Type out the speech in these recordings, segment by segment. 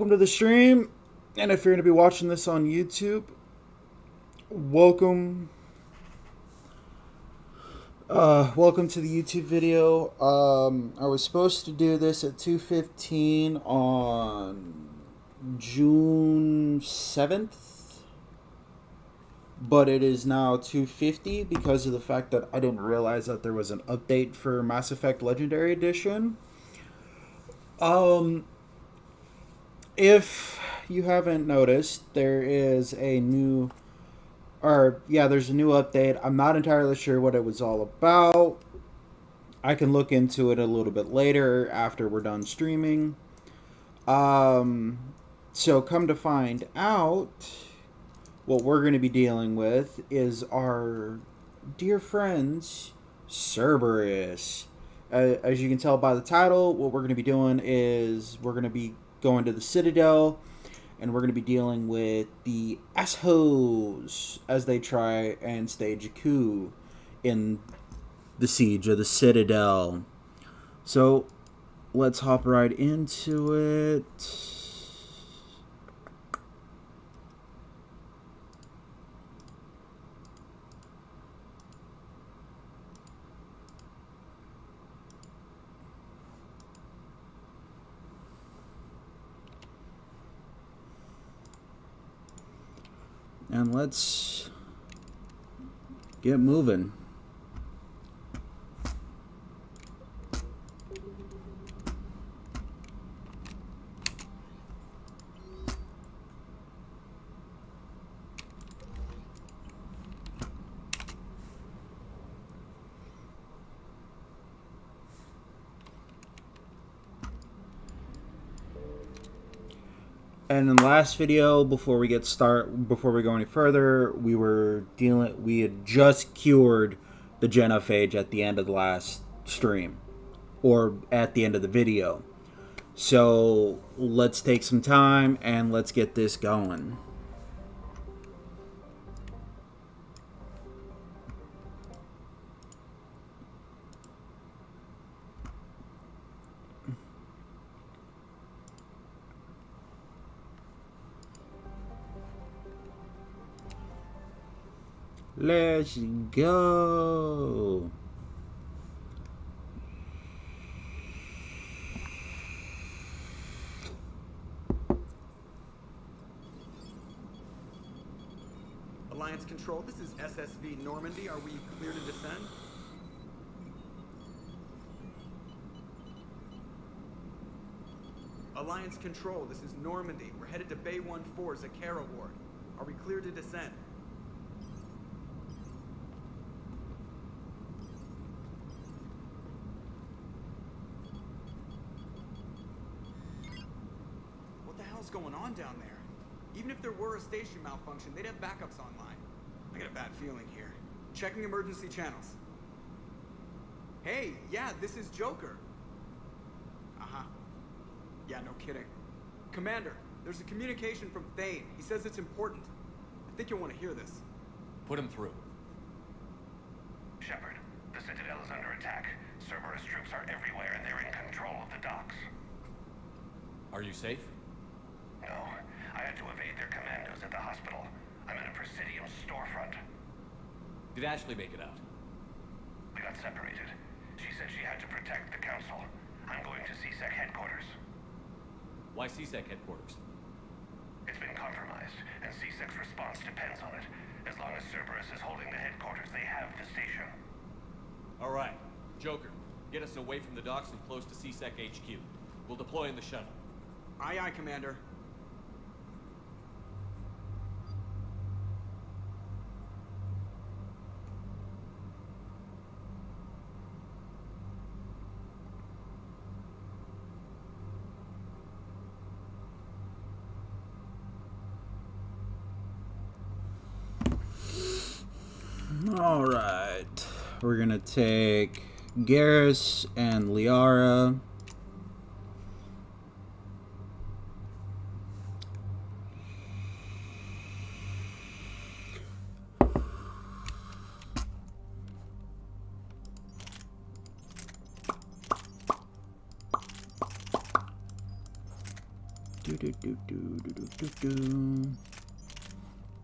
welcome to the stream. And if you're going to be watching this on YouTube, welcome. Welcome to the YouTube video. I was supposed to do this at 2:15 on June 7th, but it is now 2:50 because of the fact that I didn't realize that there was an update for Mass Effect Legendary Edition. If you haven't noticed, there's a new update. I'm not entirely sure what it was all about. I can look into it a little bit later after we're done streaming. So come to find out, what we're going to be dealing with is our dear friends, Cerberus. As you can tell by the title, what we're going to be doing is we're going to be going to the Citadel, and we're going to be dealing with the assholes as they try and stage a coup in the siege of the Citadel. So let's hop right into it. And let's get moving. And in the last video, before we go any further, we had just cured the genophage at the end of the last stream, or at the end of the video. So let's take some time and let's get this going. Let's go. Alliance Control, this is SSV Normandy. Are we clear to descend? Alliance Control, this is Normandy. We're headed to Bay 1-4, Zakara Ward. Are we clear to descend? What's going on down there? Even if there were a station malfunction, they'd have backups online. I got a bad feeling here. Checking emergency channels. Hey, yeah, this is Joker. Uh-huh. Yeah, no kidding. Commander, there's a communication from Thane. He says it's important. I think you'll want to hear this. Put him through. Shepard, the Citadel is under attack. Cerberus troops are everywhere and they're in control of the docks. Are you safe? No, I had to evade their commandos at the hospital. I'm in a Presidium storefront. Did Ashley make it out? We got separated. She said she had to protect the Council. I'm going to CSEC headquarters. Why CSEC headquarters? It's been compromised, and CSEC's response depends on it. As long as Cerberus is holding the headquarters, they have the station. All right. Joker, get us away from the docks and close to CSEC HQ. We'll deploy in the shuttle. Aye, aye, Commander. All right, we're gonna take Garrus and Liara.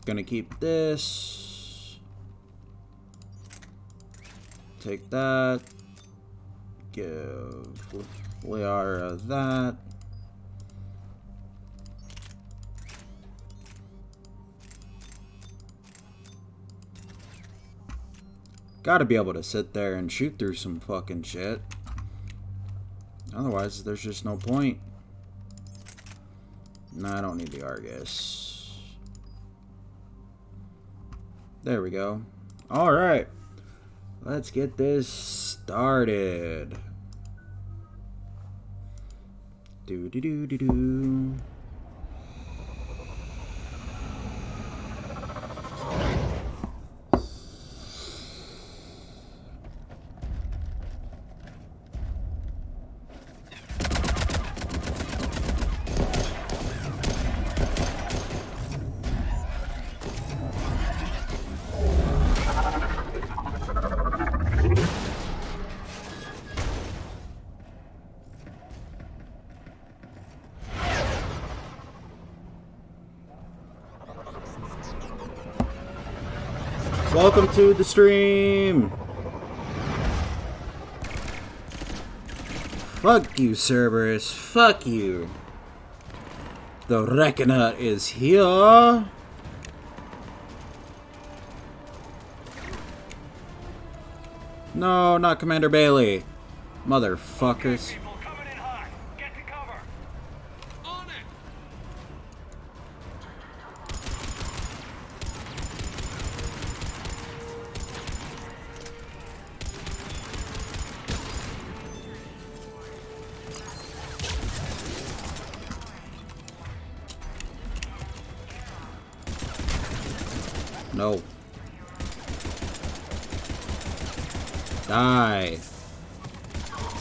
Gonna keep this. Take that. Give Liara that. Gotta be able to sit there and shoot through some fucking shit. Otherwise, there's just no point. No, I don't need the Argus. There we go. Alright. Let's get this started. Do. Welcome to the stream. Fuck you, Cerberus. Fuck you. The Reckoner is here. No, not Commander Bailey. Motherfuckers. People coming in hot. Get to cover. On it! No. Die.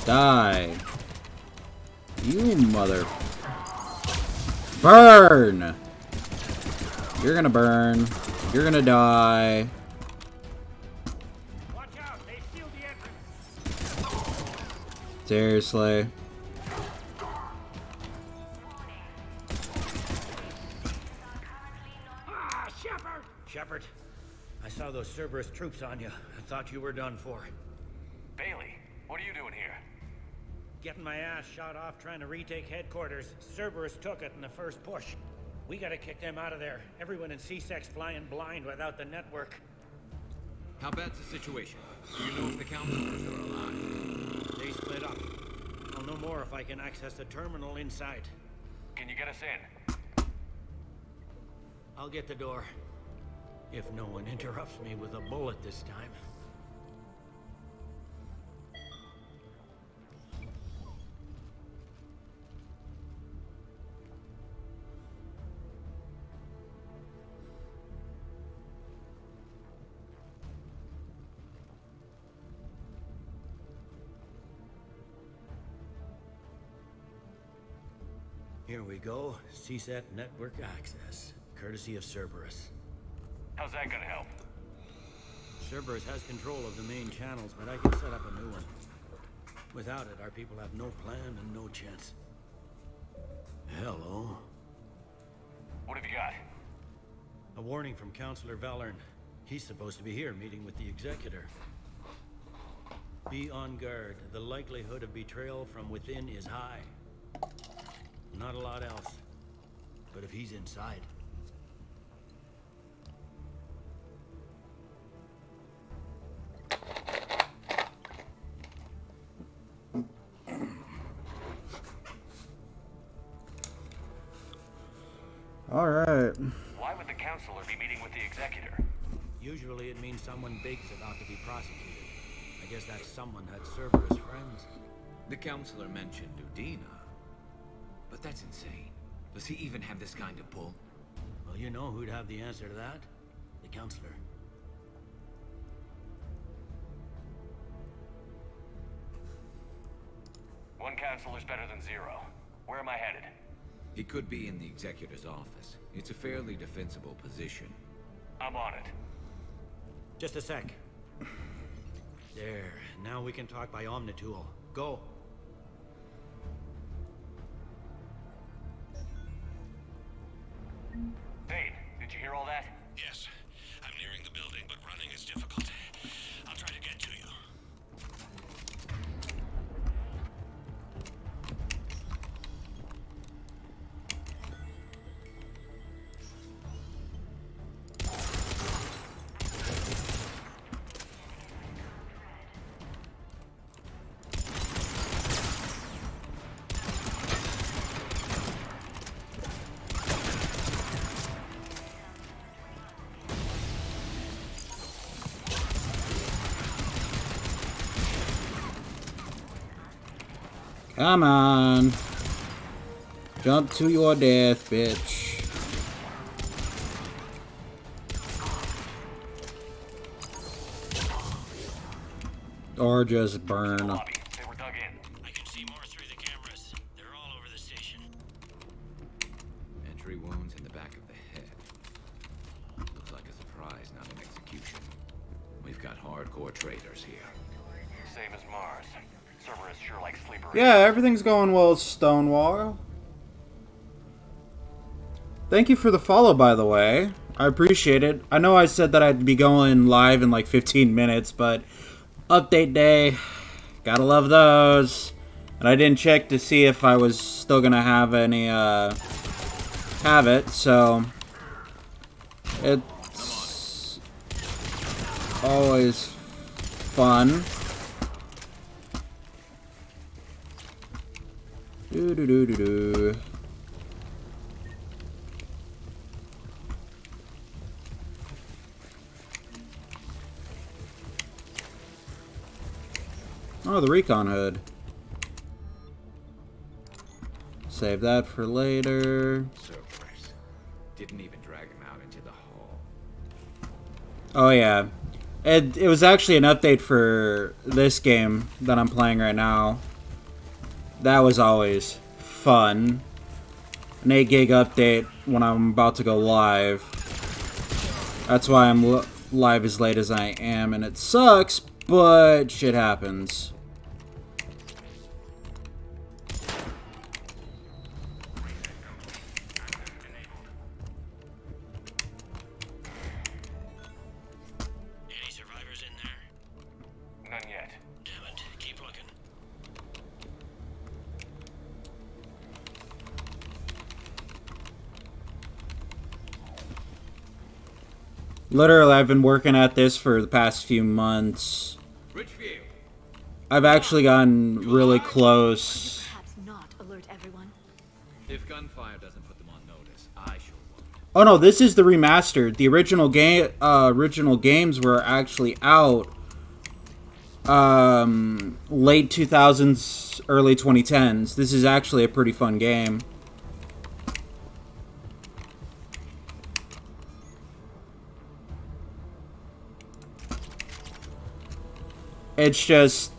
Die. You mother... Burn! You're gonna burn. You're gonna die. Watch out. They sealed the entrance. Seriously. Ah, Shepard! Shepard, I saw those Cerberus troops on you. I thought you were done for. Bailey, what are you doing here? Getting my ass shot off trying to retake headquarters. Cerberus took it in the first push. We gotta kick them out of there. Everyone in C-Sec's flying blind without the network. How bad's the situation? Do you know if the counselors are alive? They split up. I'll know more if I can access the terminal inside. Can you get us in? I'll get the door. If no one interrupts me with a bullet this time. Here we go. CSAT network access, courtesy of Cerberus. How's that gonna help? Cerberus has control of the main channels, but I can set up a new one. Without it, our people have no plan and no chance. Hello. What have you got? A warning from Counselor Valern. He's supposed to be here meeting with the Executor. Be on guard. The likelihood of betrayal from within is high. Not a lot else. But if he's inside... All right. Why would the counselor be meeting with the executor? Usually it means someone big's about to be prosecuted. I guess that someone had Cerberus friends. The counselor mentioned Udina. But that's insane. Does he even have this kind of pull? Well, you know who'd have the answer to that? The Counselor. One counselor's better than zero. Where am I headed? He could be in the executor's office. It's a fairly defensible position. I'm on it. Just a sec. There. Now we can talk by Omnitool. Go. Vade, did you hear all that? Yes. I'm nearing the building, but running is difficult. I'll try to get to you. Come on. Jump to your death, bitch. Or just burn. Lobby. They were dug in. I can see more through the cameras. They're all over the station. Entry wounds in the back of the head. Looks like a surprise, not an execution. We've got hardcore traitors here. Same as Mars. Cerberus sure likes sleeper. Yeah, everything's going well with Stonewall. Thank you for the follow, by the way. I appreciate it. I know I said that I'd be going live in like 15 minutes, but update day, gotta love those. And I didn't check to see if I was still gonna have any, have it, so it's always fun. Do do do do do. Oh, the recon hood. Save that for later. Cerberus. Didn't even drag him out into the hall. Oh yeah. It was actually an update for this game that I'm playing right now. That was always fun. An 8 gig update when I'm about to go live. That's why I'm live as late as I am, and it sucks, but shit happens. Any survivors in there? None yet. Damn it. Keep looking. Literally, I've been working at this for the past few months. Richview! I've actually gotten really close. Perhaps not alert everyone. If gunfire doesn't put them on notice, I sure won't. Oh no, this is the remastered. The original original games were actually out late 2000s, early 2010s. This is actually a pretty fun game. It's just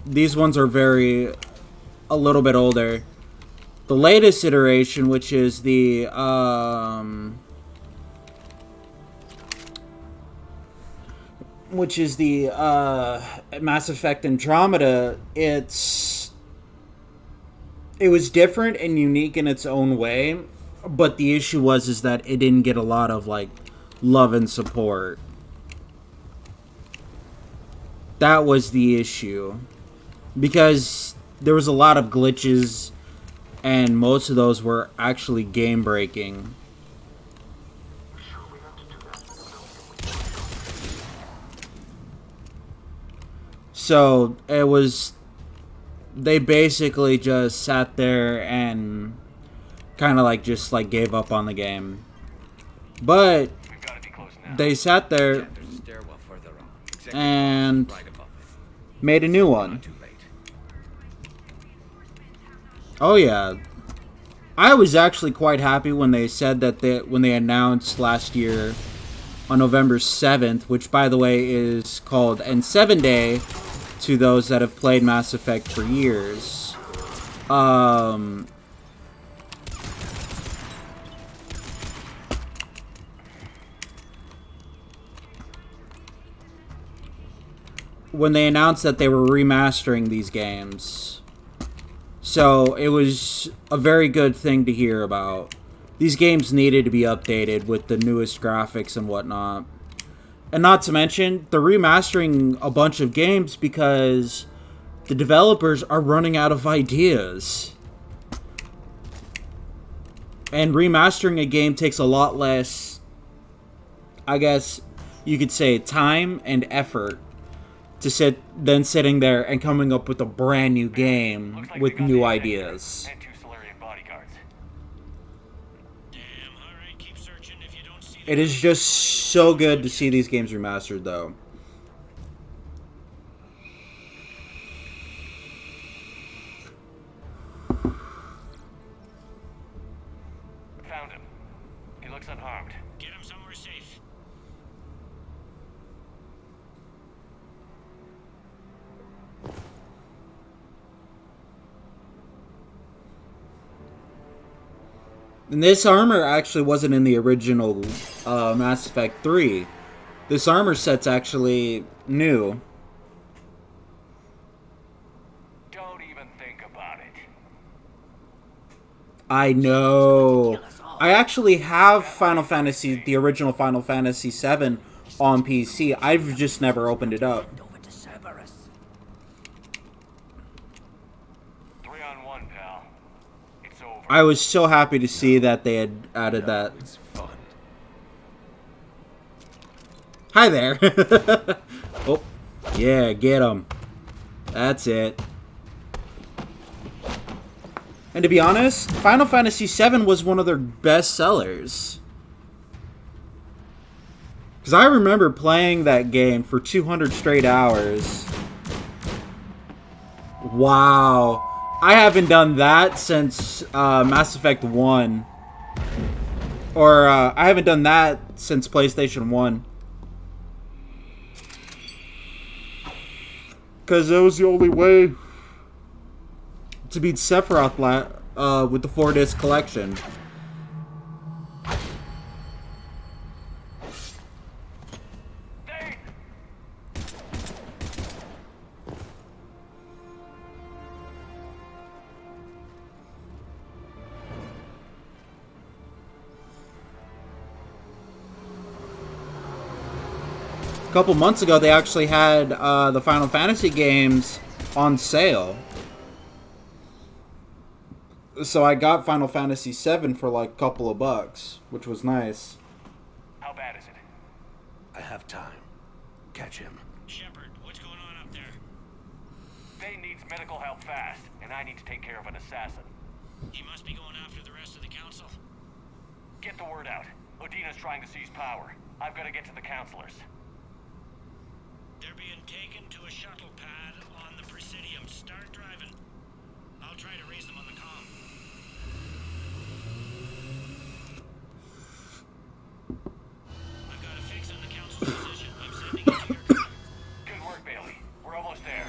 these ones are a little bit older. The latest iteration, which is the Mass Effect Andromeda, it was different and unique in its own way, but the issue was that it didn't get a lot of like love and support. That was the issue, because there was a lot of glitches, and most of those were actually game breaking. So it was, they basically just sat there and kind of like just like gave up on the game. But We've got to be close now. they sat there There's a stairwell further on. Executive and right above it. made a new one. Not too late. Oh yeah, I was actually quite happy when they said that when they announced last year on November 7th, which by the way is called N7 Day to those that have played Mass Effect for years. When they announced that they were remastering these games. So it was a very good thing to hear about. these games needed to be updated with the newest graphics and whatnot. And not to mention, they're remastering a bunch of games because the developers are running out of ideas. And remastering a game takes a lot less, I guess you could say, time and effort to than sitting there and coming up with a brand new game with new ideas. And 2 Solarian bodyguards. Damn, alright, keep searching. If you don't see It is just so good to see these games remastered, though. Found him. He looks unharmed. get him somewhere safe. And this armor actually wasn't in the original Mass Effect 3. This armor set's actually new. Don't even think about it. I know. I actually have the original Final Fantasy VII on PC. I've just never opened it up. Over to Cerberus. 3-on-1, pal. It's over. I was so happy to see that they had added that. It's fun. Hi there. Oh, yeah, get him. That's it. And to be honest, Final Fantasy VII was one of their best sellers. Because I remember playing that game for 200 straight hours. Wow. I haven't done that since Mass Effect 1. Or I haven't done that since PlayStation 1. Because that was the only way to beat Sephiroth with the 4-disc collection. A couple months ago, they actually had the Final Fantasy games on sale. So I got Final Fantasy VII for like a couple of bucks, which was nice. How bad is it? I have time. Catch him. Shepard, what's going on up there? Thane needs medical help fast, and I need to take care of an assassin. He must be going after the rest of the council. Get the word out. Odina's trying to seize power. I've got to get to the counselors. They're being taken to a shuttle pad on the Presidium. Start driving. I'll try to raise them on the comm. I've got a fix on the council's position. I'm sending it to your comm. Good work, Bailey. We're almost there.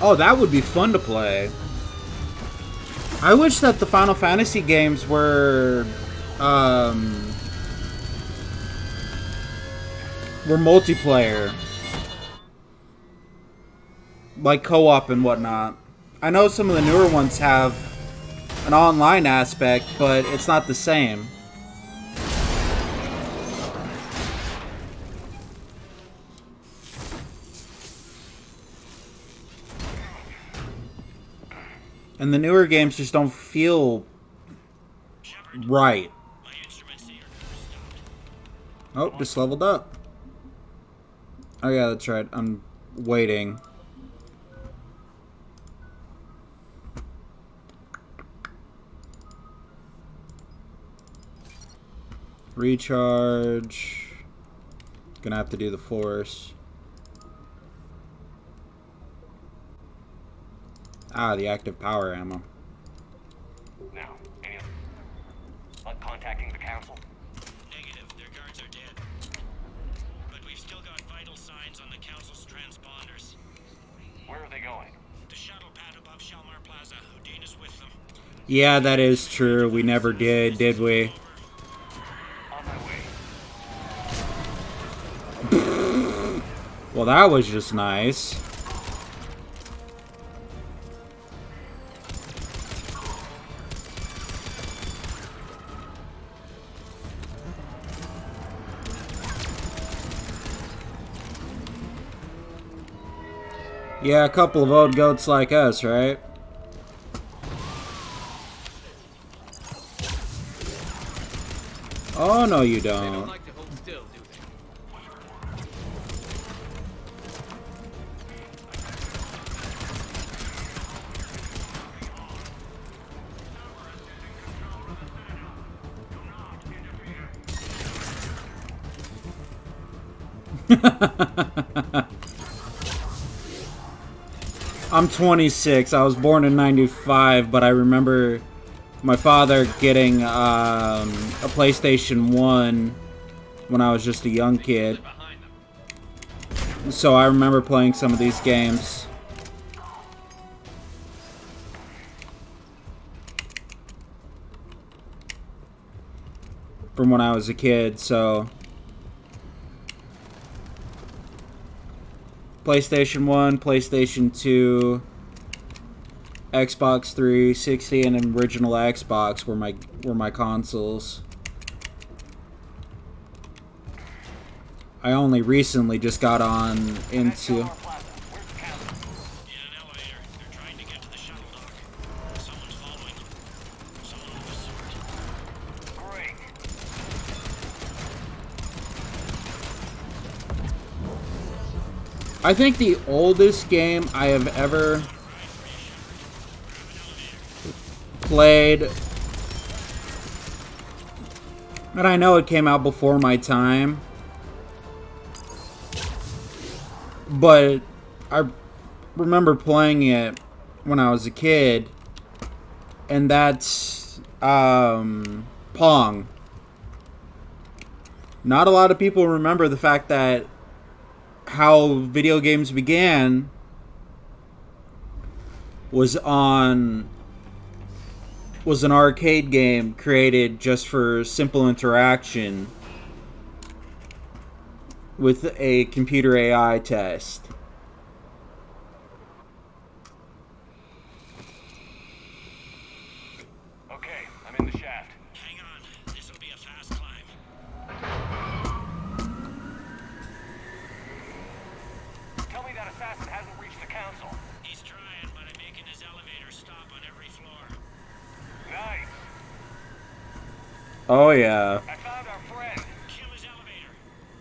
Oh, that would be fun to play. I wish that the Final Fantasy games were multiplayer. Like co-op and whatnot. I know some of the newer ones have an online aspect, but it's not the same. And the newer games just don't feel right. My instruments say your car's stopped. Oh, just leveled up. Oh yeah, that's right. I'm waiting. Recharge. Gonna have to do the force. Ah, the active power ammo. Now, contacting the going? The shuttle pad above Shelmar Plaza. Udina's with them. Yeah, that is true. We never did we? On my way. Well, that was just nice. Yeah, a couple of old goats like us, right? Oh, no, you They don't don't. like to hold still, do I'm 26. I was born in 95, but I remember my father getting a PlayStation 1 when I was just a young kid. behind them. So I remember playing some of these games. From when I was a kid, so... PlayStation 1, PlayStation 2, Xbox 360, and an original Xbox were my consoles. I only recently just got on into... In an elevator. They're trying to get to the shuttle dock. Someone's following them. Someone of a sort. Great. I think the oldest game I have ever played, and I know it came out before my time, but I remember playing it when I was a kid, and that's Pong. Not a lot of people remember the fact that how video games began was an arcade game created just for simple interaction with a computer AI test. Okay, I'm in the shaft. Hang on. This'll be a fast climb. Tell me that assassin hasn't reached the council. He's trying, but I'm making his elevator stop on every floor. Nice. Oh yeah. I found our friend. Kill his elevator.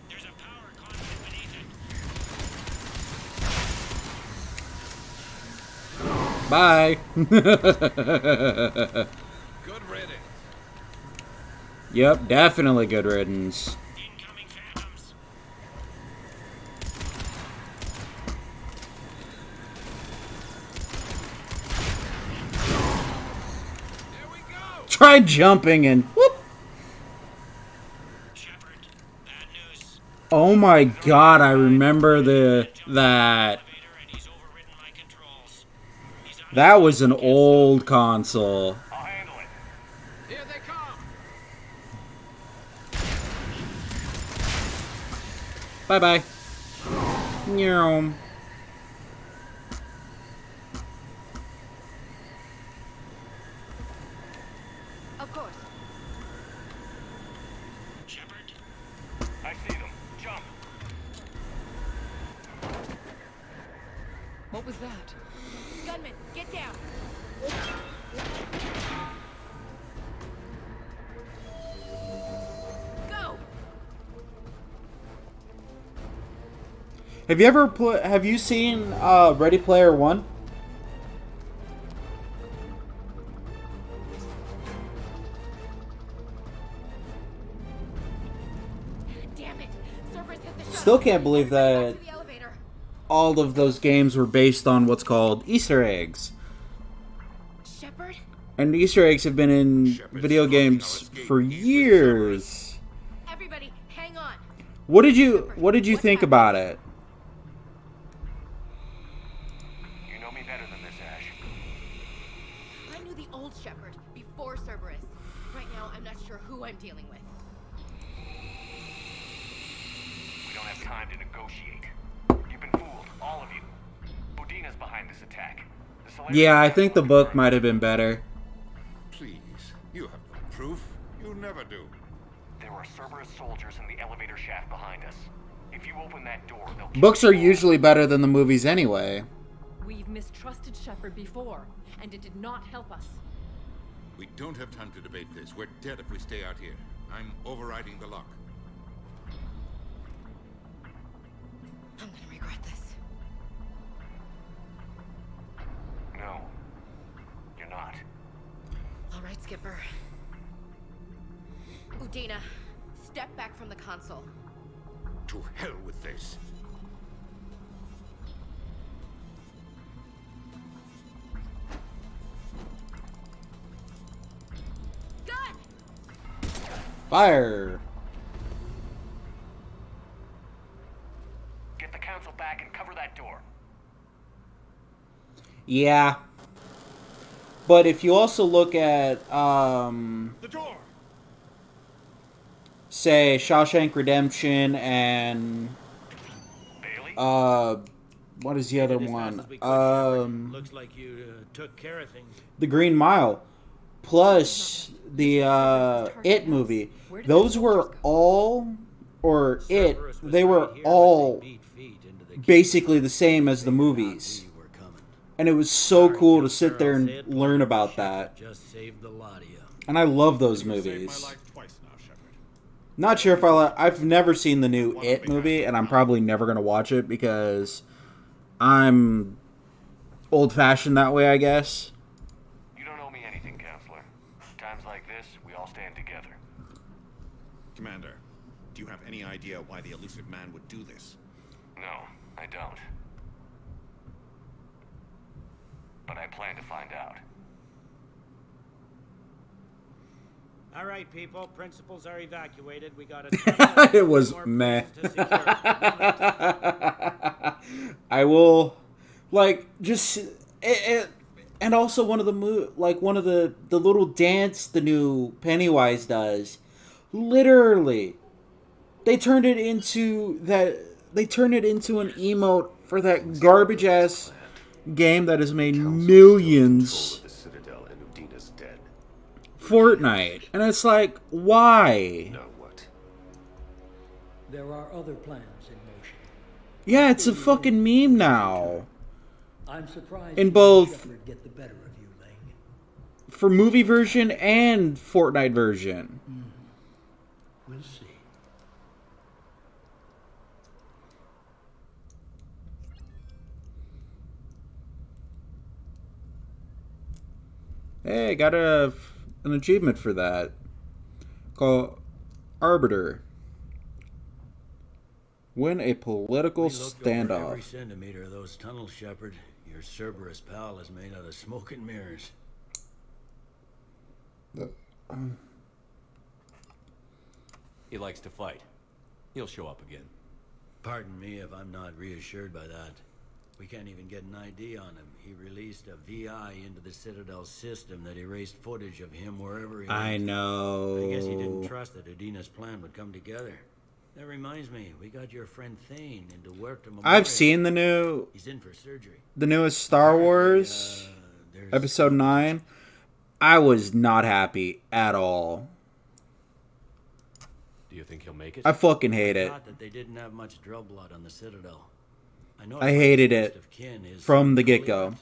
There's a power conduit beneath it. Bye. Good riddance. Yep, definitely good riddance. Incoming phantoms. There we go. Try jumping and whoop. Shepard, bad news. Oh my god, I remember that. Elevator and he's overridden my controls. He's on That was an old console. I'll handle it. Here they come. Bye bye. Meow. Of course. Shepard, I see them. Jump. What was that? Gunman, get down. Go. Have you ever have you seen Ready Player One? Damn it. Cerberus hit the shuttle. Still can't believe Everybody that back to the elevator. all of those games were based on what's called Easter eggs. Shepard? And Easter eggs have been in video games for years. Everybody, hang on. What did you think about it? You dealing with. We don't have time to negotiate. You've been fooled, all of you. Udina's behind this attack. The Solarian Yeah, I think the Council book confirmed might have been better. Please, you have no proof. You never do. there are Cerberus soldiers in the elevator shaft behind us. If you open that door, they'll kill Books are you all. usually better than the movies anyway. We've mistrusted Shepard before, and it did not help us. We don't have time to debate this. We're dead if we stay out here. I'm overriding the lock. I'm gonna regret this. No, you're not. All right, Skipper. Udina, step back from the console. To hell with this. Gun! Fire! Get the council back and cover that door. Yeah. But if you also look at, The door! say, Shawshank Redemption and, Bailey? what is the other Did it as fast one? as we could, Shepard. Looks like you took care of things. The Green Mile, plus the It movie. Those were all, or It, Cerberus was they were right here, but all they beat feet into the basically the same as the movies. We were coming. And it was so Sorry, cool to Counselor, sit there I'll and say it learn plainly, about Shepard that. Just saved the lot of you. And I love those Saved my movies. life twice now, Shepard. Not sure if I've never seen the new It movie, and I'm probably never going to watch it because I'm old-fashioned that way, I guess. You don't owe me anything, Counselor. Times like this, we all stand together. Commander, do you have any idea why the elusive man would do this? No, I don't. But I plan to find out. All right, people. Principals are evacuated. We got a It was more meh. places to secure. I will, like, just and also one of the one of the little dance the new Pennywise does. Literally, they turned it into that. They turned it into an emote for that garbage ass game that has made millions. The citadel and Udina's dead. Fortnite, and it's like, why? Now what? There are other plans in motion. Yeah, it's a fucking meme now. I'm surprised In you both- let Shepard get the better of you, Ling. For movie version and Fortnite version. We'll see. Hey, I got an achievement for that. Called Arbiter. Win a political We looked over every standoff. centimeter of those tunnels, Shepard. Your Cerberus pal is made out of smoke and mirrors. He likes to fight. He'll show up again. Pardon me if I'm not reassured by that. We can't even get an ID on him. He released a VI into the Citadel system that erased footage of him wherever he I went. know. I guess he didn't trust that Udina's plan would come together. That reminds me, we got your friend Thane into work to memorial. I've seen the He's in for surgery. newest Star Wars There's Episode 9. I was not happy at all. Do you think he'll make it? I fucking hate it. thought that they didn't have much drill blood on the Citadel. know I hated the it next of kin is from the Cleveland. get-go.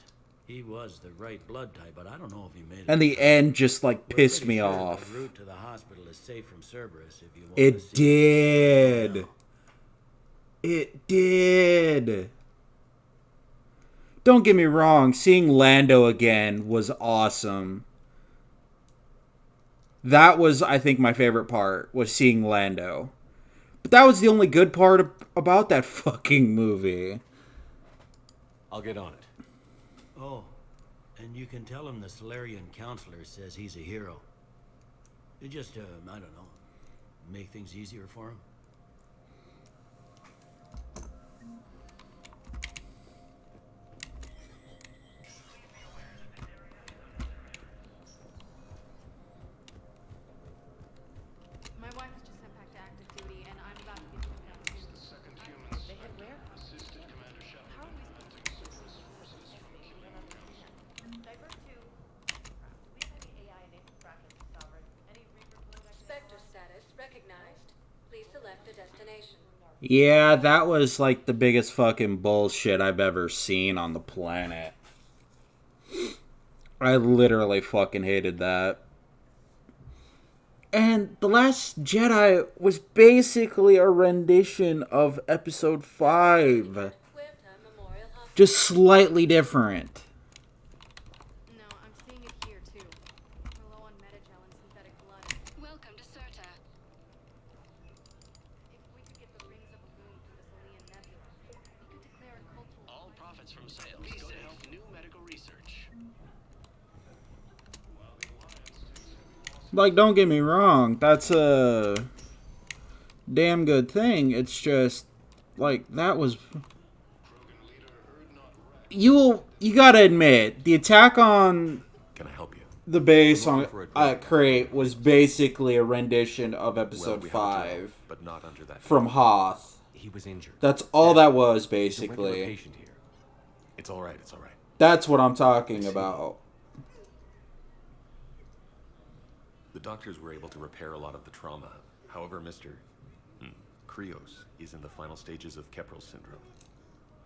He was the right blood type, but I don't know if he made it. And the end just like We're pissed pretty me sure off. The route to the hospital is safe from Cerberus if you want It to see did. now. It did. Don't get me wrong, seeing Lando again was awesome. That was, I think, my favorite part, was seeing Lando. But that was the only good part about that fucking movie. I'll get on it. Oh, and you can tell him the Solarian counselor says he's a hero. It just, I don't know, make things easier for him. recognized. Please select a destination. Yeah, that was like the biggest fucking bullshit I've ever seen on the planet. I literally fucking hated that. And The Last Jedi was basically a rendition of Episode 5. Just slightly different. No, I'm seeing it here too. We're low on metagel and synthetic blood. Welcome to Serta. If we could get the rings of Illume from the Zolian Nebula, we could declare a cultural... All profits from sales go to help new medical research. Like, don't get me wrong, that's a damn good thing. It's just, like, that was... You gotta admit, the attack on Can I help you? the base on Crate was basically a rendition of Episode 5 but not under that from Hoth. He was injured. That's all that was, He's a regular basically. patient here. It's all right. It's all right. That's what I'm talking about. The doctors were able to repair a lot of the trauma. However, Mr. Krios is in the final stages of Keppel syndrome.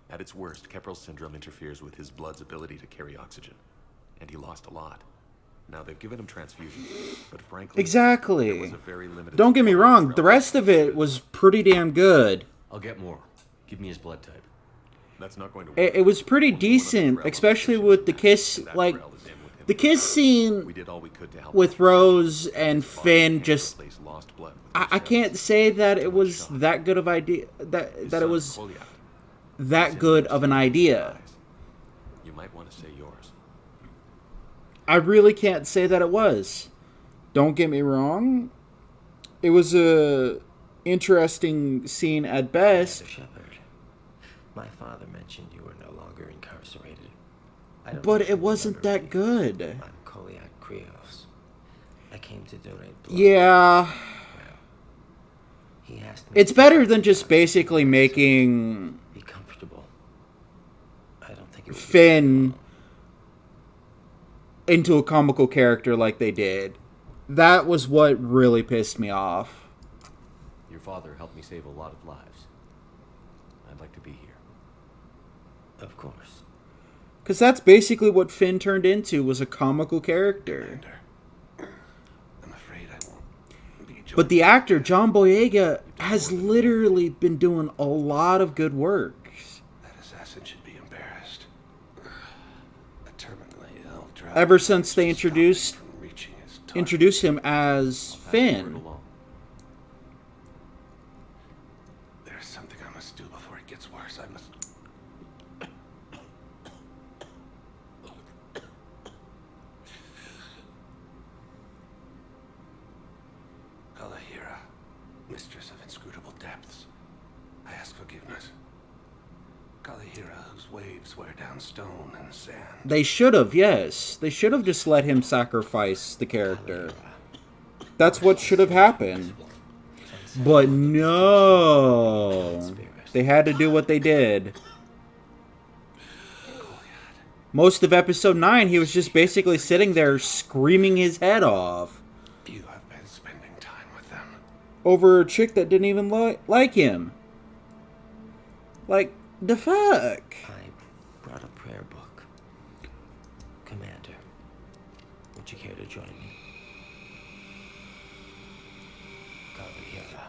At its worst, Keppel syndrome interferes with his blood's ability to carry oxygen, and he lost a lot. Now, they've given him transfusions, but frankly... Exactly. There was a very limited... Don't get me wrong, the rest of it was pretty damn good. I'll get more. Give me his blood type. That's not going to work. It was pretty decent, especially with the kiss, like, the kiss scene with Rose and Finn. Just, I can't say that it was that good of idea. That it was that good of an idea. You might want to say yours. I really can't say that it was. Don't get me wrong. It was a interesting scene at best. Mr. Shepard, my father mentioned you were no longer incarcerated. But it wasn't that good. I'm Koliak Krios. I came to donate blood. Yeah. Well, he asked me It's better than just basically making be comfortable. I don't think it would Finn into a comical character like they did. That was what really pissed me off. Your father helped me save a lot of lives. I'd like to be here. Of course. Because that's basically what Finn turned into, was a comical character. I'm afraid I won't be But the actor, John Boyega, has literally been doing a lot of good work. That assassin should be embarrassed. A terminally ill driver Ever since they introduced reaching his introduced him as Finn. There's something I must do before it gets worse. I must... Kalahira, mistress of inscrutable depths, I ask forgiveness. Kalahira, whose waves wear down stone and sand. They should have, yes. They should have just let him sacrifice the character. That's what should have happened. But no. They had to do what they did. Most of episode 9, he was just basically sitting there screaming his head off. You have been spending time with them. Over a chick that didn't even like him. Like, the fuck? I brought a prayer book. Commander, would you care to join me? Kalahira.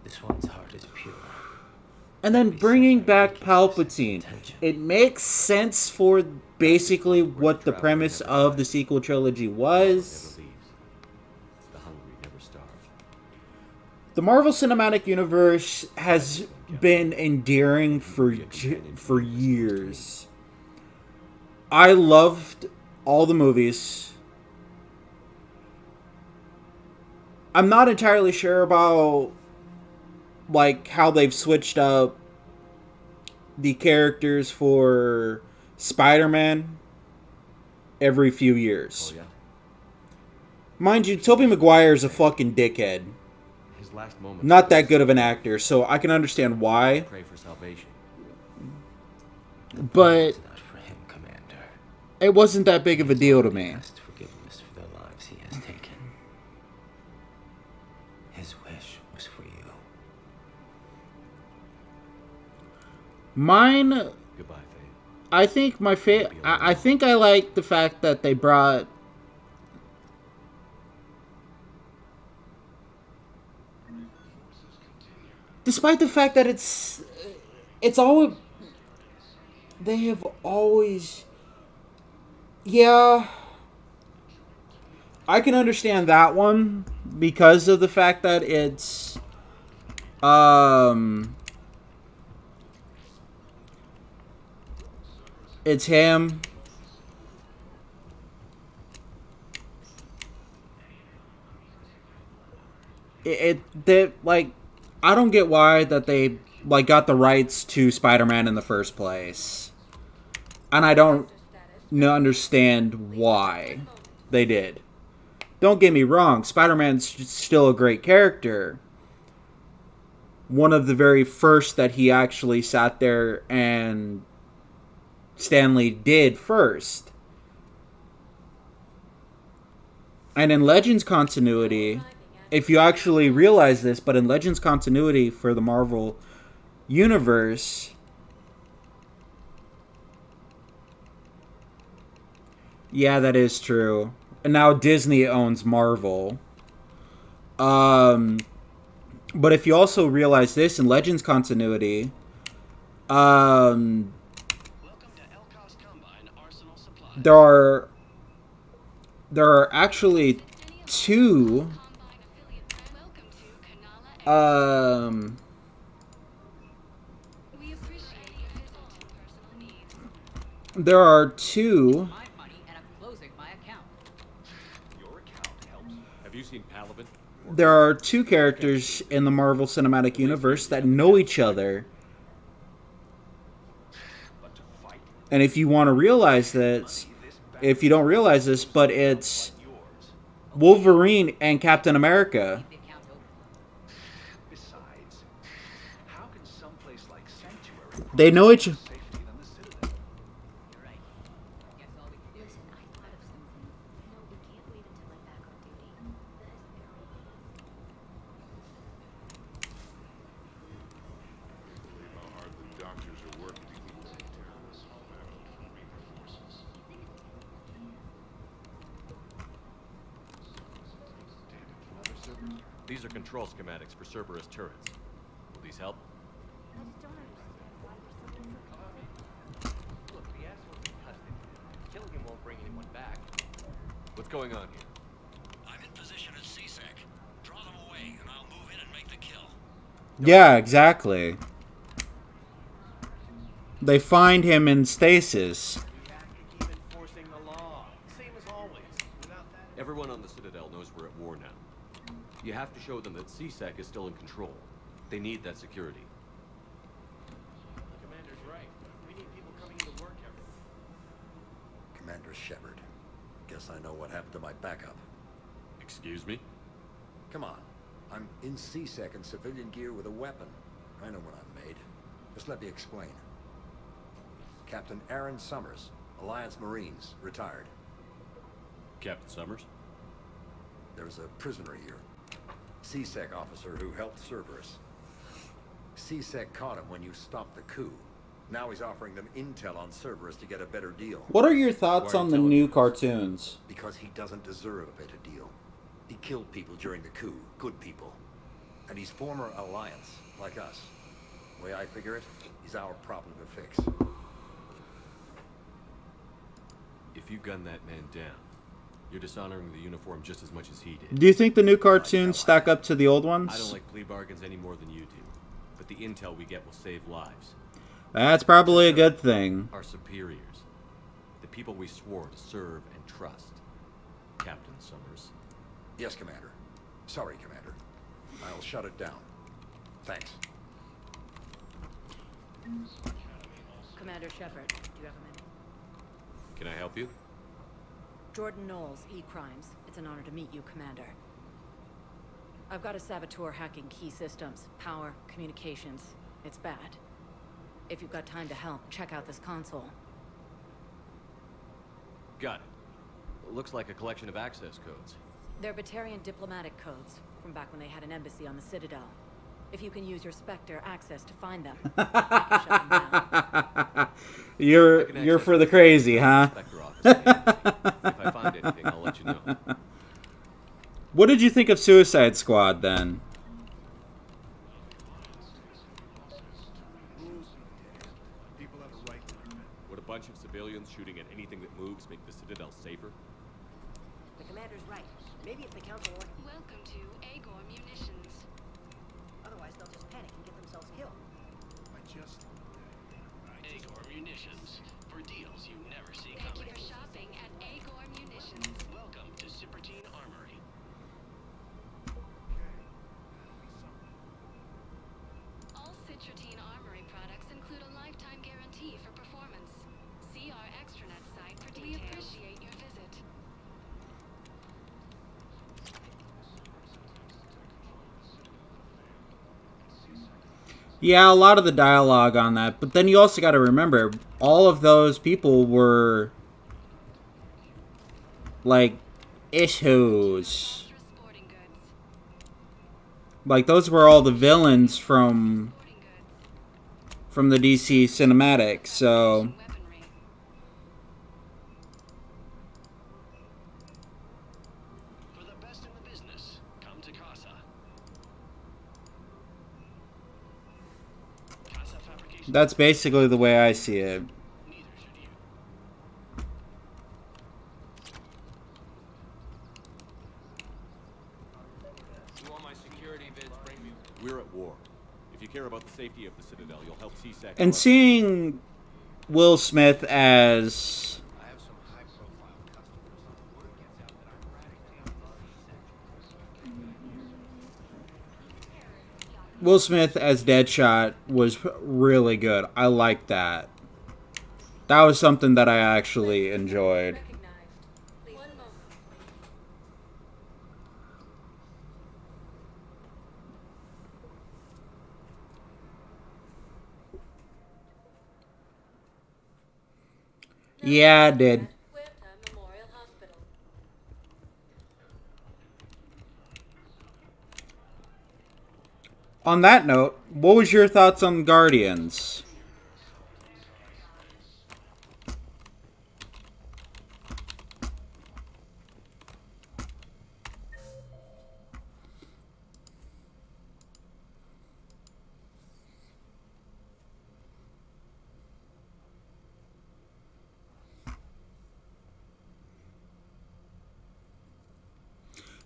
This one's heart is pure. And then bringing back Palpatine. It makes sense for basically what the premise of the sequel trilogy was. The hungry never starve. The Marvel Cinematic Universe has been endearing for years. I loved all the movies. I'm not entirely sure about like how they've switched up the characters for Spider-Man every few years. Oh, yeah. Mind you, Tobey Maguire's a fucking dickhead. His last moment. Not that good of an actor, so I can understand why. Pray for salvation. But Not for him, Commander. it wasn't that big of a deal to me. Asked forgiveness for the lives he has taken. His wish was for you. Mine, Goodbye, Faye. I think my I think I like the fact that they brought despite the fact that it's all they have always yeah, I can understand that one because of the fact that it's him. Like, I don't get why that they like got the rights to Spider-Man in the first place, and I don't understand why they did. Don't get me wrong, Spider-Man's still a great character. One of the very first that he actually sat there and Stanley did first. And in Legends continuity, if you actually realize this, but in Legends continuity for the Marvel Universe, yeah, that is true. And now Disney owns Marvel. But if you also realize this in Legends continuity, there are actually two there are two Have you seen Paladin? there are two characters in the Marvel Cinematic Universe that know each other. And if you want to realize that, if you don't realize this, but it's Wolverine and Captain America. They know each other. These are control schematics for Cerberus turrets. Will these help? Look, the asshole's in custody. Killing him won't bring anyone back. What's going on here? I'm in position at CSEC. Draw them away, and I'll move in and make the kill. Yeah, exactly. They find him in stasis. Everyone on the Citadel knows we're at war now. You have to show them that CSEC is still in control. They need that security. The commander's right. We need people coming into work every... Commander Shepard. Guess I know what happened to my backup. Excuse me? Come on. I'm in C-Sec in civilian gear with a weapon. I know what I've made. Just let me explain. Captain Aaron Summers, Alliance Marines, retired. Captain Summers? There's a prisoner here. C-Sec officer who helped Cerberus. C-Sec caught him when you stopped the coup. Now he's offering them intel on Cerberus to get a better deal. What are your thoughts on the new cartoons? Because he doesn't deserve a better deal. He killed people during the coup, good people. And he's former Alliance, like us. The way I figure it, he's our problem to fix. If you gun that man down, you're dishonoring the uniform just as much as he did. Do you think the new cartoons stack up to the old ones? I don't like plea bargains any more than you do, but the intel we get will save lives. That's probably a good thing. Our superiors, the people we swore to serve and trust. Captain Summers. Yes, Commander. Sorry, Commander. I'll shut it down. Thanks. Commander Shepard, do you have a minute? Can I help you? Jordan Knowles, E-Crimes. It's an honor to meet you, Commander. I've got a saboteur hacking key systems, power, communications. It's bad. If you've got time to help, check out this console. Got it. Looks like a collection of access codes. They're Batarian diplomatic codes. from back when they had an embassy on the Citadel. If you can use your Spectre access to find them, I can shut them down. You're for the crazy, huh? If I find anything, I'll let you know. What did you think of Suicide Squad then? Would a bunch of civilians shooting at anything that moves make the Citadel safer? The commander's right. Maybe if the council ordered... Welcome to Agor Munitions. Otherwise, they'll just panic and get themselves killed. Agor Munitions. For deals you never see Thank coming. you for shopping at Agor Munitions. Welcome to Citadel Armory. All Citadel Armory products include a lifetime guarantee for performance. See our extranet site for details. We appreciate your visit. Yeah, a lot of the dialogue on that, but then you also got to remember, all of those people were like issues. Like those were all the villains from the DC cinematic, so For the best in the business, come to Casa. Casa Fabrication. that's basically the way I see it. You want my security bids? Bring me. We're at war. If you care about the safety of the Citadel, you'll help CSEC. And seeing Will Smith as Deadshot was really good. I liked that. That was something that I actually enjoyed. Yeah, I did. On that note, what was your thoughts on Guardians?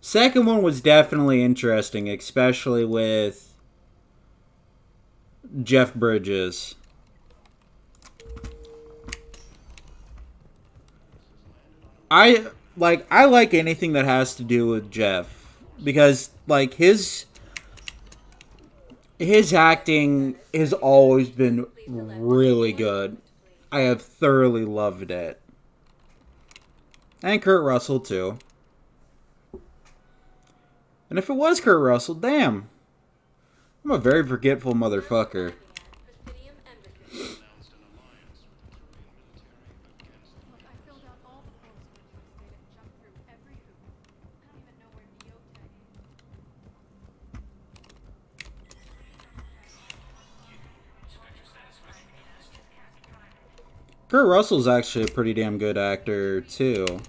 Second one was definitely interesting, especially with Jeff Bridges. I like anything that has to do with Jeff because like his acting has always been really good. I have thoroughly loved it. And Kurt Russell too. And if it was Kurt Russell, damn. I'm a very forgetful motherfucker. Kurt Russell's actually a pretty damn good actor, too.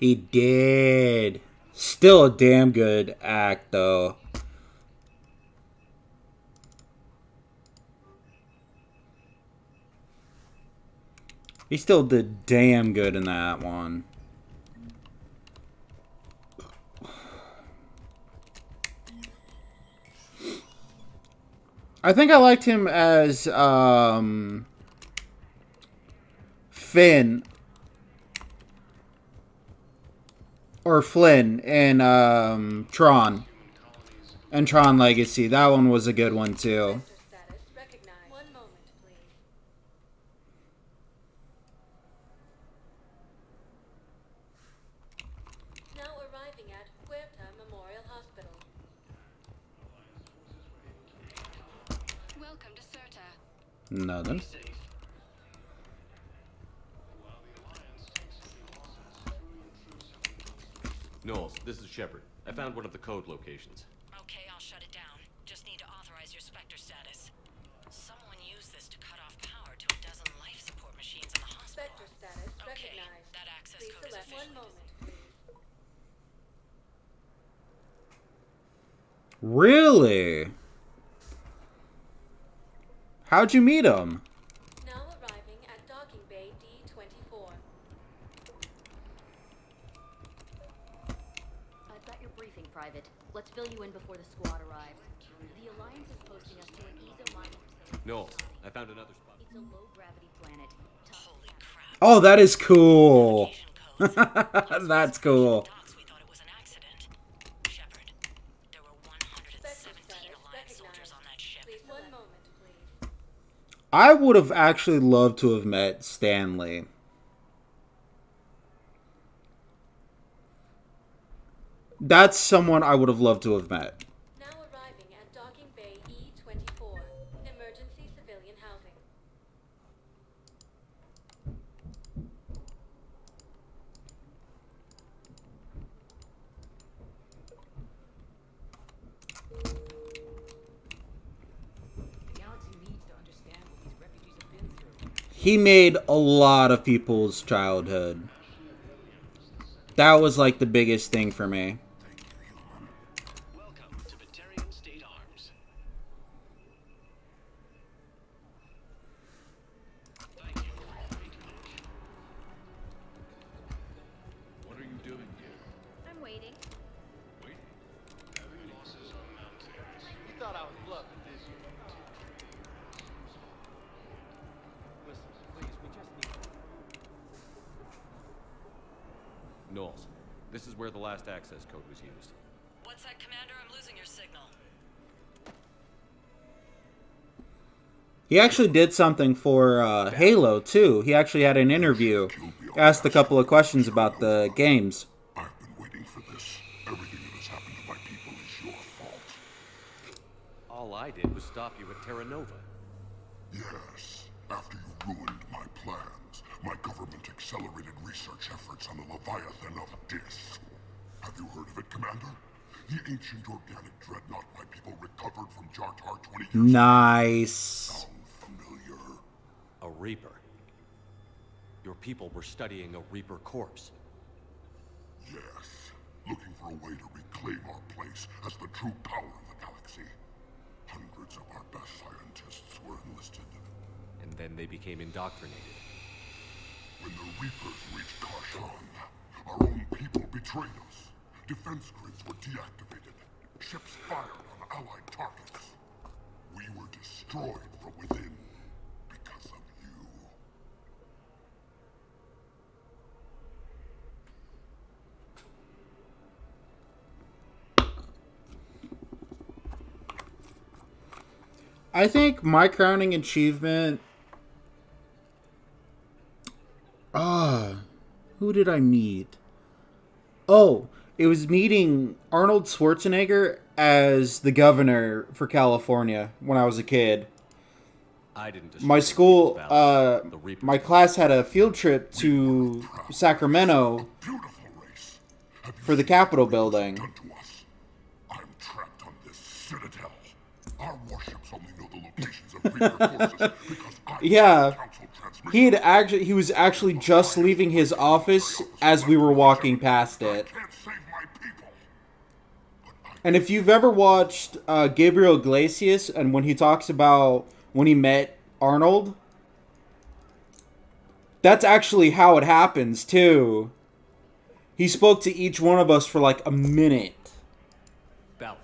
He did. Still a damn good act, though. He still did damn good in that one. I think I liked him as Finn or Flynn in Tron and Tron Legacy. That one was a good one too. Now arriving at Nothing. Knowles, this is Shepard. I found one of the code locations. Okay, I'll shut it down. Just need to authorize your Spectre status. Someone used this to cut off power to a dozen life support machines in the hospital. Spectre status Okay, recognized. that access Please code is select official. 1 moment, please. Really? How'd you meet him? Now arriving at docking bay D24. I've got your briefing, Private. Let's fill you in before the squad arrives. The Alliance is posting us to an ESO mining facility. Knowles, I found another spot. It's a low-gravity planet. Holy crap. Oh, that is cool. That's cool. We thought it was an accident. Shepard, there were 117 Alliance soldiers on that ship. Please 1 moment, please. I would have actually loved to have met Stanley. That's someone I would have loved to have met. Now arriving at docking bay E24. Emergency civilian housing. He made a lot of people's childhood. That was like the biggest thing for me. Welcome to Batarian State Arms. Thank you for your great coach. What are you doing here? I'm waiting. Wait. Heavy losses are mounting. You thought I was bluffing, did you? Listen, please, we just need... Knowles, this is where the last access code was used. What's that, Commander? I'm losing your signal. He actually did something for Halo, too. He actually had an interview. Asked a couple of questions about the games. I've been waiting for this. Everything that has happened to my people is your fault. All I did was stop you at Terra Nova. Yes. After you ruined my plans, my government accelerated research efforts on the Leviathan of Dis. Have you heard of it, Commander? The ancient organic dreadnought my people recovered from Jar Jar 20 years Nice. Sound familiar? A Reaper. Your people were studying a Reaper corpse. Yes. Looking for a way to reclaim our place as the true power of the galaxy. Hundreds of our best scientists were enlisted. And then they became indoctrinated. When the Reapers reached Karshan, our own people betrayed us. Defense grids were deactivated. Ships fired on Allied targets. We were destroyed from within because of you. I think my crowning achievement... who did I meet? Oh, it was meeting Arnold Schwarzenegger as the governor for California when I was a kid. I didn't. My school, my class had a field trip to Sacramento for the Capitol building. I'm trapped on this citadel. Our warships only know the locations of Reaper forces because Yeah, he was actually just leaving his office as we were walking past it. And if you've ever watched Gabriel Iglesias and when he talks about when he met Arnold, that's actually how it happens too. He spoke to each one of us for like a minute. Val,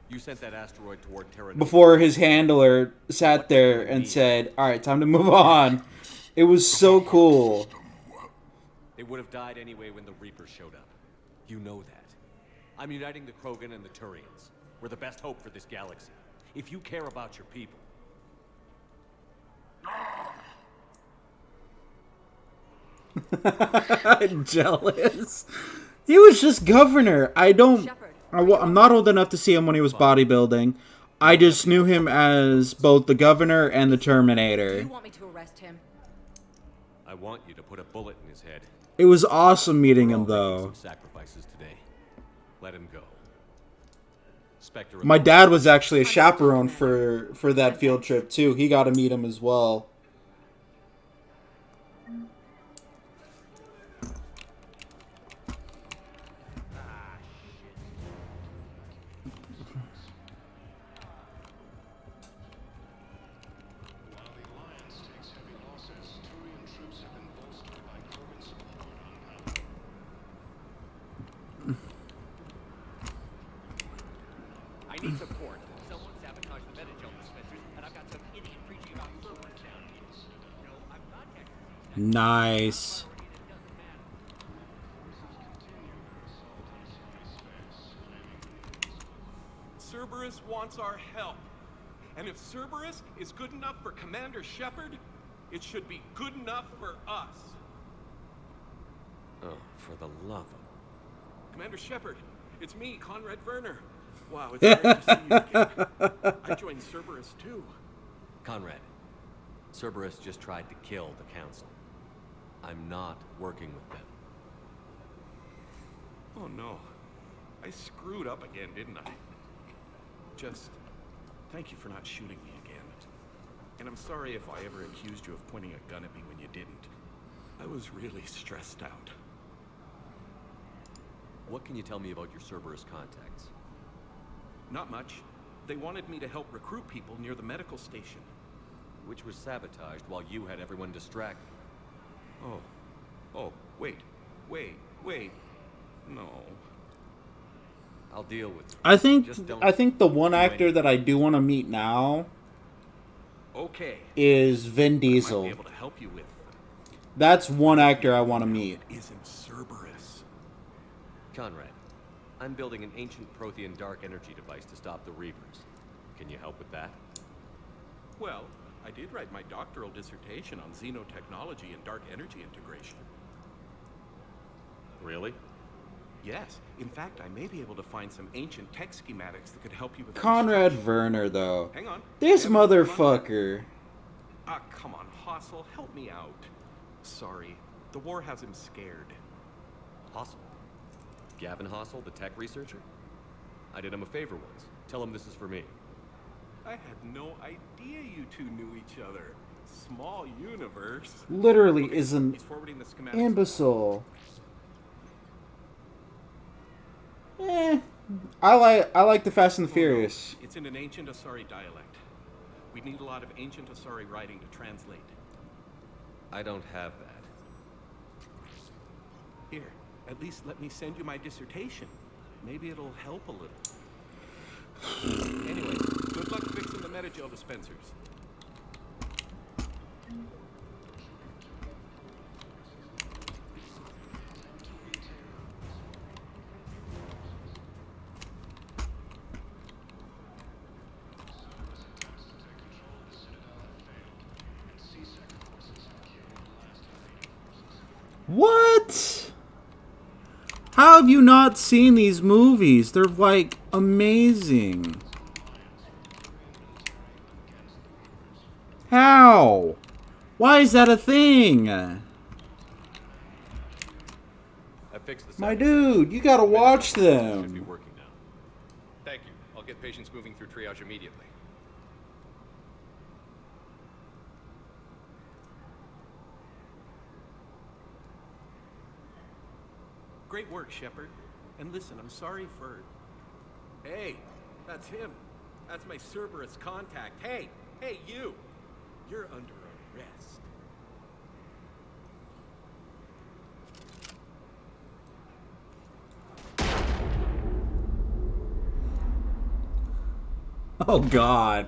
you sent that asteroid toward Terra Nova. Before his handler sat there and said, "Alright, time to move on." It was so cool. They would have died anyway when the Reapers showed up. You know that. I'm uniting the Krogan and the Turians. We're the best hope for this galaxy. If you care about your people. Jealous. He was just governor. I'm not old enough to see him when he was bodybuilding. I just knew him as both the governor and the Terminator. Do you want me to arrest him? I want you to put a bullet in his head. It was awesome meeting We're all him, making though. some sacrifices today. Let him go. Spectre. My dad was actually a chaperone for that field trip, too. He got to meet him as well. I need support. Someone sabotaged the Metagel dispensers, and I've got some idiot preaching about servers down here. No, I'm contacting Nice. Cerberus wants our help. And if Cerberus is good enough for Commander Shepard, it should be good enough for us. Oh, for the love of... Commander Shepard, it's me, Conrad Werner. Wow, it's great to see you again. I joined Cerberus too. Conrad, Cerberus just tried to kill the Council. I'm not working with them. Oh no. I screwed up again, didn't I? Just thank you for not shooting me again. And I'm sorry if I ever accused you of pointing a gun at me when you didn't. I was really stressed out. What can you tell me about your Cerberus contacts? Not much. They wanted me to help recruit people near the medical station. Which was sabotaged while you had everyone distracted. Oh, wait. No. I'll deal with it. I think the one actor that I do want to meet now is Vin Diesel. I might be able to help you with. That's one actor I want to meet. Isn't Cerberus. Conrad, I'm building an ancient Prothean dark energy device to stop the Reapers. Can you help with that? Well, I did write my doctoral dissertation on xenotechnology and dark energy integration. Really? Yes. In fact, I may be able to find some ancient tech schematics that could help you with... Conrad Werner, though. Hang on. This motherfucker. Ah, come on, Hossel, help me out. Sorry, the war has him scared. Hossel? Gavin Hossel, the tech researcher? I did him a favor once. Tell him this is for me. I had no idea you two knew each other. Small universe. Literally Okay, is an he's forwarding the schematics. imbecile. I like the Fast and the Furious. It's in an ancient Asari dialect. We'd need a lot of ancient Asari writing to translate. I don't have that. Here, at least let me send you my dissertation. Maybe it'll help a little. Anyway, good luck fixing the Metagel dispensers. What? How have you not seen these movies? They're like amazing. How? Why is that a thing? I fixed the My dude, you gotta watch Should be them. working now. Thank you. I'll get patients moving through triage immediately. Great work, Shepard. And listen, I'm sorry for... Hey, that's him. That's my Cerberus contact. Hey, you! You're under arrest. Oh God.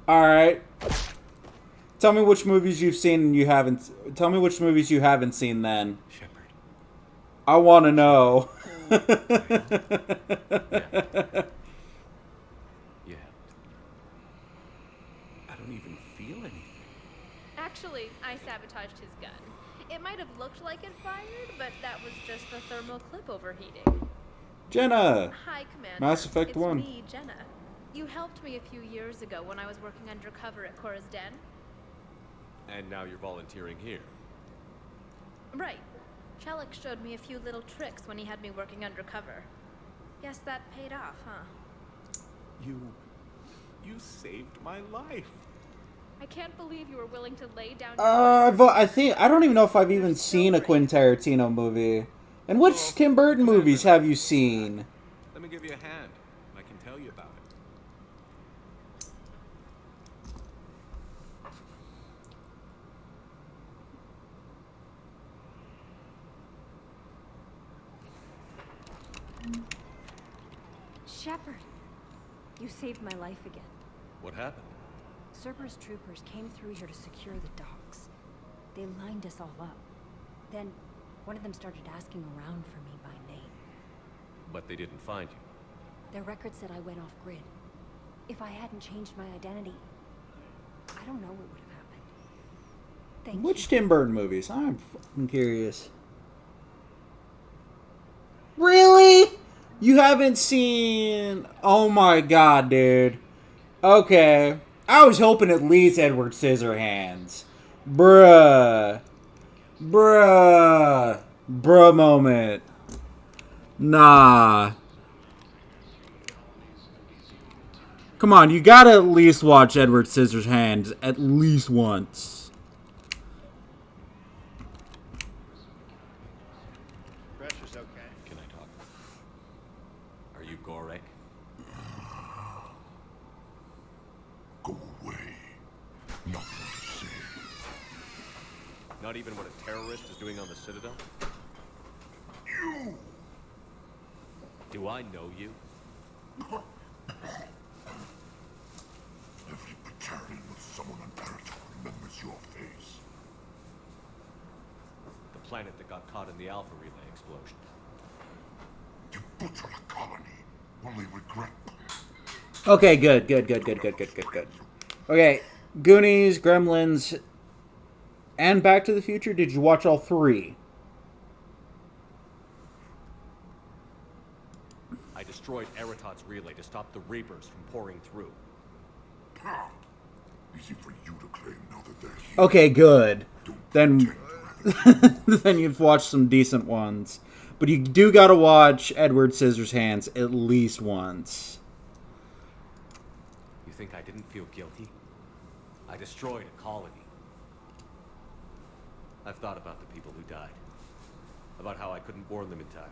All right. Tell me which movies you've seen and you haven't. Tell me which movies you haven't seen then. Shepard. I want to know. Yeah. I don't even feel anything. Actually, I sabotaged his gun. It might have looked like it fired, but that was just the thermal clip overheating. Jenna. Hi, Commander. Mass Effect it's 1. me, Jenna. You helped me a few years ago when I was working undercover at Cora's Den. And now you're volunteering here. Right. Chelik showed me a few little tricks when he had me working undercover. Guess that paid off, huh? You saved my life. I can't believe you were willing to lay down I don't even know if I've even seen a Quentin Tarantino movie. And which Tim Burton movies have you seen? Let me give you a hand. I can tell you about it. Shepard, you saved my life again. What happened? Cerberus troopers came through here to secure the docks. They lined us all up. Then, one of them started asking around for me by name. But they didn't find you. Their record said I went off-grid. If I hadn't changed my identity, I don't know what would have happened. Thank Which you. Tim Burton movies? I'm fucking curious. Really? You haven't seen... Oh my god, dude. Okay. I was hoping at least Edward Scissorhands. Bruh. Bruh moment. Nah. Come on, you gotta at least watch Edward Scissorhands at least once. Pressure's okay. Can I talk? Are you Gorek? Go away. Nothing to say. Not even what a terrorist is doing on the Citadel? You! Do I know you? Every battalion with someone on Parator remembers your face. The planet that got caught in the Alpha Relay explosion. You butchered a colony. Only regret. Okay, good. Okay, Goonies, Gremlins, and Back to the Future. Did you watch all three? I destroyed Eritot's relay to stop the Reapers from pouring through. Easy for you to claim now that they're here. Okay, good. Then, then you've watched some decent ones. But you do gotta watch Edward Scissorhands at least once. You think I didn't feel guilty? I destroyed a colony. I've thought about the people who died. About how I couldn't warn them in time.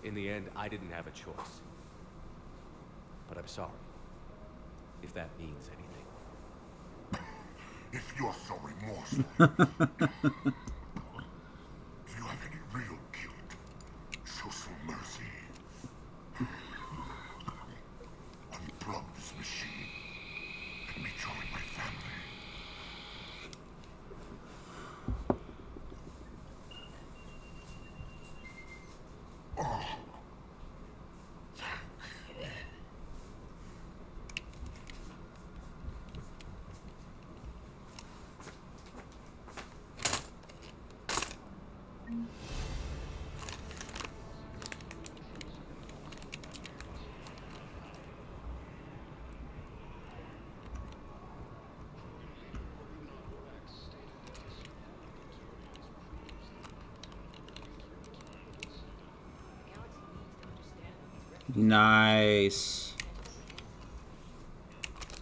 In the end, I didn't have a choice. But I'm sorry. If that means anything. If you're so remorseful, do you have any real guilt? Show some mercy. Unplug this machine and rejoin my family. Nice.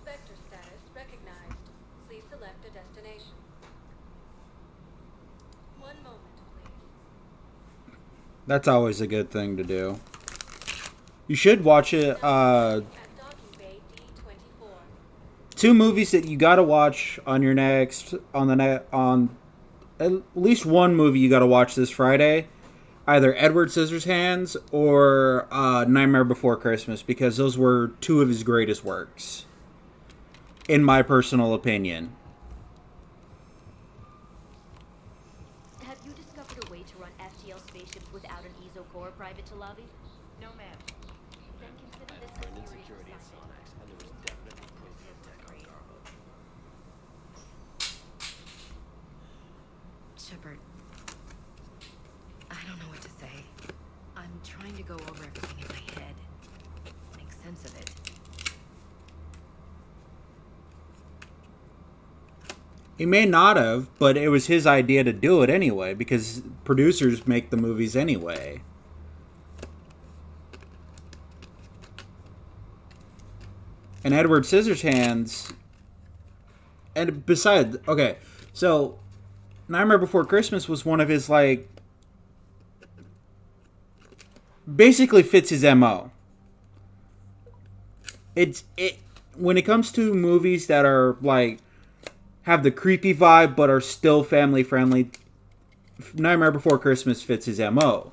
Vector status recognized. Please select a destination. One moment, please. That's always a good thing to do. You should watch it. Two movies that you gotta watch on your next on at least one movie you gotta watch this Friday. Either Edward Scissorhands or Nightmare Before Christmas, because those were two of his greatest works, in my personal opinion. Have you discovered a way to run FTL spaceships without an ESO core, Private Talavi? No, ma'am. Then consider this I learned a serious security at assignment. Sonax, and there was definitely plenty of tech on Garbo. Shepard, I don't know what to say. I'm trying to go over everything in my head. He may not have, but it was his idea to do it anyway, because producers make the movies anyway. And Edward Scissorhands... And besides... Okay, so... Nightmare Before Christmas was one of his, like... Basically fits his M.O. When it comes to movies that are, like... have the creepy vibe, but are still family-friendly... Nightmare Before Christmas fits his M.O.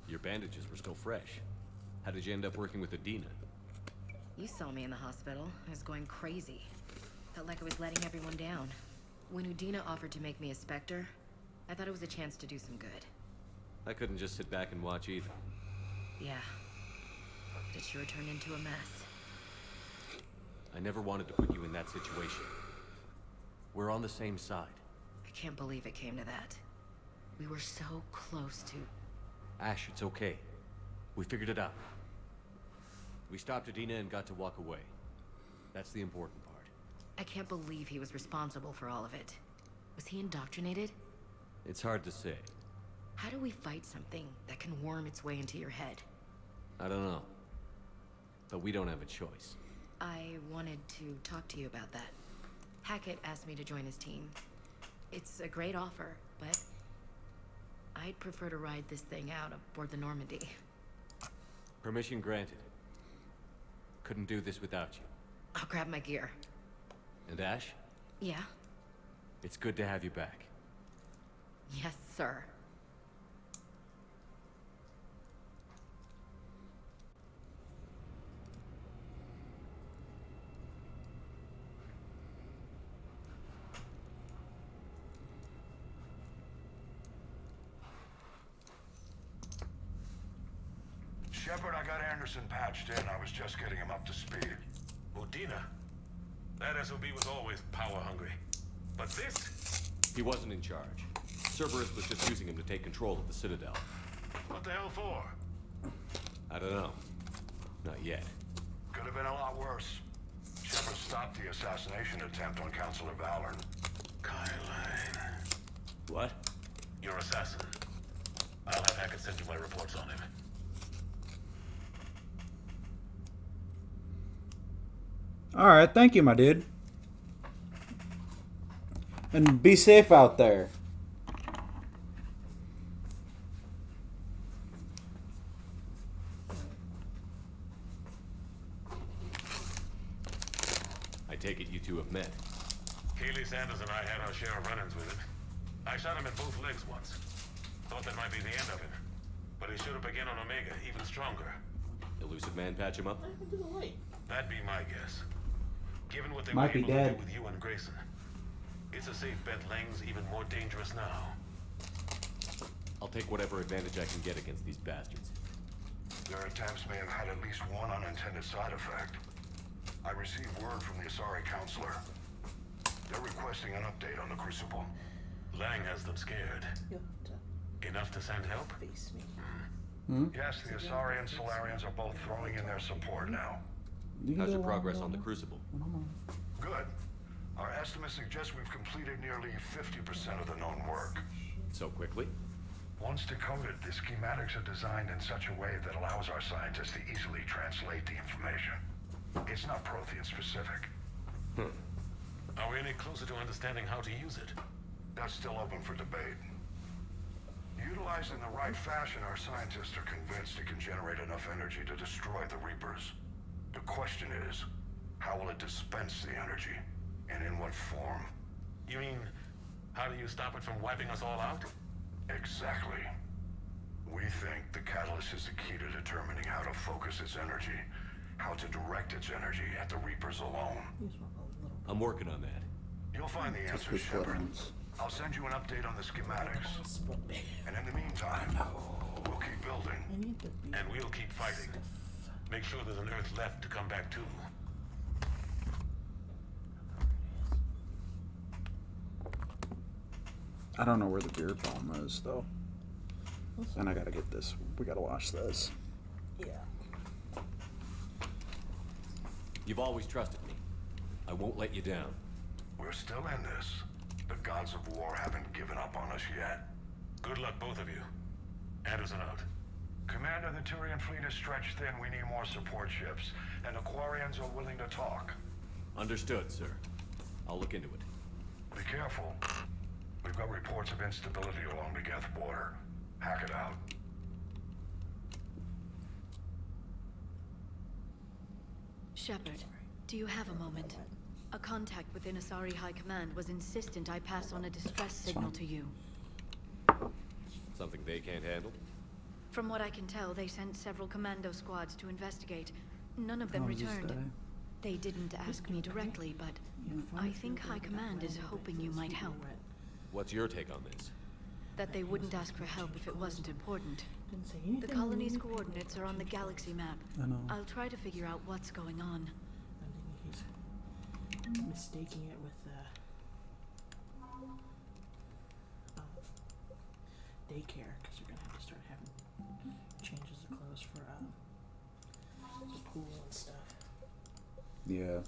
Your bandages were still fresh. How did you end up working with Adina? You saw me in the hospital. I was going crazy. Felt like I was letting everyone down. When Udina offered to make me a Spectre, I thought it was a chance to do some good. I couldn't just sit back and watch either. Yeah. But it sure turned into a mess. I never wanted to put you in that situation. We're on the same side. I can't believe it came to that. We were so close to... Ash, it's okay. We figured it out. We stopped Adina and got to walk away. That's the important part. I can't believe he was responsible for all of it. Was he indoctrinated? It's hard to say. How do we fight something that can worm its way into your head? I don't know. But we don't have a choice. I wanted to talk to you about that. Hackett asked me to join his team. It's a great offer, but I'd prefer to ride this thing out aboard the Normandy. Permission granted. Couldn't do this without you. I'll grab my gear. And Ash? Yeah? It's good to have you back. Yes, sir. Shepard, I got Anderson patched in. I was just getting him up to speed. Udina? That SOB was always power hungry. But this? He wasn't in charge. Cerberus was just using him to take control of the Citadel. What the hell for? I don't know. Not yet. Could have been a lot worse. Shepard stopped the assassination attempt on Counselor Valorn. Kyline. What? Your assassin. I'll have Hackett send you my reports on him. Alright, thank you, my dude. And be safe out there. I take it you two have met. Keely Sanders and I had our share of run-ins with him. I shot him in both legs once. Thought that might be the end of him. But he showed up again on Omega, even stronger. Elusive Man patch him up? That'd be my guess. Given what they Might were be able dead. to do with you and Grayson. It's a safe bet Lang's even more dangerous now. I'll take whatever advantage I can get against these bastards. Their attempts may have had at least one unintended side effect. I received word from the Asari Counselor. They're requesting an update on the Crucible. Lang has them scared. Enough to send help? Yes, the Asari and Solarians are both throwing in their support now. How's your progress on the Crucible? Good. Our estimates suggest we've completed nearly 50% of the known work. So quickly? Once decoded, the schematics are designed in such a way that allows our scientists to easily translate the information. It's not Prothean specific. Are we any closer to understanding how to use it? That's still open for debate. Utilized in the right fashion, our scientists are convinced it can generate enough energy to destroy the Reapers. The question is, how will it dispense the energy? And in what form? You mean, how do you stop it from wiping us all out? Exactly. We think the catalyst is the key to determining how to focus its energy, how to direct its energy at the Reapers alone. I'm working on that. You'll find the answers, Shepard. I'll send you an update on the schematics. And in the meantime, we'll keep building. And we'll keep fighting. Make sure there's an Earth left to come back to. I don't know where the beer bomb is, though. And I gotta get this. We gotta watch this. Yeah. You've always trusted me. I won't let you down. We're still in this. The gods of war haven't given up on us yet. Good luck, both of you. Anderson out. Commander, the Turian fleet is stretched thin. We need more support ships. And the Quarians are willing to talk. Understood, sir. I'll look into it. Be careful. We've got reports of instability along the Geth border. Hack it out. Shepard, do you have a moment? A contact within Asari High Command was insistent I pass on a distress signal to you. Something they can't handle? From what I can tell, they sent several commando squads to investigate. None of them returned. They didn't ask me directly, but I think High Command is hoping you might help. What's your take on this? That they wouldn't ask for help if it wasn't important. The colony's coordinates are on the galaxy map. I know. I'll try to figure out what's going on. He's mistaking it with daycare, because you're gonna have to start having changes of clothes for the pool and stuff. Yeah.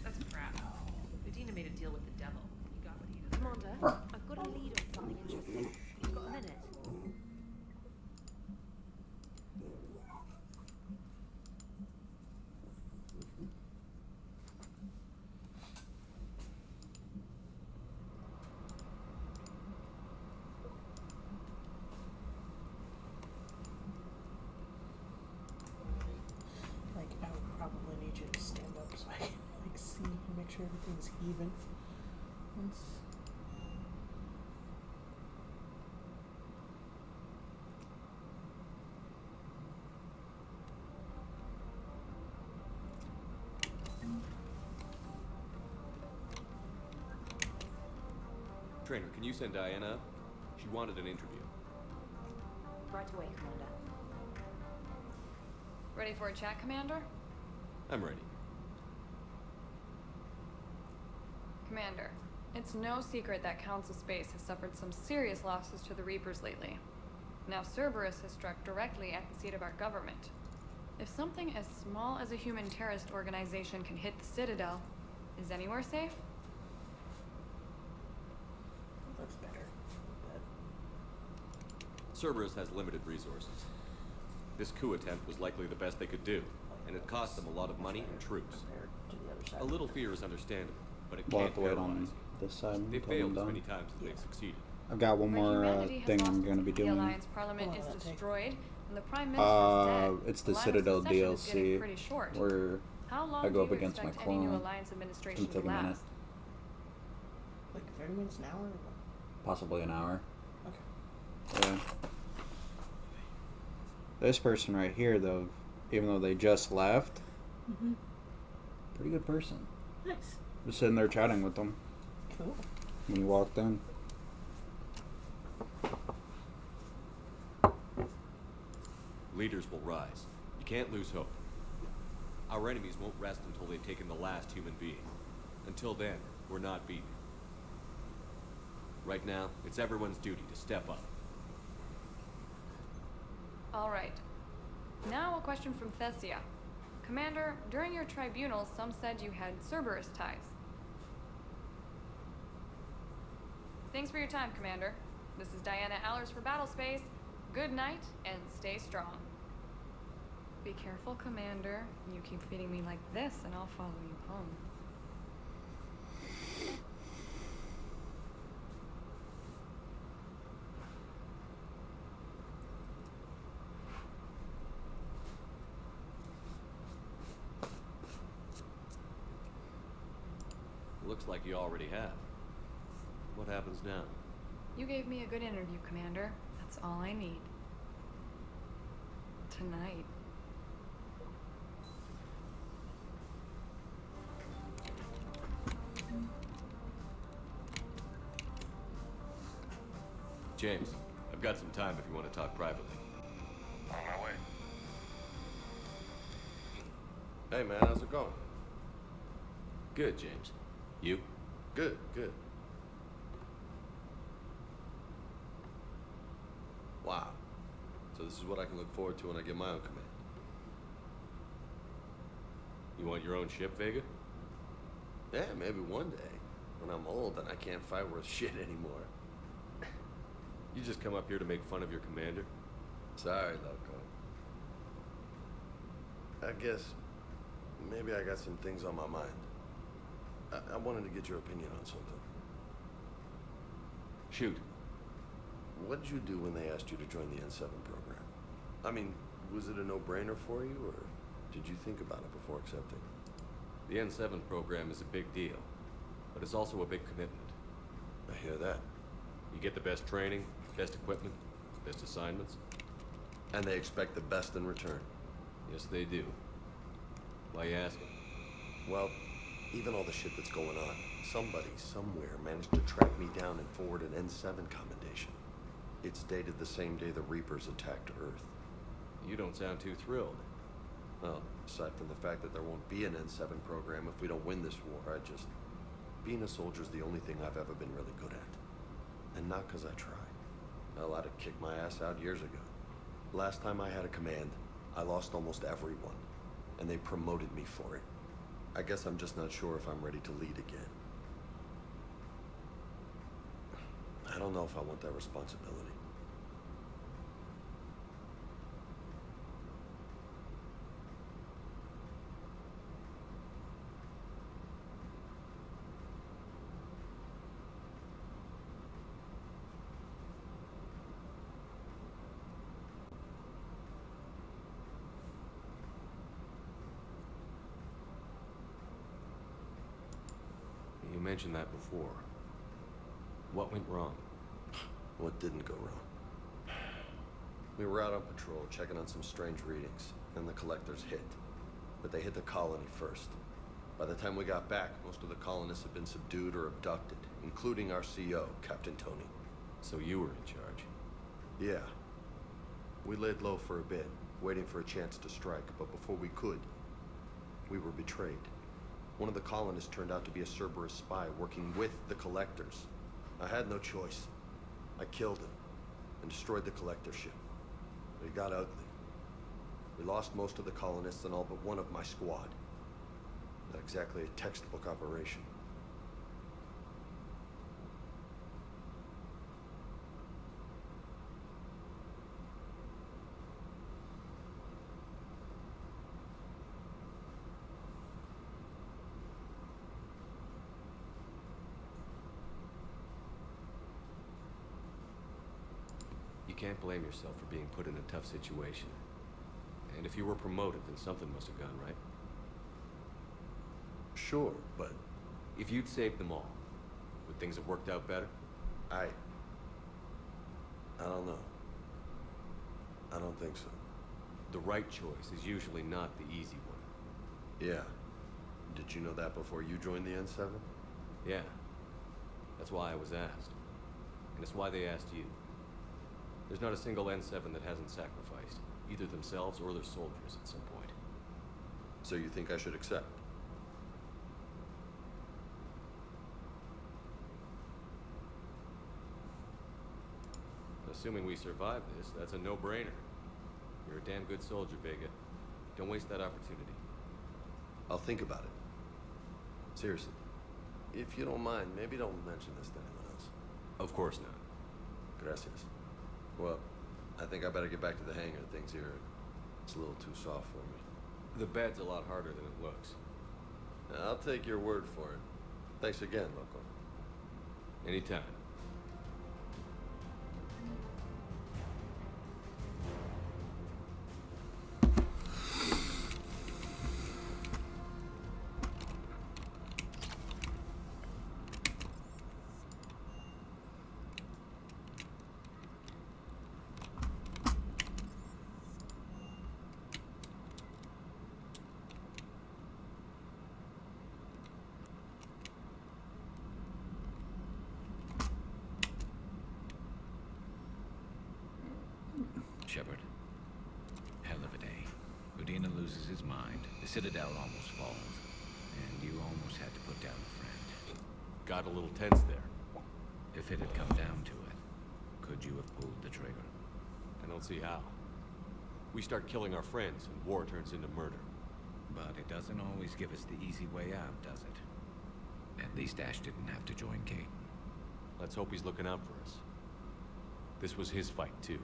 That's crap. Medina made a deal with the devil. He got what he deserved. Commander, I've got a lead on something interesting. You've got a minute. Like, I would probably need you to stand up so I can see and make sure everything's even. Once. Trainer, can you send Diana up? She wanted an interview. Right away, Commander. Ready for a chat, Commander? I'm ready. Commander, it's no secret that Council Space has suffered some serious losses to the Reapers lately. Now Cerberus has struck directly at the seat of our government. If something as small as a human terrorist organization can hit the Citadel, is anywhere safe? That's better. Cerberus has limited resources. This coup attempt was likely the best they could do, and it cost them a lot of money and troops. A little fear is understandable, but it We'll can't have to wait paralyze on you. this side They've until I'm failed as done. many times as they've succeeded. I've got one But more humanity has thing lost I'm going to be the doing. Alliance Parliament is destroyed, and the Prime Minister's dead. It's the line of Citadel succession is getting DLC pretty short. where How long I go do up you against my expect any new clone. Alliance It's administration gonna to take a minute, last? Like 30 minutes, an hour? Or what? possibly an hour. Okay. Yeah. This person right here, though, even though they just left, pretty good person. Nice. Just sitting there chatting with them Cool. when you walked in. Leaders will rise. You can't lose hope. Our enemies won't rest until they've taken the last human being. Until then, we're not beaten. Right now, it's everyone's duty to step up. All right. Now a question from Thessia. Commander, during your tribunal, some said you had Cerberus ties. Thanks for your time, Commander. This is Diana Allers for Battlespace. Good night, and stay strong. Be careful, Commander. You keep feeding me like this, and I'll follow you home. Looks like you already have. What happens now? You gave me a good interview, Commander. That's all I need. Tonight. James, I've got some time if you want to talk privately. On my way. Hey man, how's it going? Good, James. You? Good, good. Wow. So this is what I can look forward to when I get my own command. You want your own ship, Vega? Yeah, maybe one day. When I'm old and I can't fight worth shit anymore. You just come up here to make fun of your commander? Sorry, Loco. I guess maybe I got some things on my mind. I wanted to get your opinion on something. Shoot. What did you do when they asked you to join the N7 program? I mean, was it a no-brainer for you, or did you think about it before accepting? The N7 program is a big deal, but it's also a big commitment. I hear that. You get the best training, best equipment, best assignments. And they expect the best in return. Yes, they do. Why you asking? Well, even all the shit that's going on, somebody somewhere managed to track me down and forward an N7 commendation. It's dated the same day the Reapers attacked Earth. You don't sound too thrilled. Well, aside from the fact that there won't be an N7 program if we don't win this war, being a soldier's the only thing I've ever been really good at. And not because I try. Hell, I'd have kicked my ass out years ago. Last time I had a command, I lost almost everyone. And they promoted me for it. I guess I'm just not sure if I'm ready to lead again. I don't know if I want that responsibility. You mentioned that before. What went wrong? What didn't go wrong? We were out on patrol, checking on some strange readings, and the collectors hit. But they hit the colony first. By the time we got back, most of the colonists had been subdued or abducted, including our CO, Captain Tony. So you were in charge? Yeah. We laid low for a bit, waiting for a chance to strike, but before we could, we were betrayed. One of the colonists turned out to be a Cerberus spy working with the collectors. I had no choice. I killed him and destroyed the collector ship. But it got ugly. We lost most of the colonists and all but one of my squad. Not exactly a textbook operation. You can't blame yourself for being put in a tough situation. And if you were promoted, then something must have gone right. Sure, but... If you'd saved them all, would things have worked out better? I don't know. I don't think so. The right choice is usually not the easy one. Yeah. Did you know that before you joined the N7? Yeah. That's why I was asked. And it's why they asked you. There's not a single N7 that hasn't sacrificed, either themselves or their soldiers at some point. So you think I should accept? Assuming we survive this, that's a no-brainer. You're a damn good soldier, Vega. Don't waste that opportunity. I'll think about it. Seriously. If you don't mind, maybe don't mention this to anyone else. Of course not. Gracias. Well, I think I better get back to the hangar. Things here, it's a little too soft for me. The bed's a lot harder than it looks. I'll take your word for it. Thanks again, Loco. Anytime. loses his mind, the citadel almost falls, and you almost had to put down a friend. Got a little tense there. If it had come down to it, could you have pulled the trigger? I don't see how. We start killing our friends, and war turns into murder. But it doesn't always give us the easy way out, does it? At least Ash didn't have to join Kate. Let's hope he's looking out for us. This was his fight, too.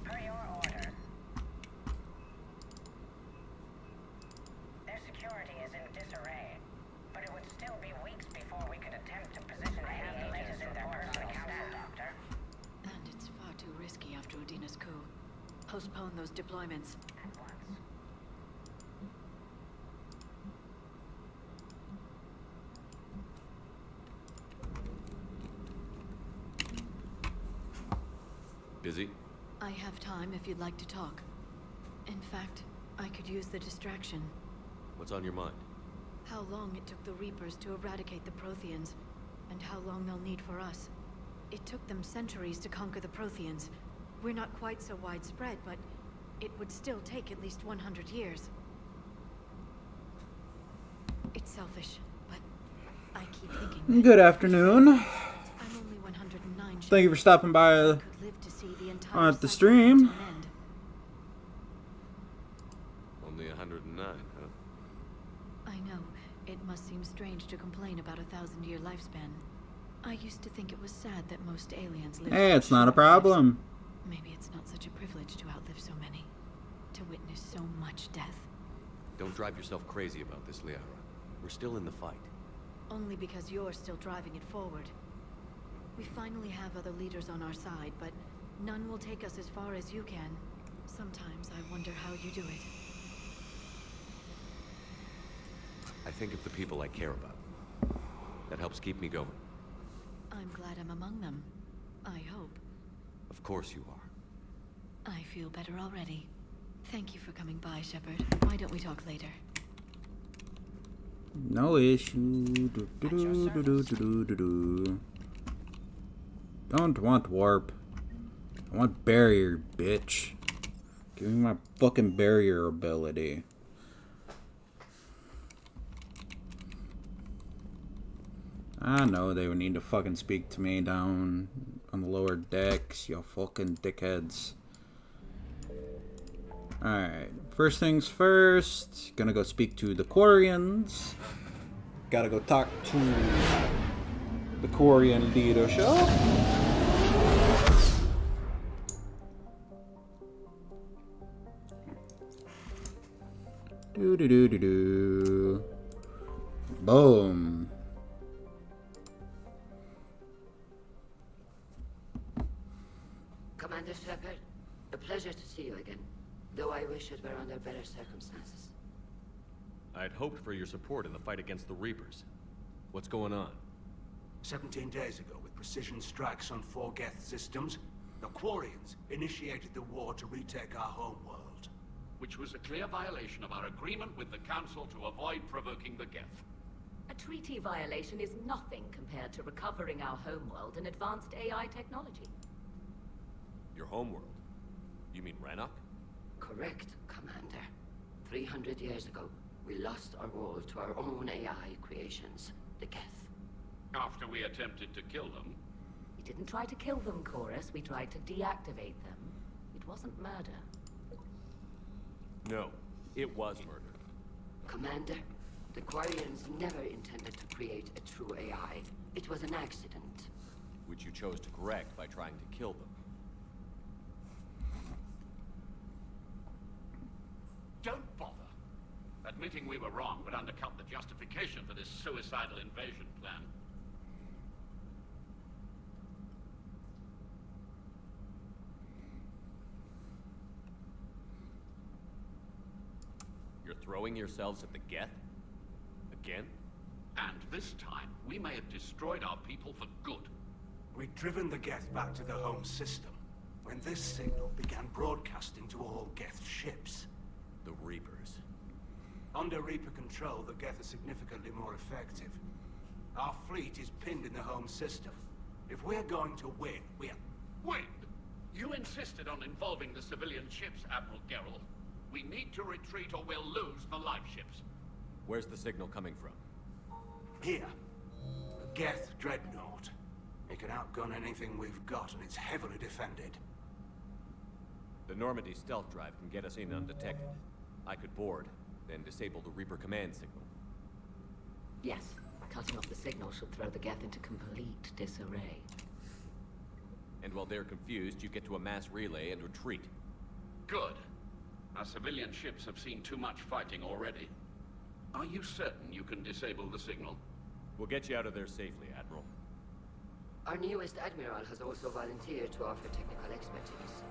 Per your order. Their security is in disarray, but it would still be weeks before we could attempt to position any agents in their personal council, Doctor. And it's far too risky after Udina's coup. Postpone those deployments. At once. Busy? I have time if you'd like to talk. In fact, I could use the distraction. What's on your mind? How long it took the Reapers to eradicate the Protheans, and how long they'll need for us. It took them centuries to conquer the Protheans. We're not quite so widespread, but it would still take at least 100 years. It's selfish, but I keep thinking Good afternoon. I'm only 109. Thank you for stopping by Could live to see the entire at the cycle stream. come to an end. Only 109, huh? I know. It must seem strange to complain about a 1,000-year lifespan. I used to think it was sad that most aliens live. Hey, such it's not a short problem. lives. Maybe it's not such a privilege to outlive so many. To witness so much death. Don't drive yourself crazy about this, Liara. We're still in the fight. Only because you're still driving it forward. We finally have other leaders on our side, but none will take us as far as you can. Sometimes I wonder how you do it. I think of the people I care about. That helps keep me going. I'm glad I'm among them. I hope. Of course you are. I feel better already. Thank you for coming by, Shepard. Why don't we talk later? No issue. Do. Don't want warp. I want barrier, bitch. Give me my fucking barrier ability. I know they would need to fucking speak to me down on the lower decks, you fucking dickheads. Alright, first things first, gonna go speak to the Quarians. Gotta go talk to the Quarian leadership. Do. Boom. Commander Shepard, a pleasure to see you again, though I wish it were under better circumstances. I'd hoped for your support in the fight against the Reapers. What's going on? 17 days ago, with precision strikes on 4 Geth systems, the Quarians initiated the war to retake our homeworld. Which was a clear violation of our agreement with the Council to avoid provoking the Geth. A treaty violation is nothing compared to recovering our homeworld and advanced AI technology. Your homeworld? You mean Rannoch? Correct, Commander. 300 years ago, we lost our world to our own AI creations, the Geth. After we attempted to kill them. We didn't try to kill them, Chorus. We tried to deactivate them. It wasn't murder. No, it was murder. Commander, the Quarians never intended to create a true AI. It was an accident. Which you chose to correct by trying to kill them. Don't bother. Admitting we were wrong would undercut the justification for this suicidal invasion plan. You're throwing yourselves at the Geth? Again? And this time, we may have destroyed our people for good. We'd driven the Geth back to the home system when this signal began broadcasting to all Geth ships. The Reapers. Under Reaper control, the Geth are significantly more effective. Our fleet is pinned in the home system. If we're going to win, Wait! You insisted on involving the civilian ships, Admiral Geralt. We need to retreat or we'll lose the live ships. Where's the signal coming from? Here. The Geth Dreadnought. It can outgun anything we've got, and it's heavily defended. The Normandy stealth drive can get us in undetected. I could board, then disable the Reaper command signal. Yes, cutting off the signal should throw the Geth into complete disarray. And while they're confused, you get to a mass relay and retreat. Good. Our civilian ships have seen too much fighting already. Are you certain you can disable the signal? We'll get you out of there safely, Admiral. Our newest Admiral has also volunteered to offer technical expertise.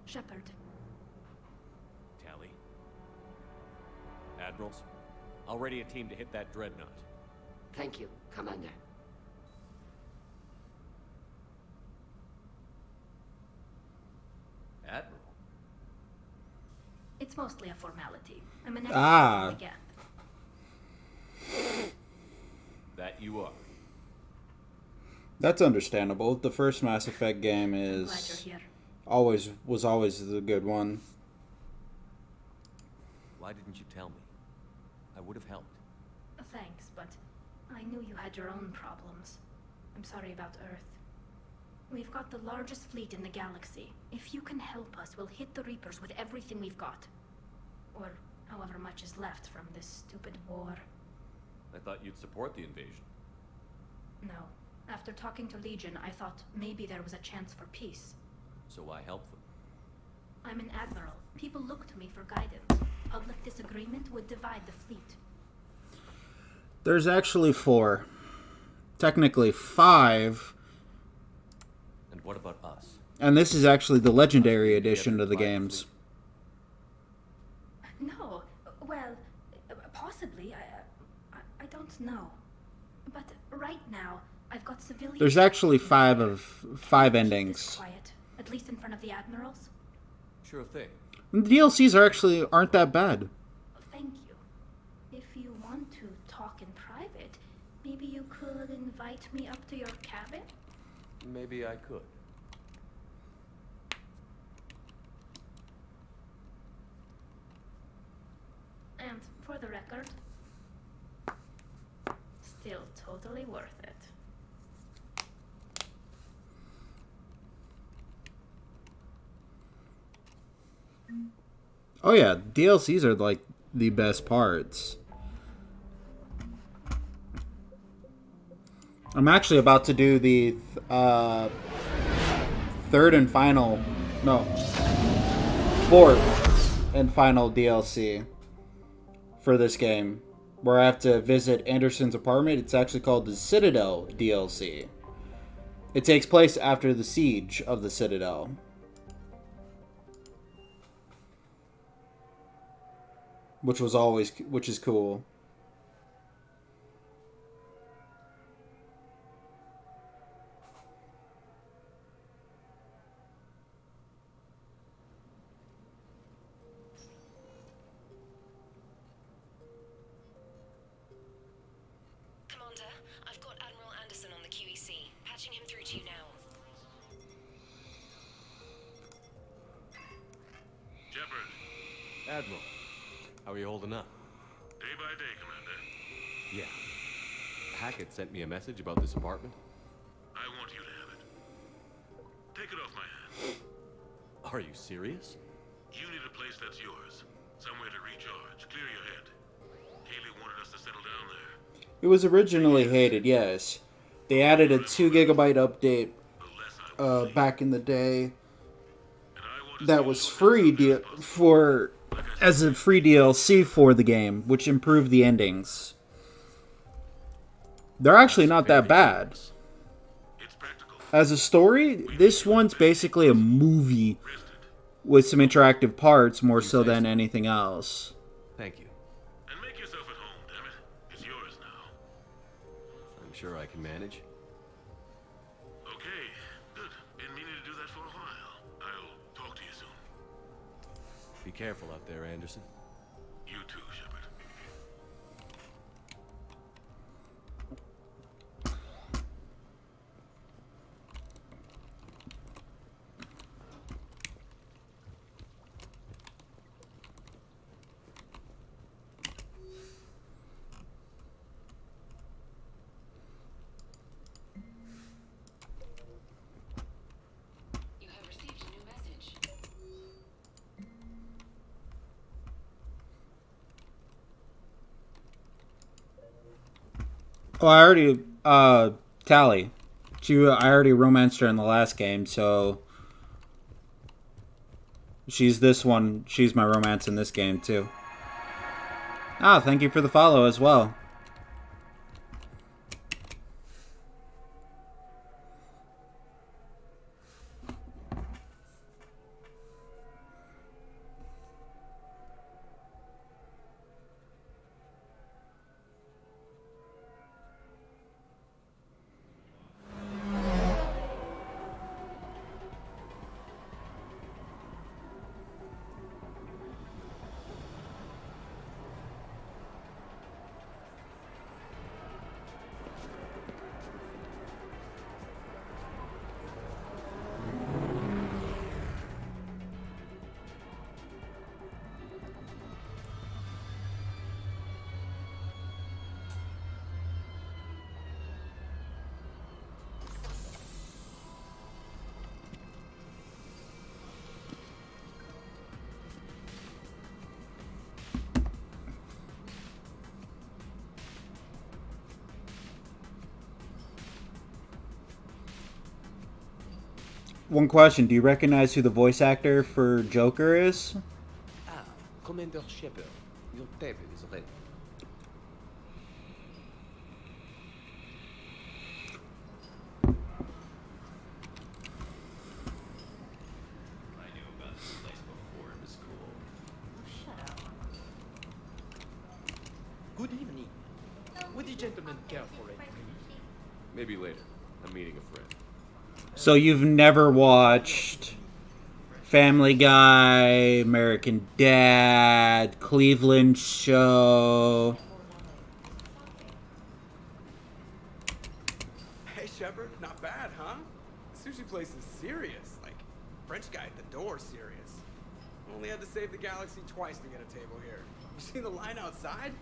Shepard. Tally. Admirals, I'll ready a team to hit that dreadnought. Thank you, Commander. Admiral? It's mostly a formality. I'm an Ah. expert in the Geth. That you are. That's understandable. The first Mass Effect game Glad is you're here. always the good one. Why didn't you tell me? I would have helped. Thanks, but I knew you had your own problems. I'm sorry about Earth. We've got the largest fleet in the galaxy. If you can help us, we'll hit the Reapers with everything we've got. Or however much is left from this stupid war. I thought you'd support the invasion. No. After talking to Legion, I thought maybe there was a chance for peace. So I helped them. I'm an admiral. People look to me for guidance. Public disagreement would divide the fleet. There's actually 4. Technically 5. And what about us? And this is actually the legendary edition of the games. No. Well, possibly. I don't know. But right now, I've got civilians... There's actually 5 endings. Quiet, at least in front of the admirals. Sure thing. And the DLCs aren't that bad. Thank you. If you want to talk in private, maybe you could invite me up to your cabin? Maybe I could. And for the record, still totally worth it. Oh yeah, DLCs are like the best parts. I'm actually about to do the fourth and final DLC for this game, where I have to visit Anderson's apartment. It's actually called the Citadel DLC. It takes place after the siege of the Citadel. Which is cool. Commander, I've got Admiral Anderson on the QEC. Patching him through to you now. Shepard. Admiral, how are you holding up? Day by day, Commander. Yeah. Hackett sent me a message about this apartment. I want you to have it. Take it off my hands. Are you serious? You need a place that's yours. Somewhere to recharge, clear your head. Kaylee wanted us to settle down there. It was originally hated, yes. They added a 2 GB update back in the day that was free as a free DLC for the game, which improved the endings. They're actually not that bad. As a story, this one's basically a movie with some interactive parts more so than anything else. Thank you. And make yourself at home, damn it. It's yours now. I'm sure I can manage. Okay, good. Been meaning to do that for a while. I'll talk to you soon. Be careful out there, Anderson. You too, Shepard. You have received a new message. Oh, I already Tally. I already romanced her in the last game, so she's this one. She's my romance in this game too. Ah, thank you for the follow as well. One question, do you recognize who the voice actor for Joker is? Ah, Commander Shepard, your tape is ready. I knew about this place before it was cool. Shut up. Good evening. Would the gentleman care for a drink? Maybe later. I'm meeting a friend. So you've never watched Family Guy, American Dad, Cleveland Show. Hey, Shepard, not bad, huh? The sushi place is serious. Like, French guy at the door serious. Only had to save the galaxy twice to get a table here. You seen the line outside?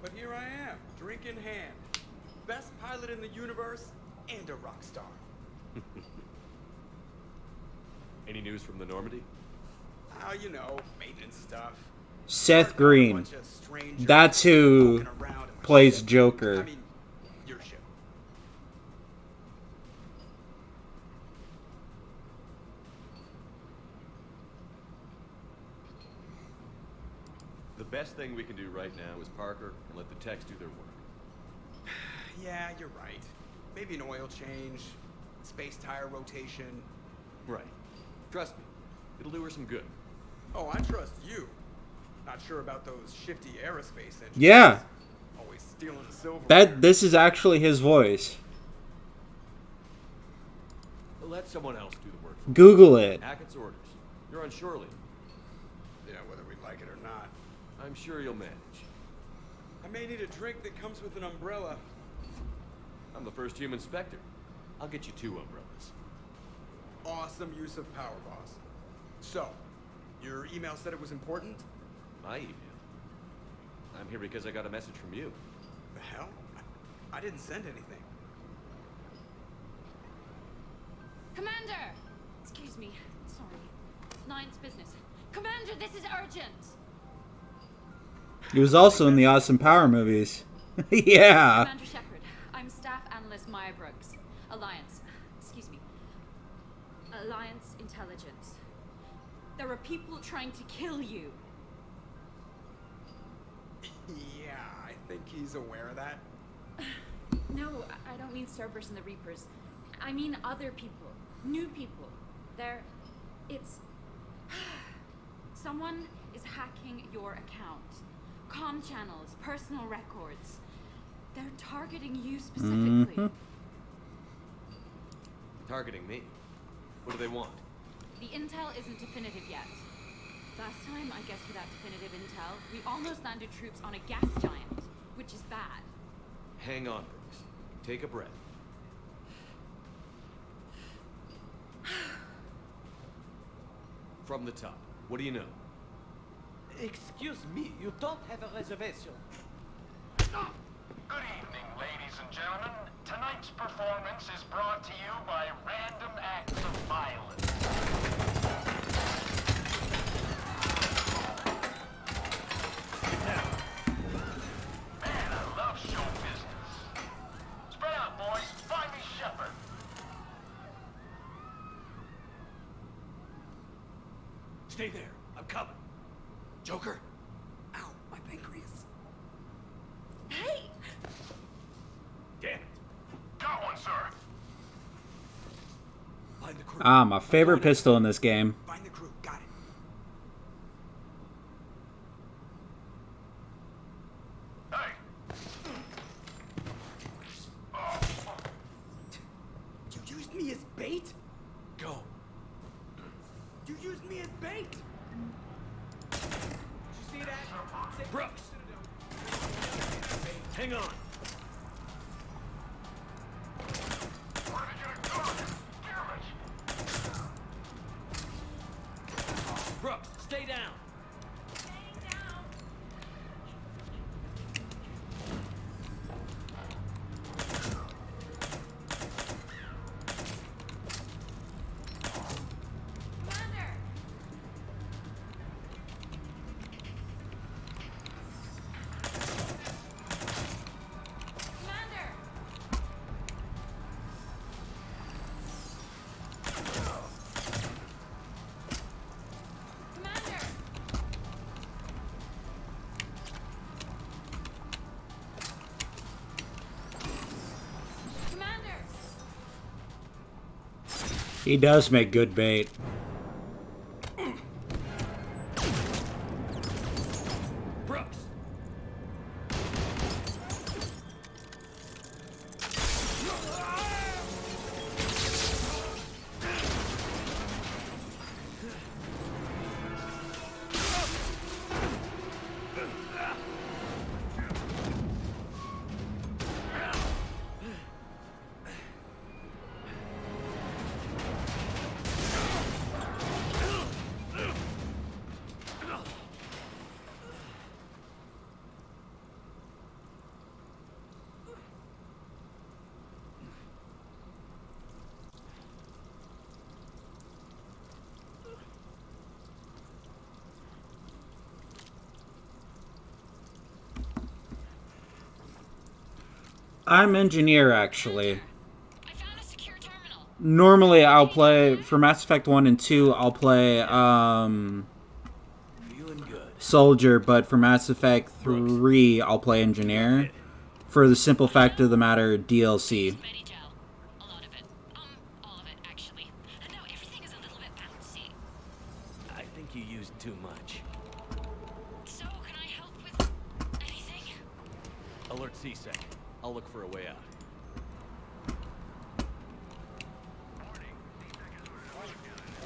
But here I am, drink in hand. Best pilot in the universe and a rock star. Any news from the Normandy? Oh, you know, maintenance stuff. Seth Green. That's who plays Joker. I mean, your ship. The best thing we can do right now is Parker and let the techs do their work. Yeah, you're right. Maybe an oil change, space tire rotation. Right. Trust me, it'll do her some good. Oh, I trust you. Not sure about those shifty aerospace engineers. Yeah. Always stealing the silver. This is actually his voice. Let someone else do the work. Google it. Hackett's orders. You're on shore leave. Yeah, whether we like it or not. I'm sure you'll manage. I may need a drink that comes with an umbrella. I'm the first human Spectre. I'll get you 2 umbrellas. Awesome use of power, boss. So, your email said it was important? My email? I'm here because I got a message from you. The hell? I didn't send anything. Commander! Excuse me. Sorry. Nine's business. Commander, this is urgent! He was also in the Austin Power movies. Yeah. Commander Shepard, I'm Staff Analyst Maya Brooks. Alliance. Excuse me. Alliance Intelligence. There are people trying to kill you. Yeah, I think he's aware of that. No, I don't mean Cerberus and the Reapers. I mean other people. New people. It's... Someone is hacking your account. Comm channels, personal records. They're targeting you specifically. Targeting me? What do they want? The intel isn't definitive yet. Last time, I guess without definitive intel, we almost landed troops on a gas giant, which is bad. Hang on, Brooks. Take a breath. From the top, what do you know? Excuse me, you don't have a reservation. Good evening, ladies and gentlemen. Tonight's performance is brought to you by random acts of violence. Man, I love show business. Spread out, boys. Find me Shepard. Stay there. I'm coming. Joker? Ow, my pancreas. Hey! Damn it. Got one, sir. Find the crew. Ah, my favorite pistol in this game. Find the crew. Got it. Hey. You used me as bait? Go. You used me as bait? Did you see that? Brooks! Hang on. Where did you go? Damn it. Brooks, stay down. He does make good bait. Brooks! I'm engineer, actually. Normally, I'll play, for Mass Effect 1 and 2, I'll play, Soldier, but for Mass Effect 3, I'll play Engineer. For the simple fact of the matter, DLC. I think you used too much. So, can I help with anything? Alert C-Sec. I'll look for a way out.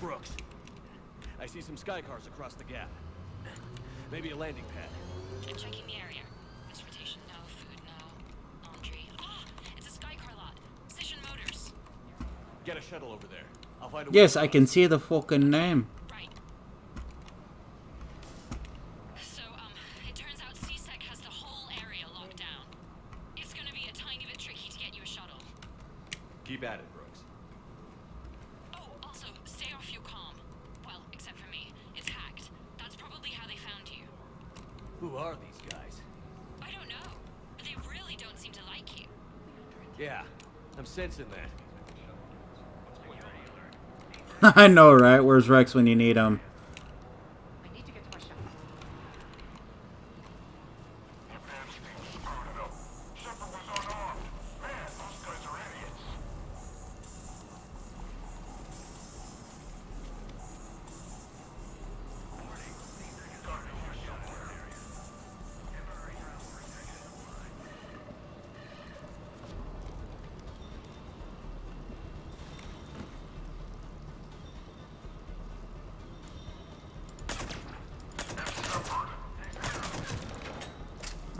Brooks. I see some sky cars across the gap. Maybe a landing pad. I'm checking the area. Transportation, no. Food, no. Laundry. Ah! It's a sky car lot. Cision Motors. Get a shuttle over there. I'll find a way. Yes, I can see the fucking name. Right. So, it turns out C-Sec has the whole area locked down. It's gonna be a tiny bit tricky to get you a shuttle. Keep at it, Brooks. Oh, also, stay off your comm. Well, except for me. It's hacked. That's probably how they found you. Who are these guys? I don't know. They really don't seem to like you. Yeah, I'm sensing that. I know, right? Where's Rex when you need him? I need to get to my shop. If Epstein screwed it up, Shepard was unarmed.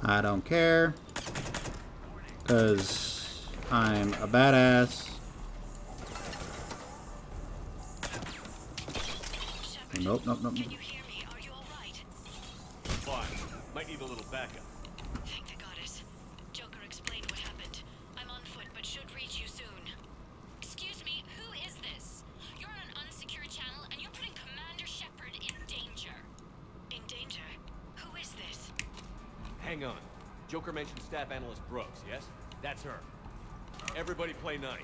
I don't care. Because I'm a badass. Nope, nope, nope. Can you hear me? Are you alright? Fine. Might need a little backup. Thank the goddess. Joker explained what happened. I'm on foot, but should reach you soon. Excuse me, who is this? You're on an unsecured channel, and you're putting Commander Shepard in danger. In danger? Who is this? Hang on. Joker mentioned Staff Analyst Brooks, yes? That's her. Everybody play nice.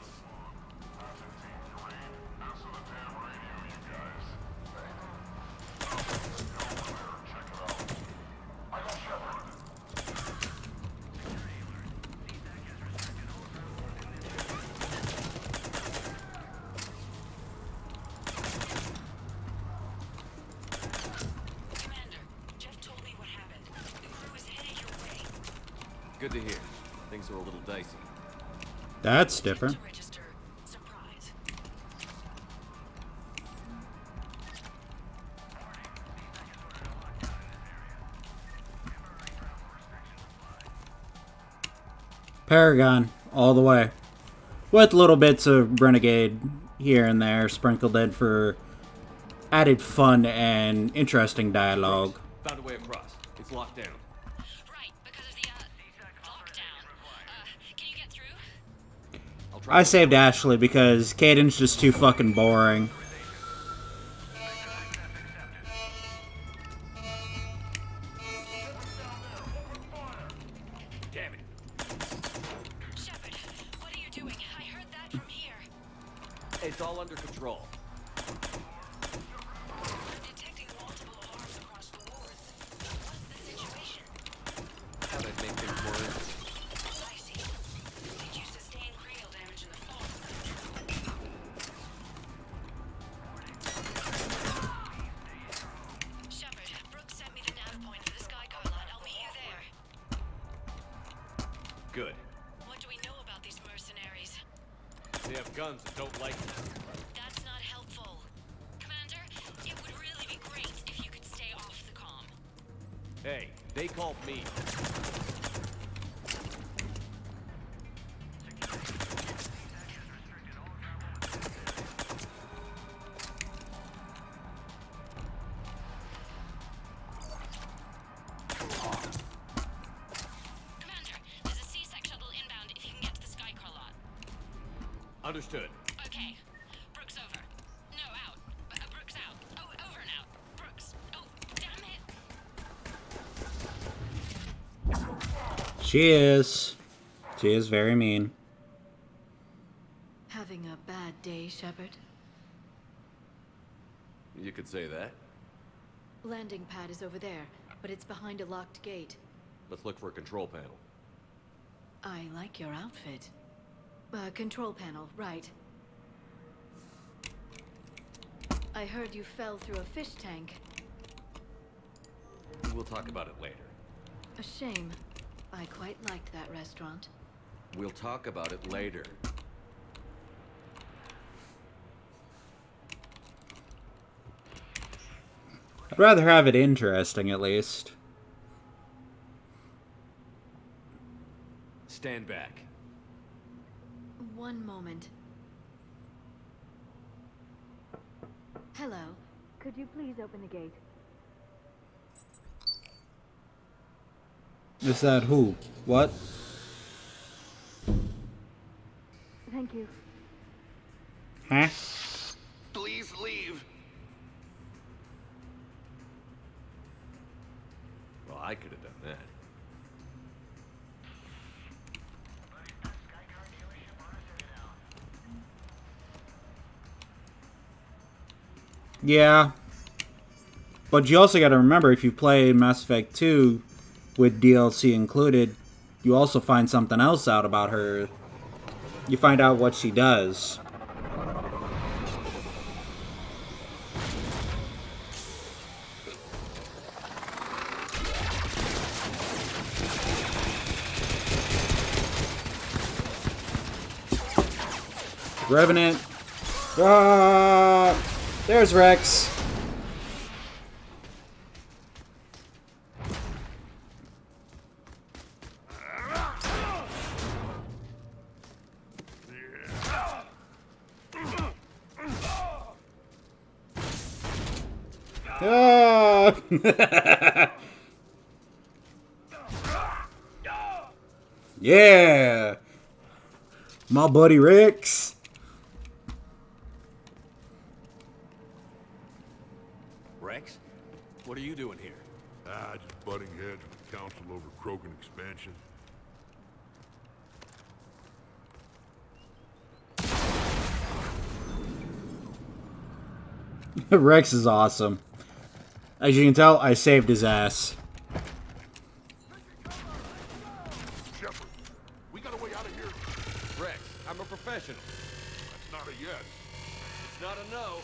Good to hear. Things are a little dicey. That's different. Paragon, all the way. With little bits of Renegade here and there sprinkled in for added fun and interesting dialogue. Found a way across. It's locked down. I saved Ashley because Caden's just too fucking boring. Damn it. Shepard, what are you doing? I heard that from here. It's all under control. I'm detecting multiple alarms across the wards. What's the situation? Thought I'd make things more interesting. I see. Did you sustain cranial damage in the fall? Shepard, Brooks sent me the nav point for the Skycar lot. I'll meet you there. Good. What do we know about these mercenaries? They have guns and don't like it. That's not helpful. Commander, it would really be great if you could stay off the comm. Hey, they called me. Commander, there's a C-Sec shuttle inbound if you can get to the Skycar lot. Understood. Okay. Brooks over. No, out. Brooks out. Oh, over and out. Brooks. Oh, damn it. She is. She is very mean. Having a bad day, Shepard? You could say that. Landing pad is over there, but it's behind a locked gate. Let's look for a control panel. I like your outfit. Control panel, right. I heard you fell through a fish tank. We'll talk about it later. A shame. I quite liked that restaurant. We'll talk about it later. I'd rather have it interesting, at least. Stand back. One moment. Hello. Could you please open the gate? Is that who? What? Thank you. Huh? Please leave. Well, I could have done that. Yeah. But you also gotta remember, if you play Mass Effect 2 with DLC included, you also find something else out about her. You find out what she does. Revenant. Ah, there's Rex. Ah! Yeah! My buddy Rex. Rex? What are you doing here? Just butting heads with the council over Krogan expansion. Rex is awesome. As you can tell, I saved his ass. Shepard, we got a way out of here. Rex, I'm a professional. That's not a yes. It's not a no.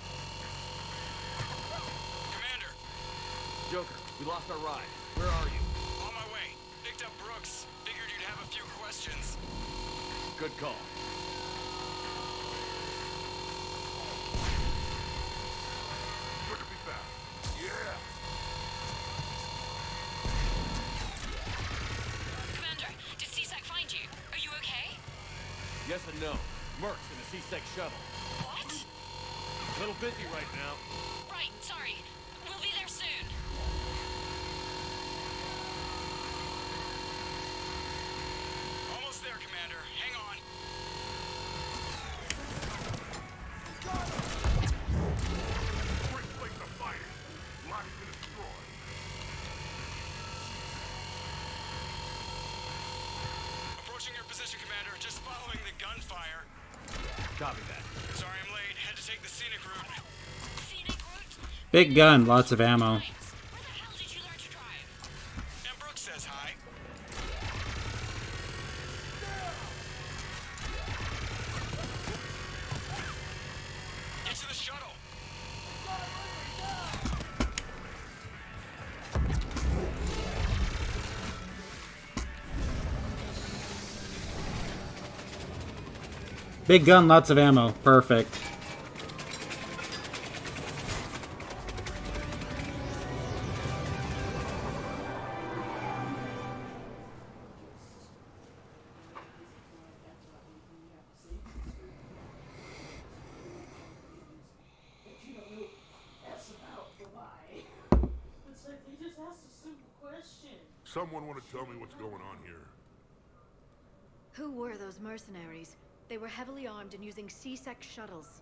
Commander! Joker, we lost our ride. Where are you? On my way. Picked up Brooks. Figured you'd have a few questions. Good call. Good to be back. Yeah. Commander, did CSAC find you? Are you okay? Yes and no. Merc's in the C-Sec shuttle. What? A little busy right now. Right, sorry. We'll be there soon. Almost there, Commander. Hang on. Great place to fight it. Lots to destroy. Approaching your position, Commander. Just following the gunfire. Copy that. Sorry I'm late. Had to take the scenic route. Big gun, lots of ammo. And Brooks says hi. Into the shuttle. Big gun, lots of ammo. Perfect. Someone want to tell me what's going on here? Who were those mercenaries? They were heavily armed and using C-Sec shuttles.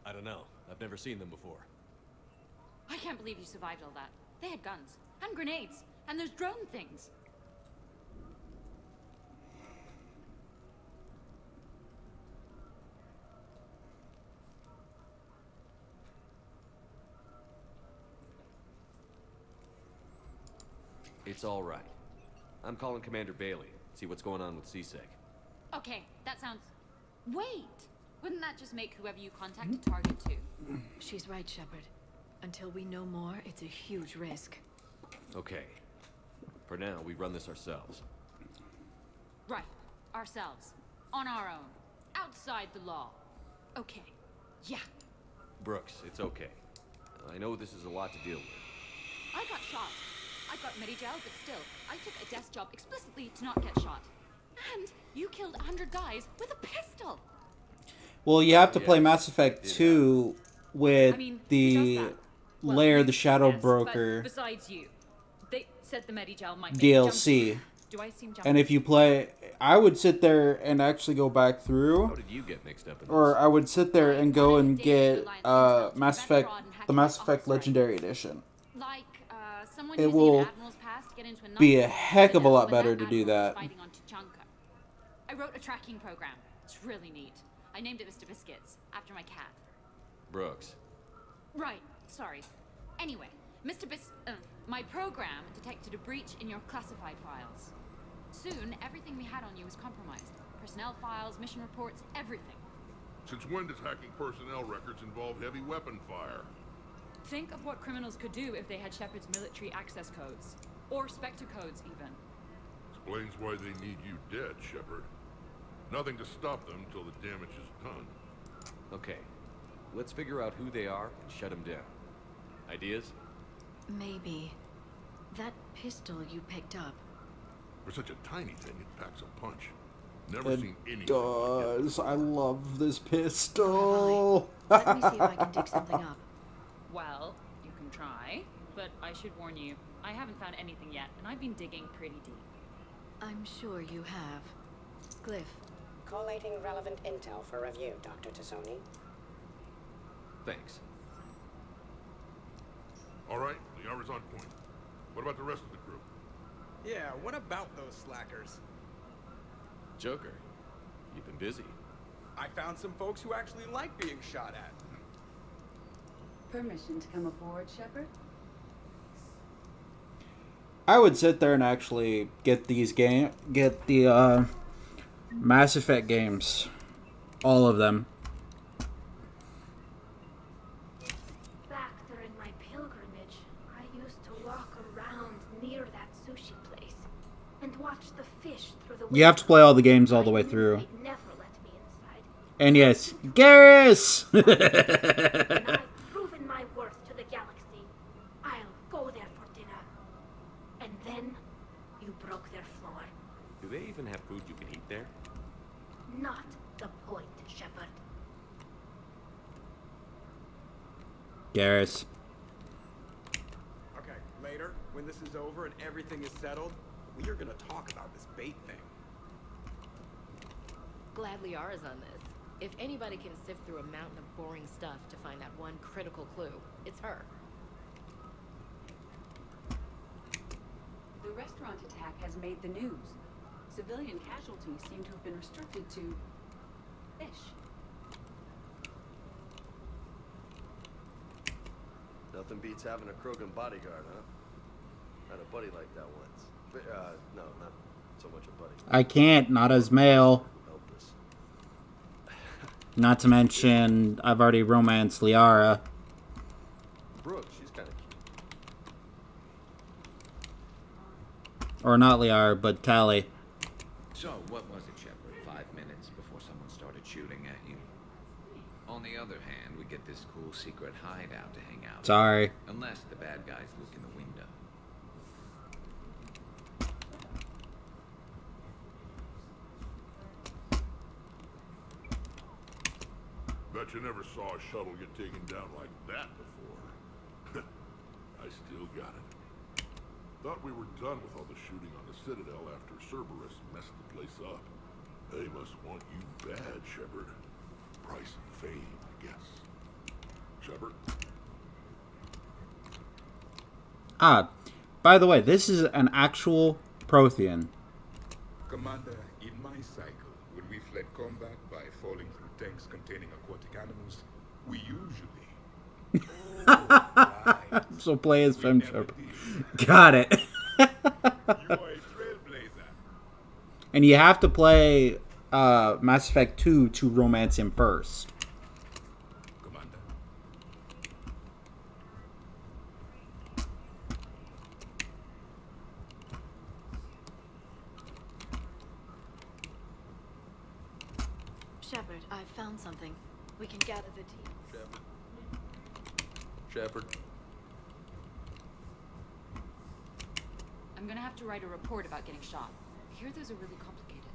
I don't know. I've never seen them before. I can't believe you survived all that. They had guns and grenades and those drone things. It's all right. I'm calling Commander Bailey. See what's going on with C-Sec. Okay, that sounds... Wait! Wouldn't that just make whoever you contact a target too? She's right, Shepard. Until we know more, it's a huge risk. Okay. For now, we run this ourselves. Right. Ourselves. On our own. Outside the law. Okay. Yeah. Brooks, it's okay. I know this is a lot to deal with. I got shot. I got Medi-gel, but still, I took a desk job explicitly to not get shot. And you killed 100 guys with a pistol! Well, you have to play Mass Effect 2 with the Lair the Shadow Broker But besides you, they said the Medi-gel might make DLC. Do I seem jumpy? And if you play, I would sit there and actually go back through. How did you get mixed up in this? Or I would sit there and go and get Mass Effect, the Mass Effect Legendary Edition. Like, someone It using will an admiral's pass to get into a be a non-citadel heck of a lot when better that to do admiral was that. fighting on Tuchanka. I wrote a tracking program. It's really neat. I named it Mr. Biscuits, after my cat. Brooks. Right, sorry. Anyway, my program detected a breach in your classified files. Soon, everything we had on you was compromised. Personnel files, mission reports, everything. Since when does hacking personnel records involve heavy weapon fire? Think of what criminals could do if they had Shepard's military access codes. Or Spectre codes, even. Explains why they need you dead, Shepard. Nothing to stop them till the damage is done. Okay. Let's figure out who they are and shut them down. Ideas? Maybe. That pistol you picked up. For such a tiny thing, it packs a punch. Never It seen anything. does. I love this pistol. Let me see if I can dig something up. Well, you can try. but I should warn you, I haven't found anything yet, and I've been digging pretty deep. I'm sure you have. Glyph. Collating relevant intel for review, Dr. Tassoni. Thanks. All right, the hour's on point. What about the rest of the crew? Yeah, what about those slackers? Joker, you've been busy. I found some folks who actually like being shot at. Permission to come aboard, Shepard? I would sit there and actually get the Mass Effect games, all of them. Back during my pilgrimage, I used to walk around near that sushi place and watch the fish through the You have to play all the games all the way through. They'd never let me inside. And yes, Garrus! When I've proven my worth to the galaxy, I'll go there for dinner. And then you broke their floor. Do they even have food you can eat there? Not the point, Shepard. Garrus. Okay, later, when this is over and everything is settled, we are gonna talk about this bait thing. Glad Liara's on this. If anybody can sift through a mountain of boring stuff to find that one critical clue, it's her. The restaurant attack has made the news. Civilian casualties seem to have been restricted to fish. Nothing beats having a Krogan bodyguard, huh? Had a buddy like that once. But, no, not so much a buddy. I can't, not as male. Helpless. Not to mention, I've already romanced Liara. Brooke, she's kind of cute. Or not Liara, but Callie. So, what was it, Shepard? 5 minutes before someone started shooting at you? On the other hand, we get this cool secret hideout to hang out. Sorry. Unless the bad guys look in the window. Bet you never saw a shuttle get taken down like that before. I still got it. Thought we were done with all the shooting on the Citadel after Cerberus messed the place up. They must want you bad, Shepard. Price of fame, I guess. Shepard? Ah, by the way, this is an actual Prothean. Commander, in my cycle, when we fled combat by falling through tanks containing aquatic animals, we usually... So play as Fem Shepard. Got it. You are a trailblazer. And you have to play Mass Effect 2 to romance him first. Commander. Shepard, I've found something. We can gather the team. Shepard. I'm gonna have to write a report about getting shot. I hear those are really complicated.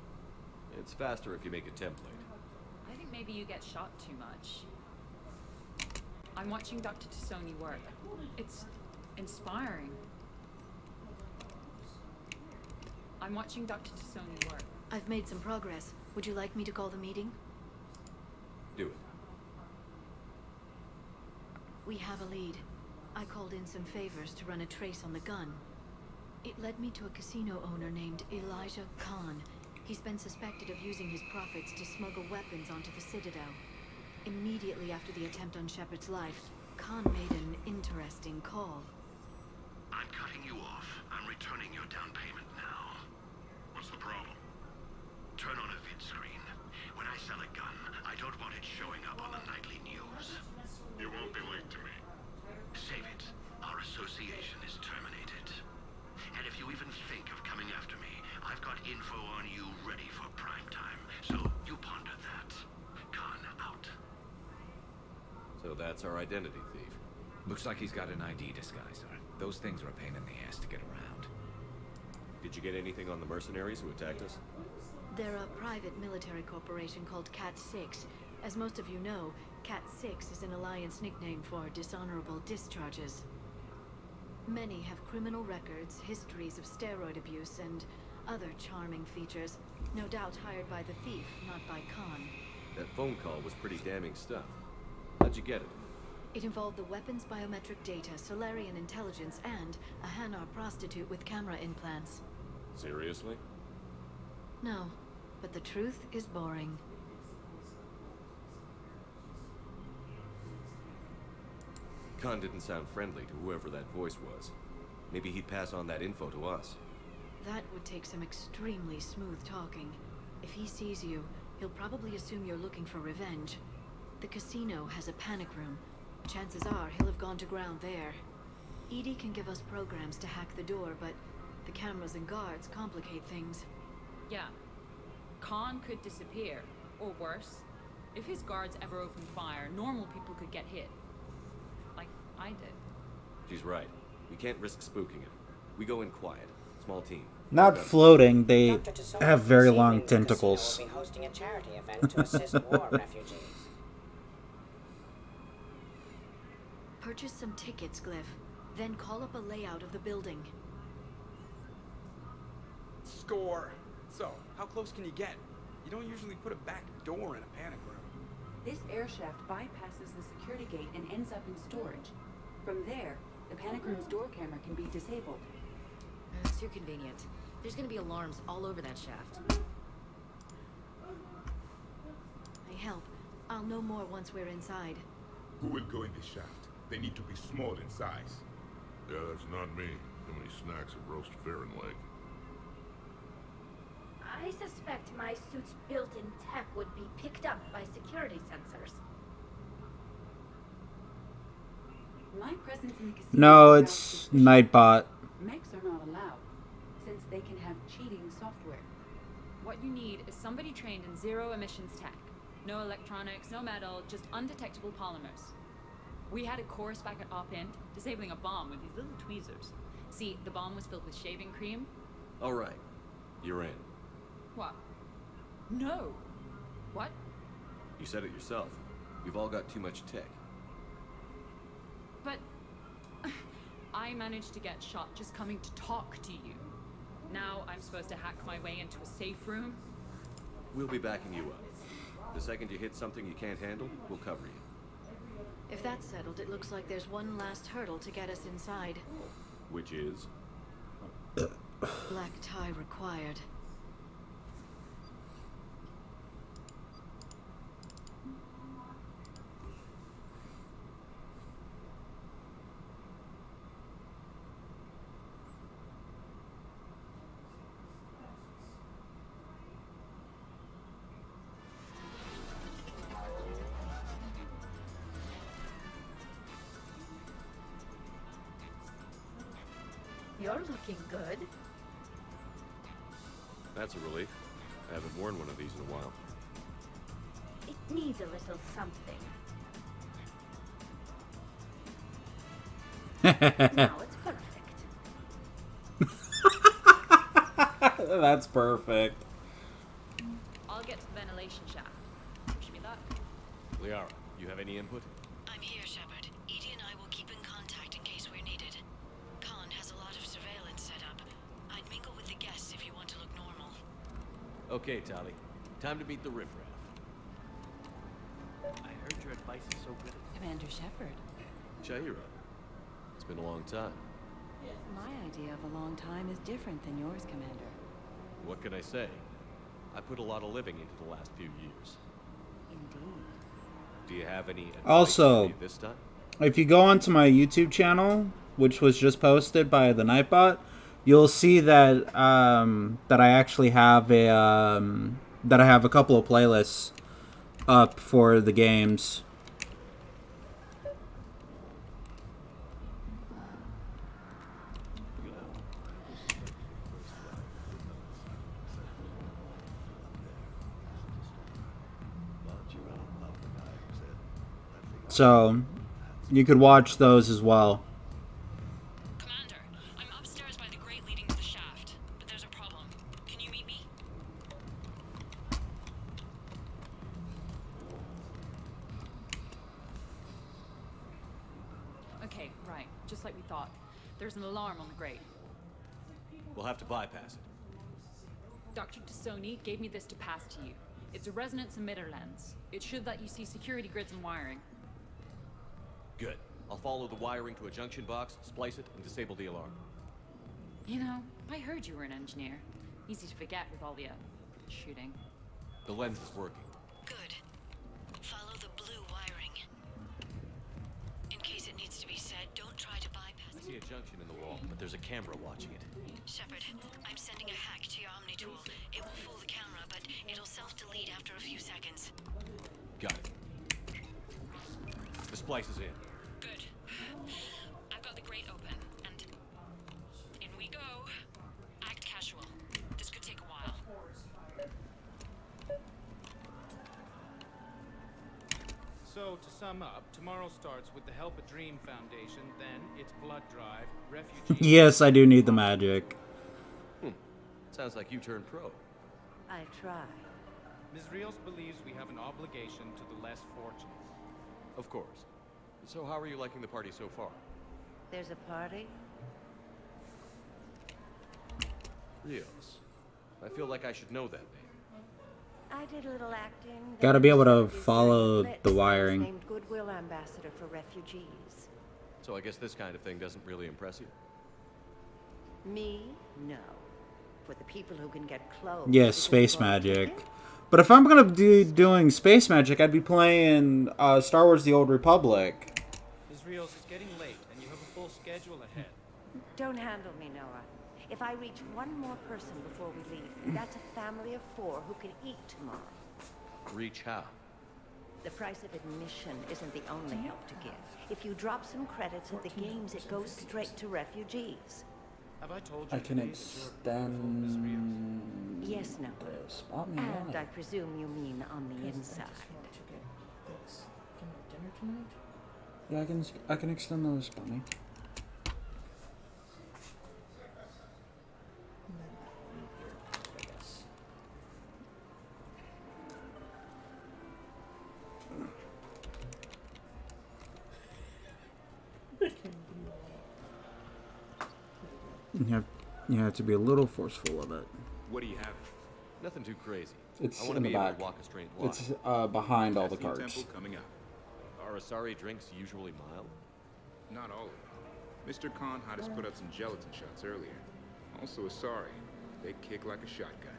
It's faster if you make a template. I think maybe you get shot too much. I'm watching Dr. Tassoni work. It's inspiring. I'm watching Dr. Tassoni work. I've made some progress. Would you like me to call the meeting? Do it. We have a lead. I called in some favors to run a trace on the gun. It led me to a casino owner named Elijah Khan. He's been suspected of using his profits to smuggle weapons onto the Citadel. Immediately after the attempt on Shepard's life, Khan made an interesting call. I'm cutting you off. I'm returning your down payment now. What's the problem? Turn on a vid screen. When I sell a gun, I don't want it showing up on the nightly news. You won't be linked to me. Save it. Our association is terminated. And if you even think of coming after me, I've got info on you ready for prime time. So you ponder that. Khan out. So that's our identity thief. Looks like he's got an ID disguiser. Those things are a pain in the ass to get around. Did you get anything on the mercenaries who attacked us? They're a private military corporation called Cat-6. As most of you know, Cat-6 is an Alliance nickname for dishonorable discharges. Many have criminal records, histories of steroid abuse, and other charming features. No doubt hired by the thief, not by Khan. That phone call was pretty damning stuff. How'd you get it? It involved the weapon's biometric data, Solarian intelligence, and a Hanar prostitute with camera implants. Seriously? No, but the truth is boring. Khan didn't sound friendly to whoever that voice was. Maybe he'd pass on that info to us. That would take some extremely smooth talking. If he sees you, he'll probably assume you're looking for revenge. The casino has a panic room. Chances are he'll have gone to ground there. EDI can give us programs to hack the door, but the cameras and guards complicate things. Yeah. Khan could disappear. Or worse, if his guards ever opened fire, normal people could get hit. Like I did. She's right. We can't risk spooking him. We go in quiet. Small team. Not floating, they Dr. Tesoro, have very this long evening, the tentacles. casino will be hosting a charity event to assist war refugees. Purchase some tickets, Glyph. Then call up a layout of the building. Score. So, how close can you get? You don't usually put a back door in a panic room. This air shaft bypasses the security gate and ends up in storage. From there, the panic room's door camera can be disabled. It's too convenient. There's gonna be alarms all over that shaft. I help. I'll know more once we're inside. Who will go in the shaft? They need to be small in size. Yeah, that's not me. Too many snacks of roast ferret leg. I suspect my suit's built-in tech would be picked up by security sensors. My presence in the casino No, is it's suspicious. Nightbot. Mechs are not allowed, since they can have cheating software. What you need is somebody trained in zero emissions tech. No electronics, no metal, just undetectable polymers. We had a course back at Op Int, disabling a bomb with these little tweezers. See, the bomb was filled with shaving cream. All right. You're in. What? No. What? You said it yourself. We've all got too much tech. But I managed to get shot just coming to talk to you. Now I'm supposed to hack my way into a safe room? We'll be backing you up. The second you hit something you can't handle, we'll cover you. If that's settled, it looks like there's one last hurdle to get us inside. Which is? Black tie required. You're looking good. That's a relief. I haven't worn one of these in a while. It needs a little something. Now it's perfect. That's perfect. I'll get to the ventilation shaft. Wish me luck. Liara, you have any input? I'm here, Shepard. Edie and I will keep in contact in case we're needed. Khan has a lot of surveillance set up. I'd mingle with the guests if you want to look normal. Okay, Tali. Time to meet the riffraff. I heard your advice is so good. Commander Shepard. Shahira. It's been a long time. My idea of a long time is different than yours, Commander. What can I say? I put a lot of living into the last few years. Indeed. Do you have any advice Also, for me this time? if you go onto my YouTube channel, which was just posted by the Nightbot, you'll see that that I actually have a couple of playlists up for the games. So you could watch those as well. Commander, I'm upstairs by the grate leading to the shaft, but there's a problem. Can you meet me? Okay, right. Just like we thought. There's an alarm on the grate. We'll have to bypass it. Dr. Tassoni gave me this to pass to you. It's a resonance emitter lens. It should let you see security grids and wiring. Good. I'll follow the wiring to a junction box, splice it, and disable the alarm. You know, I heard you were an engineer. Easy to forget with all the shooting. The lens is working. Good. Follow the blue wiring. In case it needs to be said, don't try to bypass I see a junction in the wall, but there's a camera watching it. Shepard, I'm sending a hack to your Omni tool. It will fool the camera, but it'll self-delete after a few seconds. Got it. The splice is in. Good. I've got the grate open, and in we go. Act casual. This could take a while. So, to sum up, tomorrow starts with the Help a Dream Foundation, then it's blood drive, refugee... Yes, I do need the magic. Sounds like you turned pro. I try. Ms. Rios believes we have an obligation to the less fortunate. Of course. So how are you liking the party so far? There's a party? Rios. I feel like I should know that name. I did a little acting. Gotta be able to follow the wiring. Named Goodwill Ambassador for Refugees. So I guess this kind of thing doesn't really impress you? Me? No. For the people who can get clothes. Yes, space magic. But if I'm gonna be doing space magic, I'd be playing Star Wars: The Old Republic. Ms. Rios, it's getting late, and you have a full schedule ahead. Don't handle me, Noah. If I reach one more person before we leave, that's a family of 4 who can eat tomorrow. Reach how? The price of admission isn't the only help to give. If you drop some credits at the games, it goes straight to refugees. Have I told you I can extend. Yes, no. Spot me And alive. I presume you mean on the inside. Dinner tonight? Yeah, I can extend those, Bunny. You have to be a little forceful of it. What do you have? Nothing too crazy. It's I want in to the be able back. to walk a straight line. It's behind all the cards. Temple coming up. Are Asari drinks usually mild? Not all of them. Mr. Khan had us put out some gelatin shots earlier. Also Asari. They kick like a shotgun.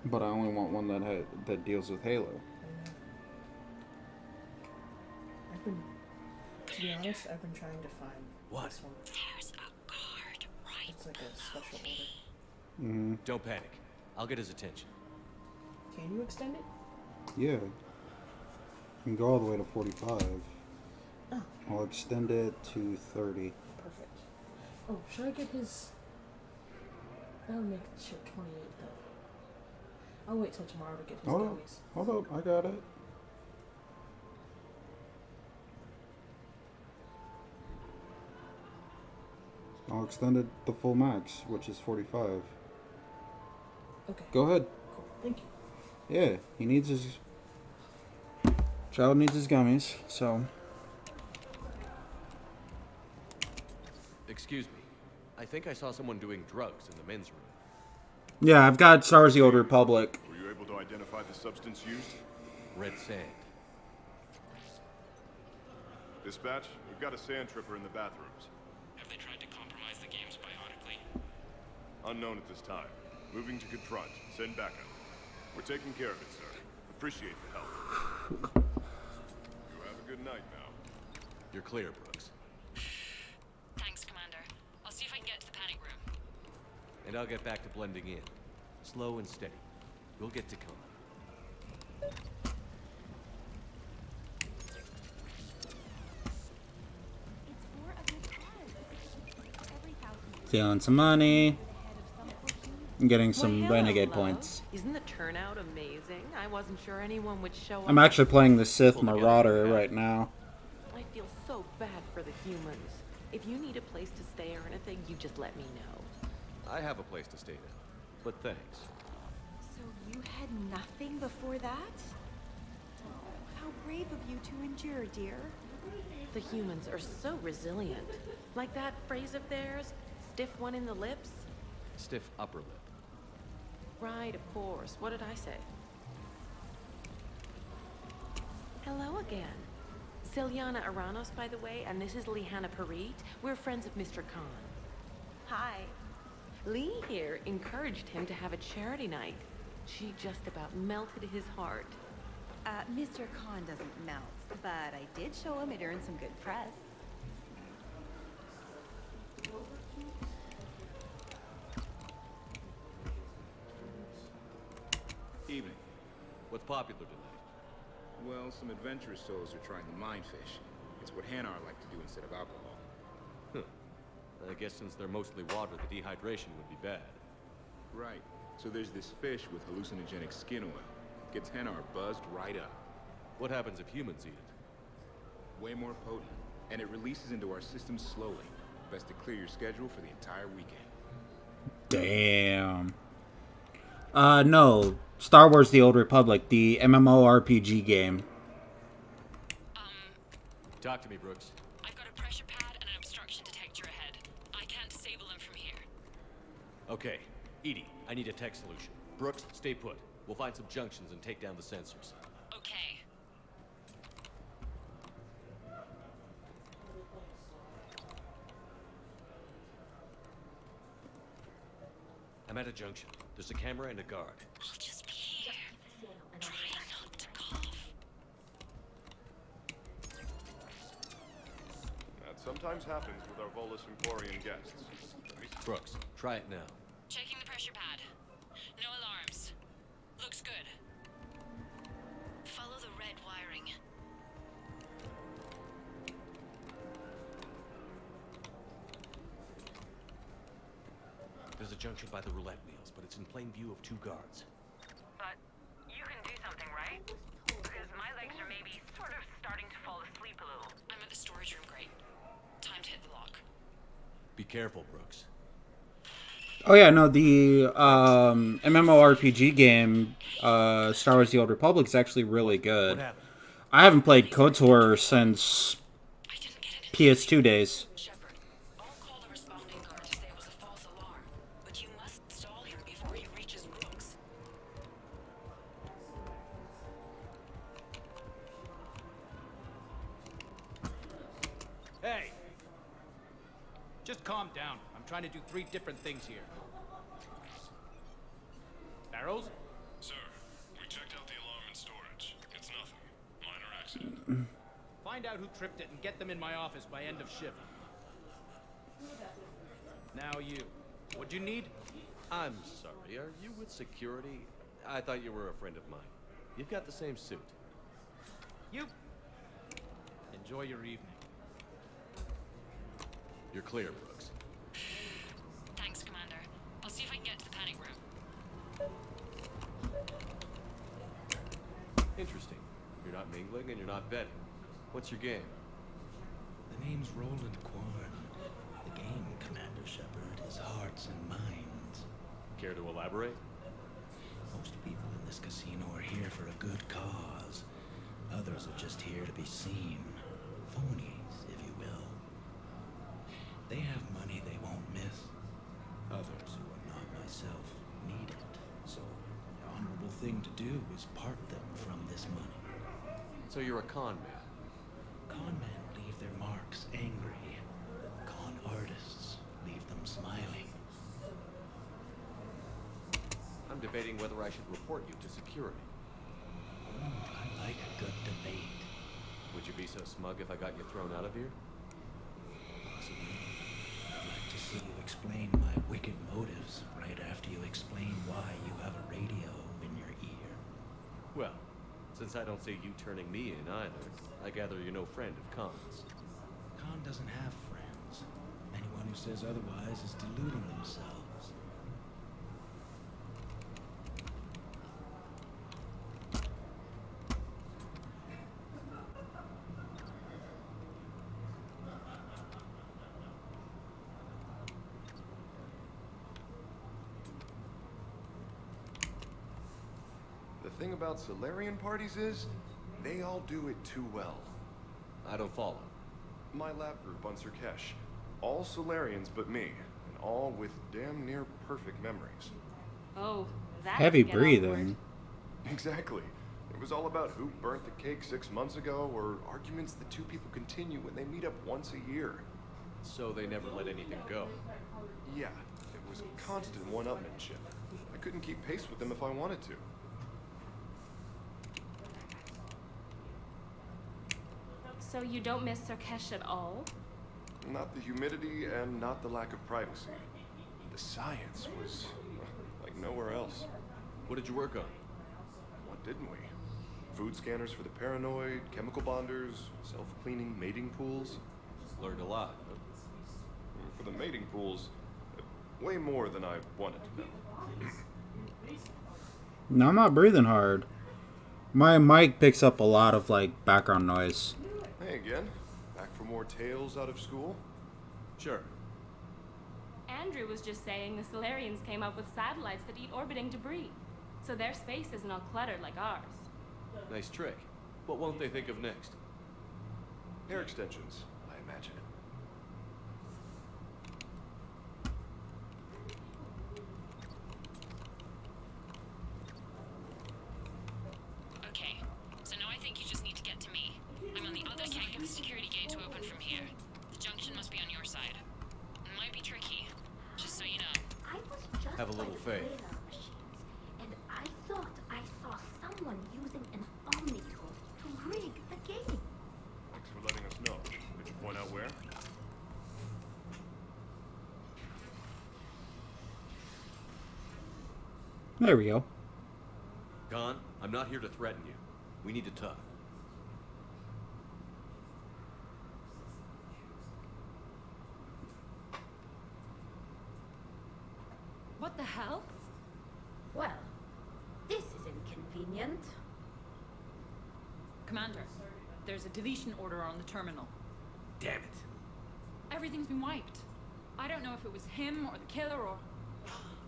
But I only want one that deals with Halo. To be honest, I've been trying to find this one. There's a guard right. It's like a special order. Mm-hmm. Don't panic. I'll get his attention. Can you extend it? Yeah. You can go all the way to 45. Oh. I'll extend it to 30. Perfect. Oh, should I get his... That would make shit 28 though. I'll wait till tomorrow to get his Hold gummies. up. Hold up. I got it. I'll extend it the full max, which is 45. Okay. Go ahead. Cool. Thank you. Yeah, he needs his... Child needs his gummies, so... Excuse me. I think I saw someone doing drugs in the men's room. Yeah, I've got Star Wars: The Old Republic. Were you able to identify the substance used? Red sand. Dispatch, we've got a sand tripper in the bathrooms. Have they tried to compromise the games biotically? Unknown at this time. Moving to confront. Send backup. We're taking care of it, sir. Appreciate the help. You have a good night now. You're clear, Brooks. Thanks, Commander. I'll see if I can get to the panic room. And I'll get back to blending in. Slow and steady. You'll get to come. Stealing some money. And getting some renegade hello. points. Isn't the turnout amazing? I wasn't sure anyone would show up. I'm actually playing the Sith Marauder right now. I feel so bad for the humans. If you need a place to stay or anything, you just let me know. I have a place to stay now. But thanks. So you had nothing before that? Oh, how brave of you to endure, dear. The humans are so resilient. Like that phrase of theirs, stiff one in the lips? Stiff upper lip. Right, of course. What did I say? Hello again. Celiana Aranos, by the way, and this is Lihanna Parit. We're friends of Mr. Khan. Hi. Lee here encouraged him to have a charity night. She just about melted his heart. Mr. Khan doesn't melt, but I did show him it earned some good press. Evening. What's popular tonight? Well, some adventurous souls are trying the mind fish. It's what Hanar like to do instead of alcohol. Huh. I guess since they're mostly water, the dehydration would be bad. Right. So there's this fish with hallucinogenic skin oil. Gets Hanar buzzed right up. What happens if humans eat it? Way more potent. And it releases into our system slowly. Best to clear your schedule for the entire weekend. Damn. No. Star Wars The Old Republic, the MMORPG game. Talk to me, Brooks. I've got a pressure pad and an obstruction detector ahead. I can't disable them from here. Okay. Edie, I need a tech solution. Brooks, stay put. We'll find some junctions and take down the sensors. Okay. I'm at a junction. There's a camera and a guard. I'll just be here. Try not to cough. That sometimes happens with our Volus Emporium guests. Brooks, try it now. Checking the pressure pad. No alarms. Looks good. Follow the red wiring. There's a junction by the roulette wheels, but it's in plain view of two guards. But you can do something, right? Because my legs are maybe sort of starting to fall asleep a little. I'm at the storage room, great. Time to hit the lock. Be careful, Brooks. Oh yeah, no, the MMORPG game, Star Wars The Old Republic, is actually really good. I haven't played KOTOR since PS2 days. Hey! Just calm down. I'm trying to do 3 different things here. Barrows? Sir, we checked out the alarm in storage. It's nothing. Minor accident. Find out who tripped it and get them in my office by end of shift. Now you. What'd you need? I'm sorry, are you with security? I thought you were a friend of mine. You've got the same suit. You. Enjoy your evening. You're clear, Brooks. Thanks, Commander. I'll see if I can get to the panic room. Interesting. You're not mingling and you're not betting. What's your game? The name's Roland Quarn. The game, Commander Shepard, is hearts and minds. Care to elaborate? Most people in this casino are here for a good cause. Others are just here to be seen. Phonies, if you will. They have money they won't miss. Others who are not myself need it. So, the honorable thing to do is part them from this money. So you're a con man? Con men leave their marks angry. Con artists leave them smiling. I'm debating whether I should report you to security. I like a good debate. Would you be so smug if I got you thrown out of here? Possibly. I'd like to see you explain my wicked motives right after you explain why you have a radio in your ear. Well, since I don't see you turning me in either, I gather you're no friend of Khan's. Khan doesn't have friends. Anyone who says otherwise is deluding themselves. The thing about Solarian parties is, they all do it too well. I don't follow. my lab group on Sirkesh. All Solarians but me, and all with damn near perfect memories. Oh, that Heavy can get breathing. awkward. Exactly. It was all about who burnt the cake 6 months ago, or arguments that two people continue when they meet up once a year. So they never let anything go. Yeah, it was constant one-upmanship. I couldn't keep pace with them if I wanted to. So you don't miss Sarkesh at all? Not the humidity and not the lack of privacy. The science was like nowhere else. What did you work on? What didn't we? Food scanners for the paranoid, chemical bonders, self-cleaning mating pools. Learned a lot. For the mating pools, way more than I wanted to know. No, I'm not breathing hard. My mic picks up a lot of like background noise. Hey again, back for more tales out of school? Sure. Andrew was just saying the Solarians came up with satellites that eat orbiting debris. So their space isn't all cluttered like ours. Nice trick. What won't they think of next? Hair extensions, I imagine. Okay, so now I think you just need to get to me. I'm on the other side. Can't get the security gate to open from here. The junction must be on your side. It might be tricky, just so you know. I was just Have a little by the faith. radar machines, and I thought I saw someone using an omnicode to rig the game. Thanks for letting us know. Did you point out where? There we go. Khan, I'm not here to threaten you. We need to talk. What the hell? Well, this is inconvenient. Commander, there's a deletion order on the terminal. Damn it. Everything's been wiped. I don't know if it was him or the killer or...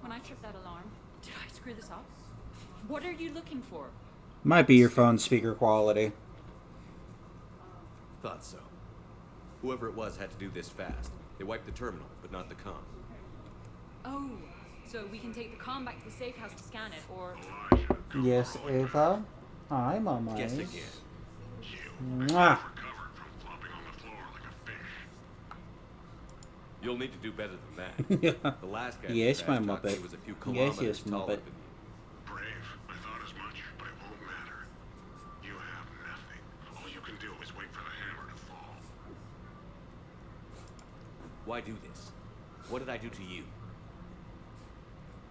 When I tripped that alarm, did I screw this up? What are you looking for? Might be your phone speaker quality. Thought so. Whoever it was had to do this fast. They wiped the terminal, but not the comm. Oh, so we can take the comm back to the safe house to scan it, or... Yes, Ava. Hi, Mama. Guess again. Mwah. You'll need to do better than that. Yeah. The last guy Yes, who my tried to talk to Muppet. me was a few Yes, kilometers yes, taller Muppet. than you. Brave. I thought as much, but it won't matter. You have nothing. All you can do is wait for the hammer to fall. Why do this? What did I do to you?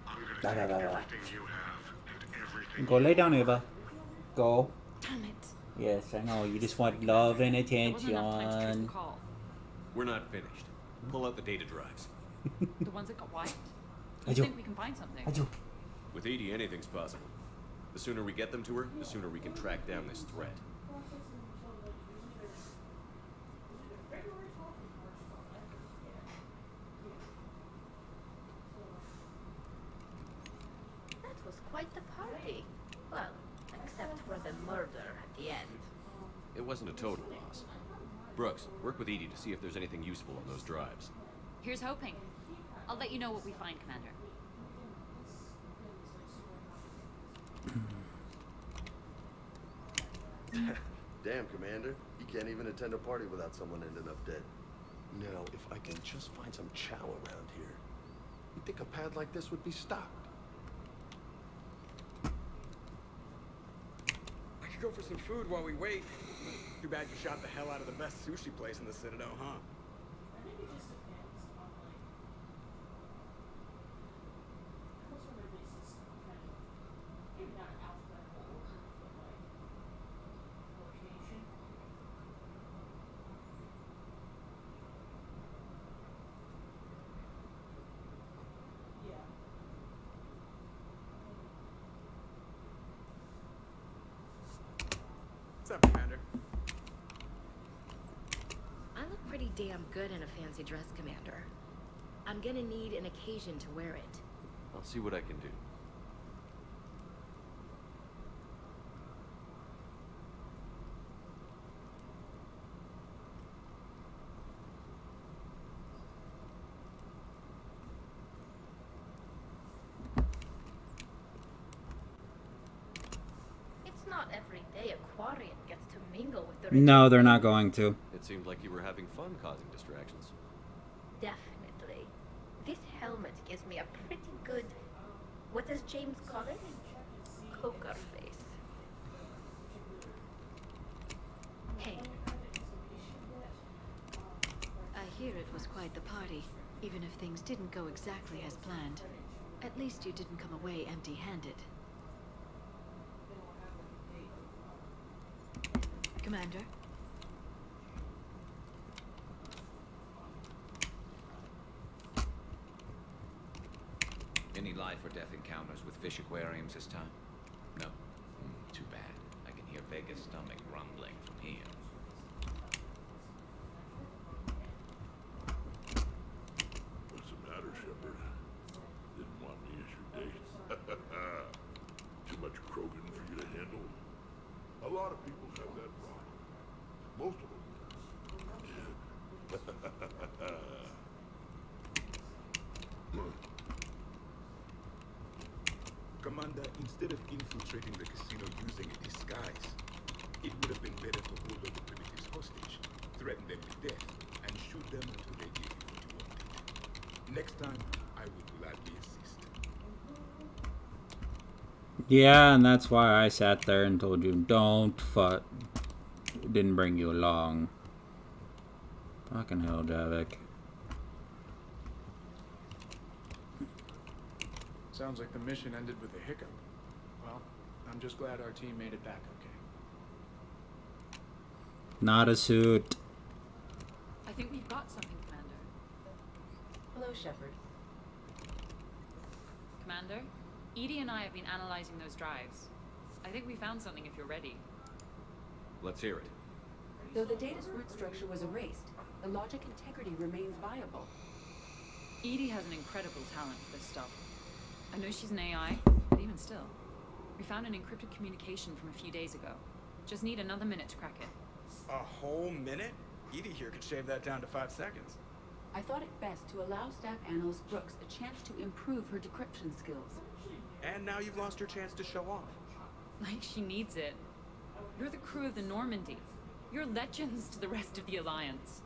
I'm gonna Da, da, take da, da. everything you have and everything Go lay down, Ava. Go. Damn it. Yes, I know. You just want love and There wasn't enough time to trace the attention. call. We're not finished. Pull out the data drives. The ones that got wiped? I You do. think we can find something? I do. With Edie, anything's possible. The sooner we get them to her, the sooner we can track down this threat. That was quite the party. Well, except for the murder at the end. It wasn't a total loss. Brooks, work with Edie to see if there's anything useful on those drives. Here's hoping. I'll let you know what we find, Commander. Damn, Commander. You can't even attend a party without someone ending up dead. Now, if I can just find some chow around here, you think a pad like this would be stocked? I could go for some food while we wait. Too bad you shot the hell out of the best sushi place in the Citadel, huh? What's up, Commander? I look pretty damn good in a fancy dress, Commander. I'm gonna need an occasion to wear it. I'll see what I can do. day a Quarian gets to mingle with the rich. No, they're not going to. It seemed like you were having fun causing distractions. Definitely. This helmet gives me a pretty good, what does James call it? Poker face. Hey. I hear it was quite the party, even if things didn't go exactly as planned. At least you didn't come away empty-handed. Commander? Any life or death encounters with fish aquariums this time? No? Too bad. I can hear Vega's stomach rumbling from here. What's the matter, Shepard? Didn't want me as your date? Too much Krogan for you to handle? A lot of people have that problem. Most of them. Commander, instead of infiltrating the casino using a disguise, it would have been better to hold all the primitives hostage, threaten them with death, and shoot them until they gave you what you wanted. Next time, I would gladly assist. Yeah, and that's why I sat there and told you, don't fuck. Didn't bring you along. Fucking hell, Javik. Sounds like the mission ended with a hiccup. Well, I'm just glad our team made it back okay. Not a suit. I think we've got something, Commander. Hello, Shepard. Commander, Edie and I have been analyzing those drives. I think we found something if you're ready. Let's hear it. Though the data's root structure was erased, the logic integrity remains viable. Edie has an incredible talent for this stuff. I know she's an AI, but even still. We found an encrypted communication from a few days ago. Just need another minute to crack it. A whole minute? Edie here could shave that down to 5 seconds. I thought it best to allow Staff Analyst Brooks a chance to improve her decryption skills. And now you've lost your chance to show off. Like she needs it. You're the crew of the Normandy. You're legends to the rest of the Alliance.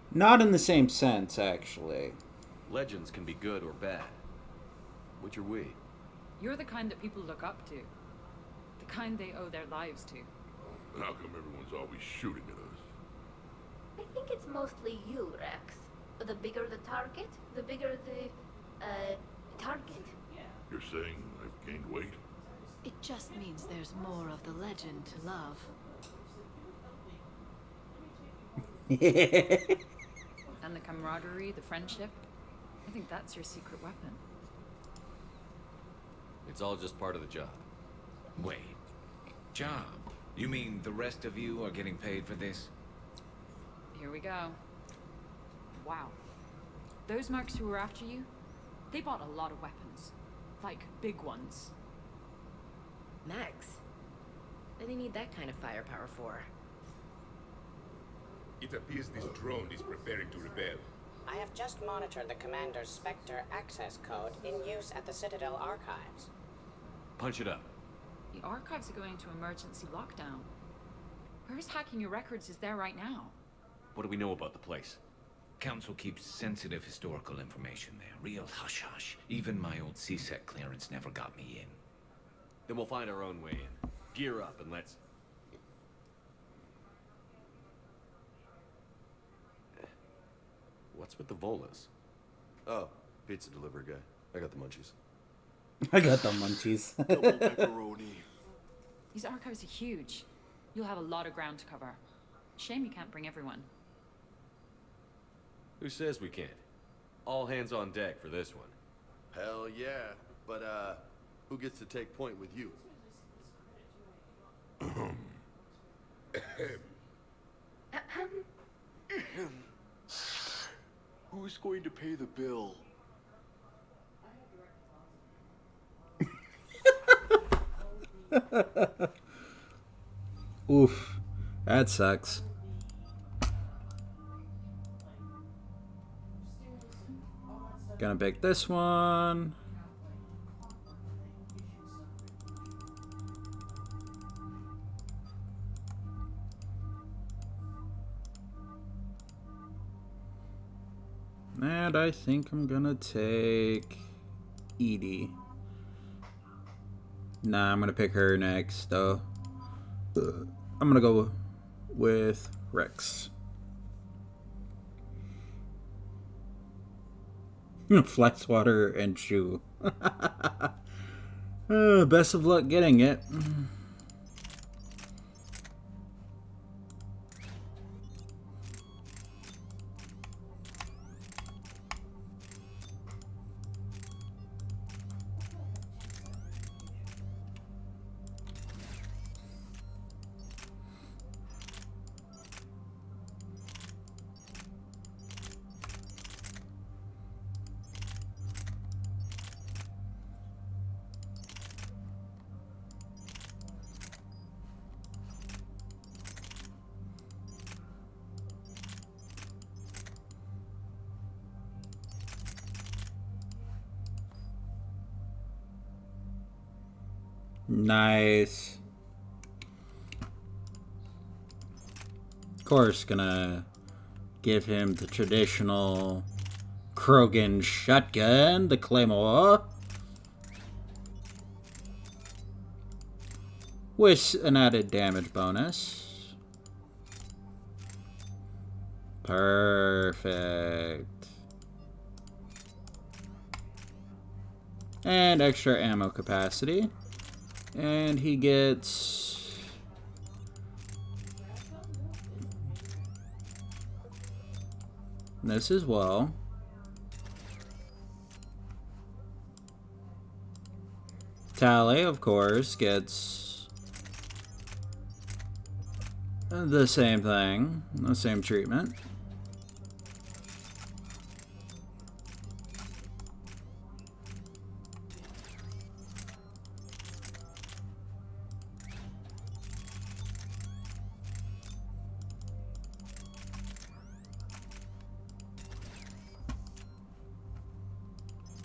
Not in the same sense, actually. Legends can be good or bad. Which are we? You're the kind that people look up to. The kind they owe their lives to. How come everyone's always shooting at us? I think it's mostly you, Rex. The bigger the target, the bigger the, target. You're saying I've gained weight? It just means there's more of the legend to love. And the camaraderie, the friendship. I think that's your secret weapon. It's all just part of the job. Wait. Job? You mean the rest of you are getting paid for this? Here we go. Wow. Those mercs who were after you, they bought a lot of weapons. Like, big ones. Max? What do they need that kind of firepower for? It appears this drone is preparing to rebel. I have just monitored the Commander's Spectre access code in use at the Citadel archives. Punch it up. The archives are going into emergency lockdown. Whoever's hacking your records is there right now. What do we know about the place? Council keeps sensitive historical information there. Real hush-hush. Even my old CSEC clearance never got me in. Then we'll find our own way in. Gear up and let's... What's with the Volas? Oh, pizza delivery guy. I got the munchies. I got the munchies. Double pepperoni. These archives are huge. You'll have a lot of ground to cover. Shame you can't bring everyone. Who says we can't? All hands on deck for this one. Hell yeah. But, who gets to take point with you? Who's going to pay the bill? Oof. That sucks. Gonna pick this one. And I think I'm gonna take Edie. Nah, I'm gonna pick her next, though. I'm gonna go with Rex. Flex water and shoe. Best of luck getting it. Nice. Of course, gonna give him the traditional Krogan shotgun, the Claymore, with an added damage bonus. Perfect. And extra ammo capacity. And he gets this as well. Tally, of course, gets the same thing, the same treatment.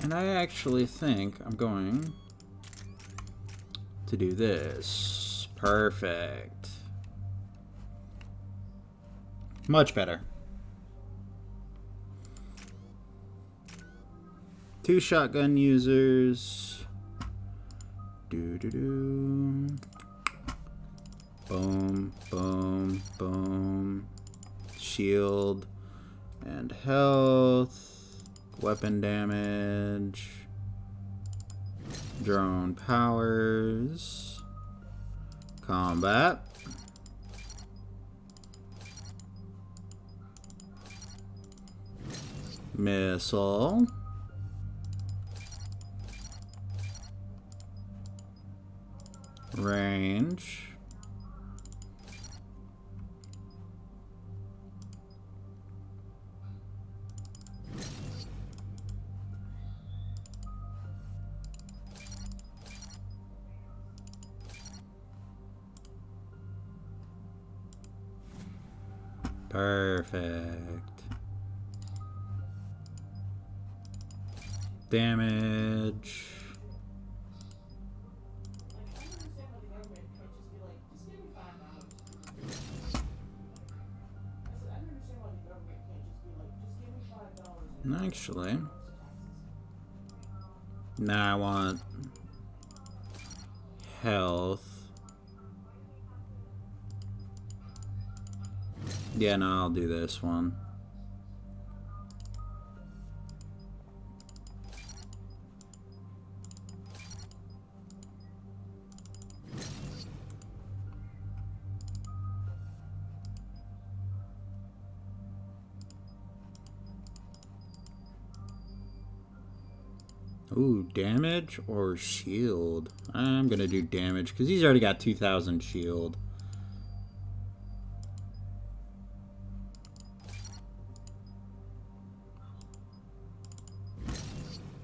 And I actually think I'm going to do this. Perfect. Much better. 2 shotgun users. Boom, boom, boom. Shield and health. Weapon damage. Drone powers. Combat. Missile. Range. Perfect. Damage. Actually, now I want health. Yeah, no, I'll do this one. Ooh, damage or shield? I'm gonna do damage because he's already got 2,000 shield.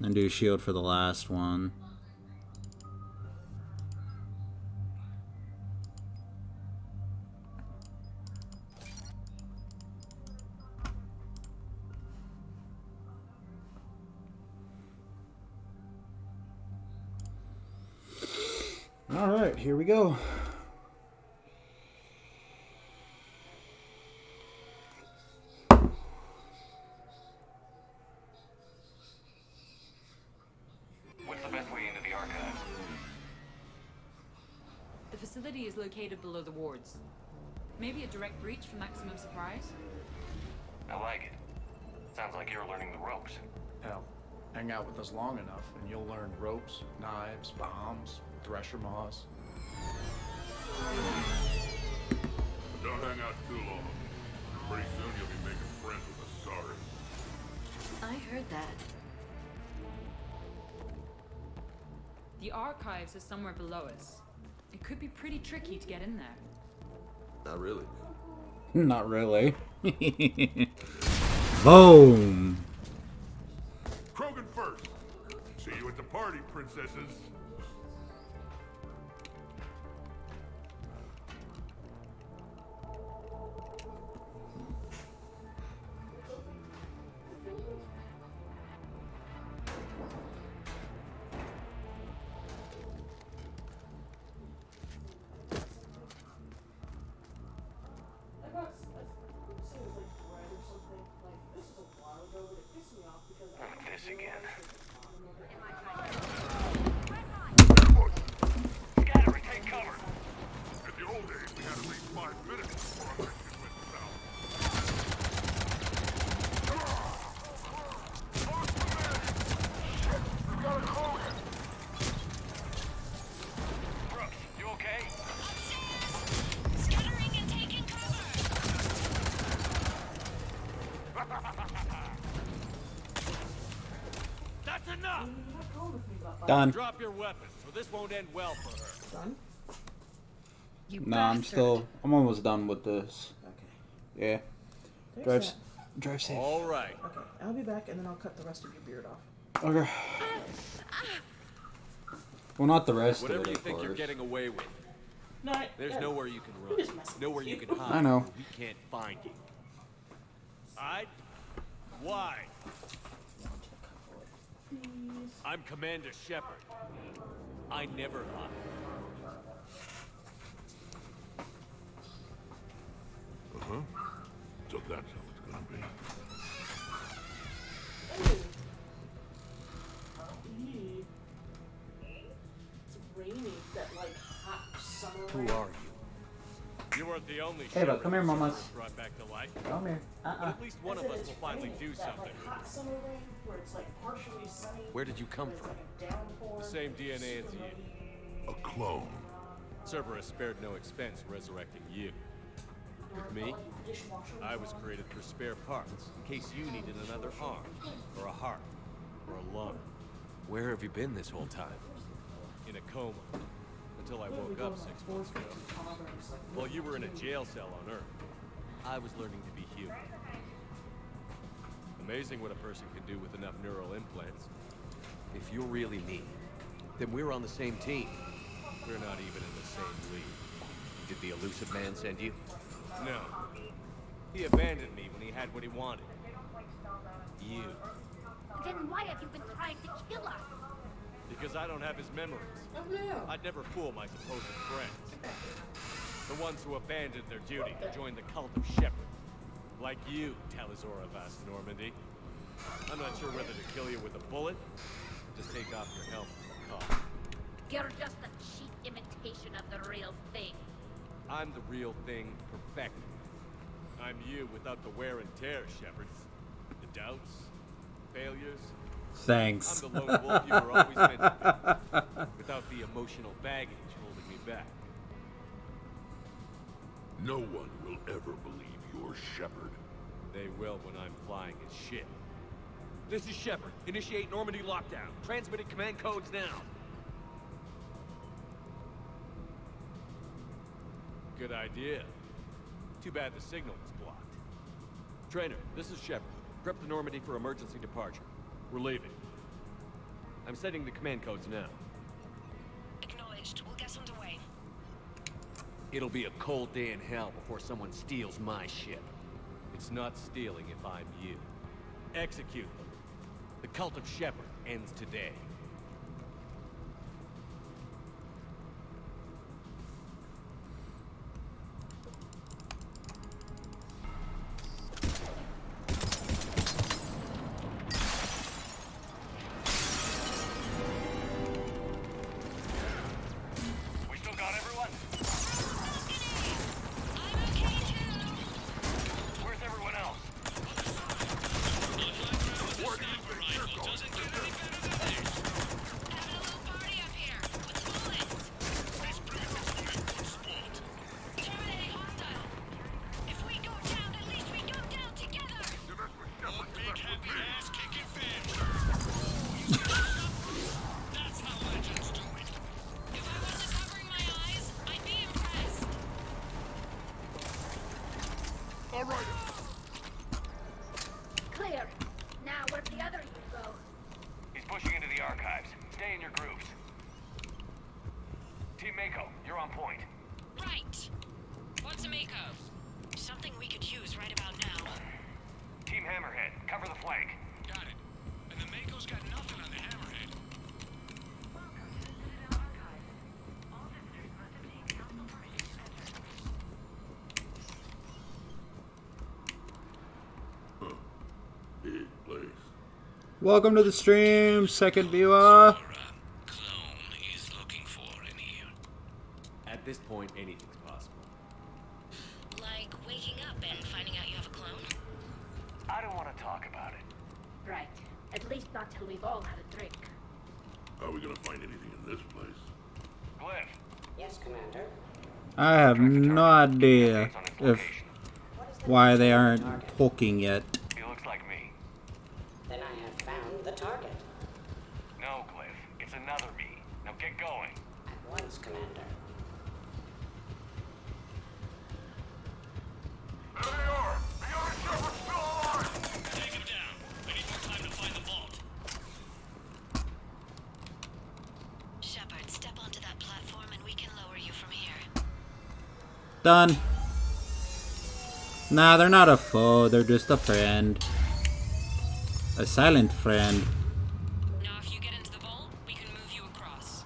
And do shield for the last one. All right, here we go. facility is located below the wards. Maybe a direct breach for maximum surprise? I like it. Sounds like you're learning the ropes. Hell, hang out with us long enough and you'll learn ropes, knives, bombs, thresher maws. Don't hang out too long. Pretty soon you'll be making friends with the Sorry. I heard that. The archives is somewhere below us. It could be pretty tricky to get in there. Not really. Not really. Boom. Krogan first. See you at the party, princesses. This again. Scatter and take cover. In the old days, we had at least 5 minutes before our mission went south. Shit, we got a Krogan. Brooks, you okay? Scattering and taking cover! That's enough! Done. Drop your weapons, or this won't end well for her. Done? I'm almost done with this. Okay. Yeah. There's Drive safe. All right. Okay, I'll be back and then I'll cut the rest of your beard off. Okay. Well, not the rest Whatever of it, you of think course. you're getting away with. No, There's yeah. nowhere you can I'm run. just messing Nowhere with you you. can hide. I know. We can't find you. Alright? Why? I'm Commander Shepard. I never hide. Uh-huh. So that's how it's gonna be. It's raining, that like hot summer Who rain. are you? You weren't the only Hey, look, come here, Shepard mamas. Shepard brought back to life. Come here. But at least one of us will finally do that, something. Like, hot summer rain where it's like partially sunny. Where did you come from? Downpour. The same DNA as you. A clone. Cerberus spared no expense resurrecting you. With me, I was created for spare parts, in case you needed another arm, or a heart, or a lung. Where have you been this whole time? In a coma. Until I woke up 6 months ago. While you were in a jail cell on Earth, I was learning to be human. Amazing what a person can do with enough neural implants. If you're really me, then we're on the same team. We're not even in the same league. Did the elusive man send you? No. He abandoned me when he had what he wanted. You. Then why have you been trying to kill us? Because I don't have his memories. Oh, yeah. I'd never fool my supposed friends. The ones who abandoned their duty to join the cult of Shepard. Like you, Talizora Vast Normandy. I'm not sure whether to kill you with a bullet, or just take off your helmet and cough. You're just a cheap imitation of the real thing. I'm the real thing perfected. I'm you without the wear and tear, Shepard. The doubts, failures. Thanks. I'm the lone wolf you were always meant to be, without the emotional baggage holding me back. No one will ever believe you're Shepard. They will when I'm flying his ship. This is Shepard. Initiate Normandy lockdown. Transmitting command codes now. Good idea. Too bad the signal was blocked. Trainer, this is Shepard. Prep the Normandy for emergency departure. We're leaving. I'm setting the command codes now. Acknowledged. We'll get underway. It'll be a cold day in hell before someone steals my ship. It's not stealing if I'm you. Execute them. The cult of Shepard ends today. We still got everyone? righto. Clear. Now where'd the other you go? He's pushing into the archives. Stay in your grooves. Team Mako, you're on point. Right. What's a Mako? Something we could use right about now. Team Hammerhead, cover the flank. Got it. And the Mako's got nothing on the Hammerhead. Big place. Welcome to the stream, second viewer. At this point, anything's possible. Like waking up and finding out you have a clone? I don't want to talk about it. Right. At least not till we've all had a drink. How are we gonna find anything in this place? Glyph. Yes, Commander. I have no idea why they aren't talking yet. He looks like me. Then I have found the target. No, Glyph. It's another me. Now get going. At once, Commander. There they are! The other Shepard's still alive! Take him down. I need more time to find the vault. Shepard, step onto that platform and we can lower you from here. Done. Nah, they're not a foe, they're just a friend. A silent friend. Now if you get into the vault, we can move you across.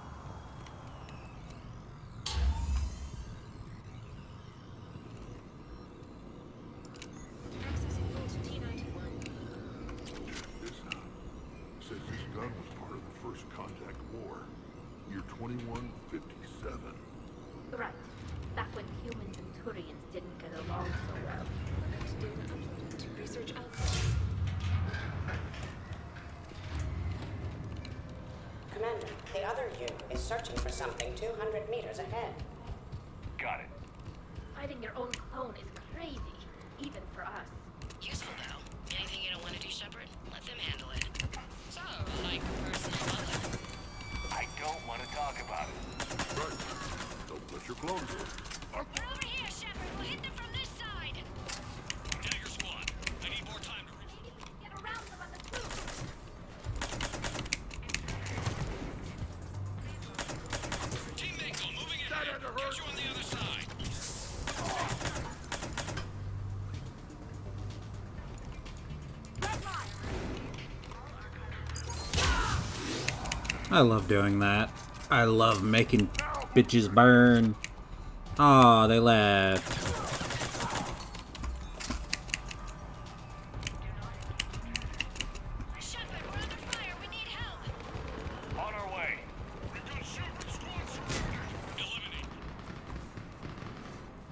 Accessing vault T91. This says this gun was part of the first contact war. Year 2157. Right. Back when humans and Turians didn't get along so well. Data uploaded. Research outcomes. Commander, the other you is searching for something 200 meters ahead. Got it. Fighting your own clone is crazy, even for us. Useful though. Anything you don't want to do, Shepard? Let them handle it. So, like personal mother. I don't want to talk about it. Right. Don't let your clones in. They're over here, Shepard. We'll hit them from this side. Dagger squad. I need more time to reach. Get around them on the roof. Team Mako, moving in. Get you on the other side. I love doing that. I love making bitches burn. Aw, they left. Shepard, we're under fire. We need help. On our way. Eliminate.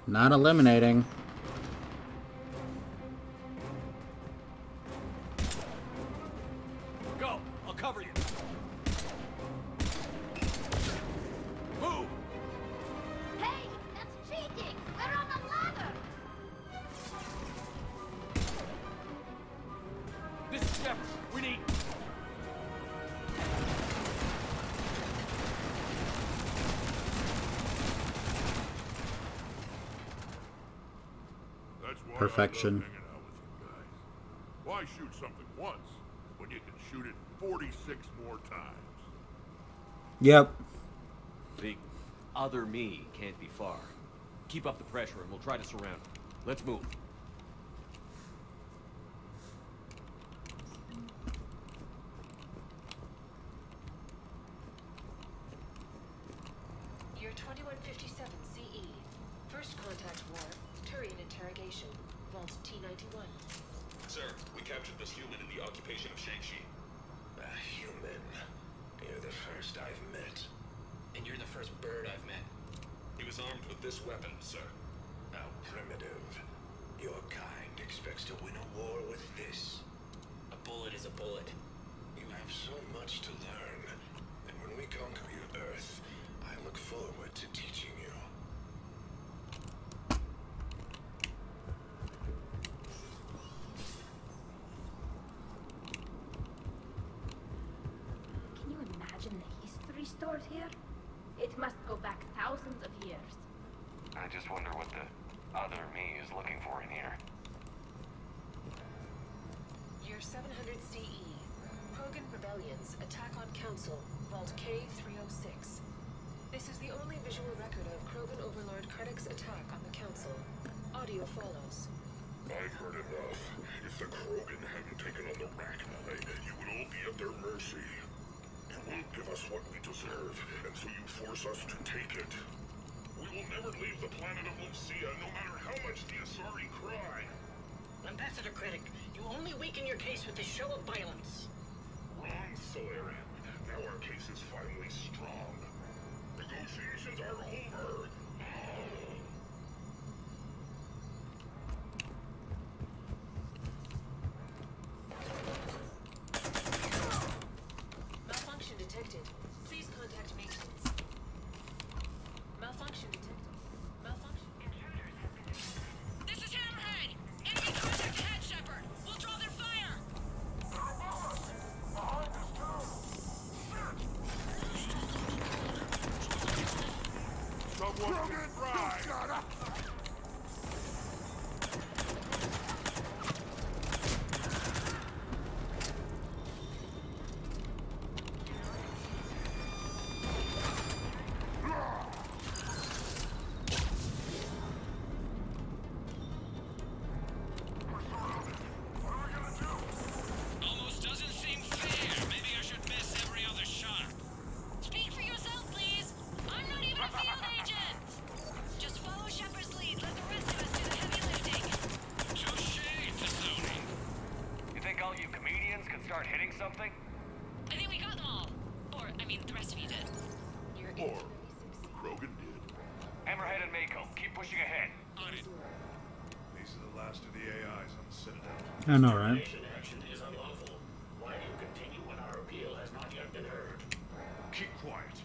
Not eliminating. Go! I'll cover you. Move! Hey, that's cheating. We're on a ladder. This is Shepard. We need... That's why Perfection. I love hanging out with you guys. Why shoot something once when you can shoot it 46 more times? Yep. The other me can't be far. Keep up the pressure and we'll try to surround him. Let's move. Year 2157 CE. First contact war. Turian interrogation. Vault T91. Sir, we captured this human in the occupation of Shang-Chi. A human. You're the first I've met. And you're the first bird I've met. He was armed with this weapon, sir. How primitive. Your kind expects to win a war with this. A bullet is a bullet. You have so much to learn. And when we conquer your Earth, I look forward to teaching you. Can you imagine the history stored here? It must go back thousands of years. I just wonder what the other me is looking for in here. 700 CE. Krogan rebellions attack on Council, Vault K-306. This is the only visual record of Krogan Overlord Krennic's attack on the Council. Audio follows. I've heard enough. If the Krogan hadn't taken on the Rachni, you would all be at their mercy. You won't give us what we deserve, and so you force us to take it. We will never leave the planet of Lucia, no matter how much the Asari cry. Ambassador Krennic, you only weaken your case with this show of violence. Wrong, Solarian. Now our case is finally strong. Negotiations are over. Malfunction detected. Please contact maintenance. Malfunction detected. Malfunction. Intruders have been detected. This is Hammerhead! Enemy contact ahead, Shepard! We'll draw their fire! Someone get right! Almost doesn't seem fair. Maybe I should miss every other shot. Speak for yourself, please! I'm not even a field agent! Just follow Shepard's lead. Let the rest of us do the heavy lifting. Touché, Tassoni. You think all you comedians can start hitting something? I think we got them all. Or, I mean, the rest of you did. Or, Krogan did. Hammerhead and Mako, keep pushing ahead. On it. These are the last of the AIs on the Citadel. I know, right? Action is unlawful. Why do you continue when our appeal has not yet been heard? Keep quiet.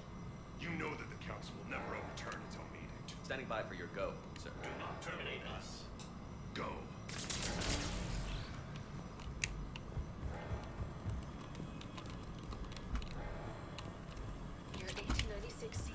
You know that the Council will never overturn its own edict. Standing by for your go, sir. Do not terminate us. Go. Year 1896 CE.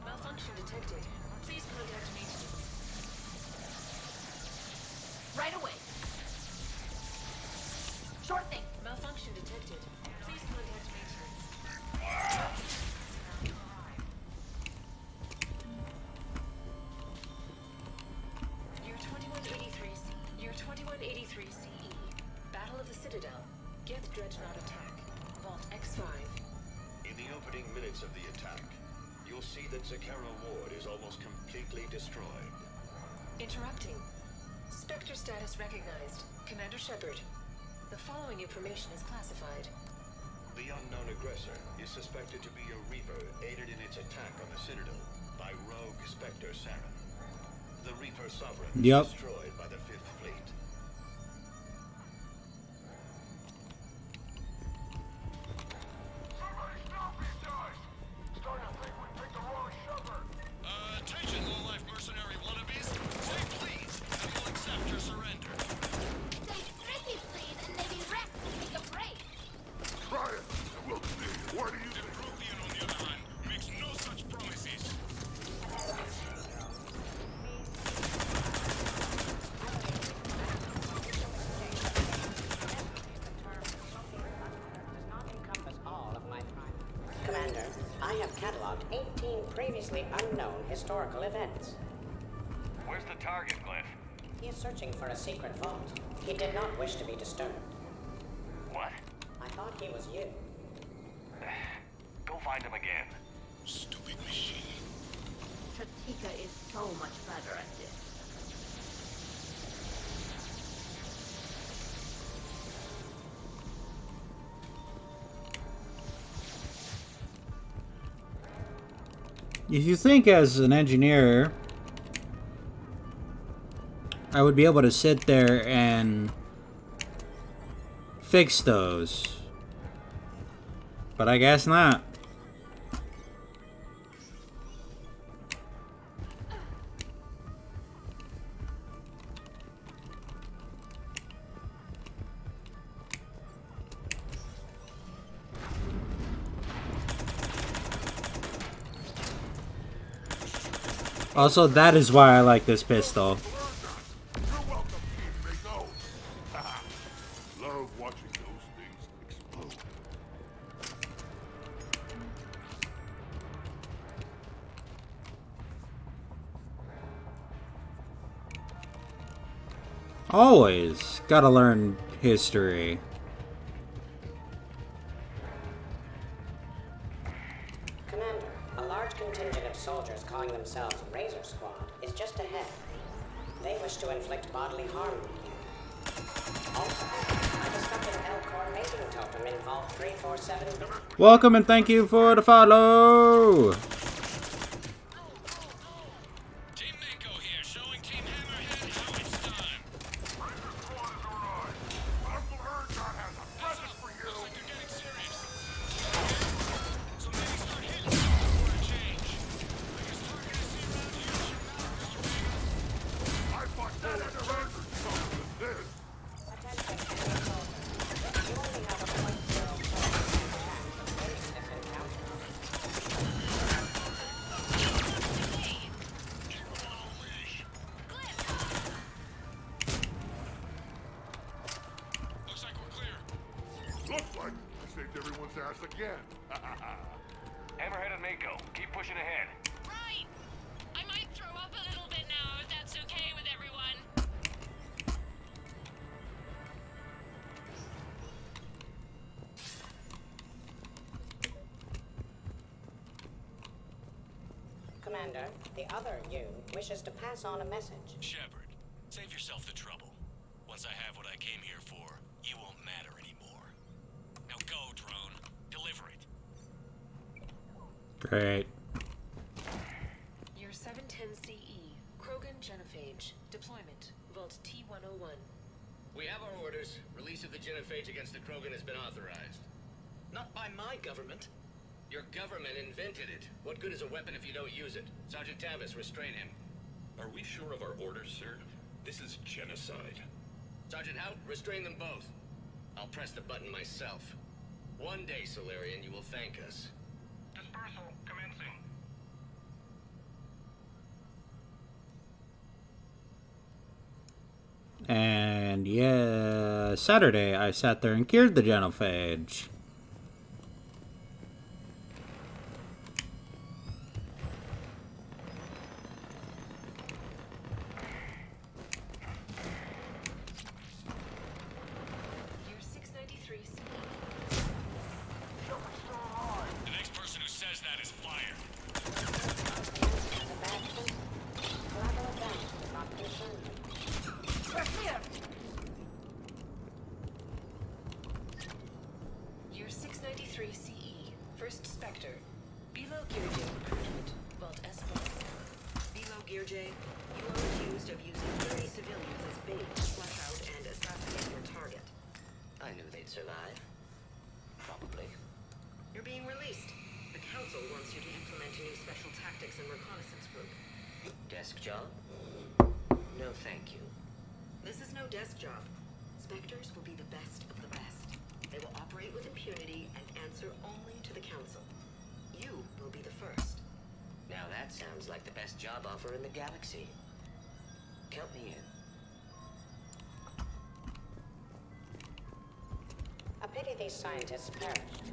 Malfunction detected. Please contact maintenance. Right away. Sure thing. Malfunction detected. Please contact maintenance. Year 2183 Year 2183 CE. Battle of the Citadel. Geth Dreadnought attack. Vault X5. In the opening minutes of the attack, you'll see that Zakara Ward is almost completely destroyed. Interrupting. Spectre status recognized. Commander Shepard. The following information is classified. The unknown aggressor is suspected to be a Reaper aided in its attack on the Citadel by rogue Spectre Saren. The Reaper Sovereign Yep. was destroyed by the Fifth Fleet. Attention, low-life mercenary wannabes. Say please, and we'll accept your surrender. Say pretty please and maybe Rex will take a break. Try it, and we'll see. What do you think? Deprovian, on the other hand, makes no such promises. Commander, I have cataloged 18 previously unknown historical events. Where's the target, Glyph? He is searching for a secret vault. He did not wish to be disturbed. What? I thought he was you. Go find him again. Stupid machine. Tratika is so much better at this. If you think as an engineer, I would be able to sit there and fix those. But I guess not. Also, that is why I like this pistol. Love watching those things explode. Always gotta learn history. Commander, a large contingent of soldiers calling themselves Razor Squad is just ahead. They wish to inflict bodily harm on you. Also, I discovered an Elcor mating totem in Vault 347. Welcome and thank you for the follow. Looks like I saved everyone's ass again. Hammerhead and Mako, keep pushing ahead. Right! I might throw up a little bit now, if that's okay with everyone. Commander, the other you wishes to pass on a message. Shepard, save yourself the trouble. Once I have what I came here for, you won't matter anymore. Now go, drone. Deliver it. Great. Year 710 CE, Krogan Genophage. Deployment, Vault T-101. We have our orders. Release of the genophage against the Krogan has been authorized. Not by my government. Your government invented it. What good is a weapon if you don't use it? Sergeant Tavis, restrain him. Are we sure of our orders, sir? This is genocide. Sergeant Hout, restrain them both. I'll press the button myself. One day, Solarian, you will thank us. Dispersal commencing. And yeah, Saturday I sat there and cured the genophage. Year 693 CE. The next person who says that is fired. Year 693 CE, First Spectre. Bilo Gearjay recruitment, Vault S1. Bilo Gearjay, you are accused of using 30 civilians as bait to flush out and assassinate your target. I knew they'd survive. Probably. You're being released. The Council wants you to implement a new special tactics and reconnaissance group. Desk job? No, thank you. This is no desk job. Spectres will be the best of the best. They will operate with impunity and answer only to the Council. You will be the first. Now that sounds like the best job offer in the galaxy. Count me in. A pity these scientists perished.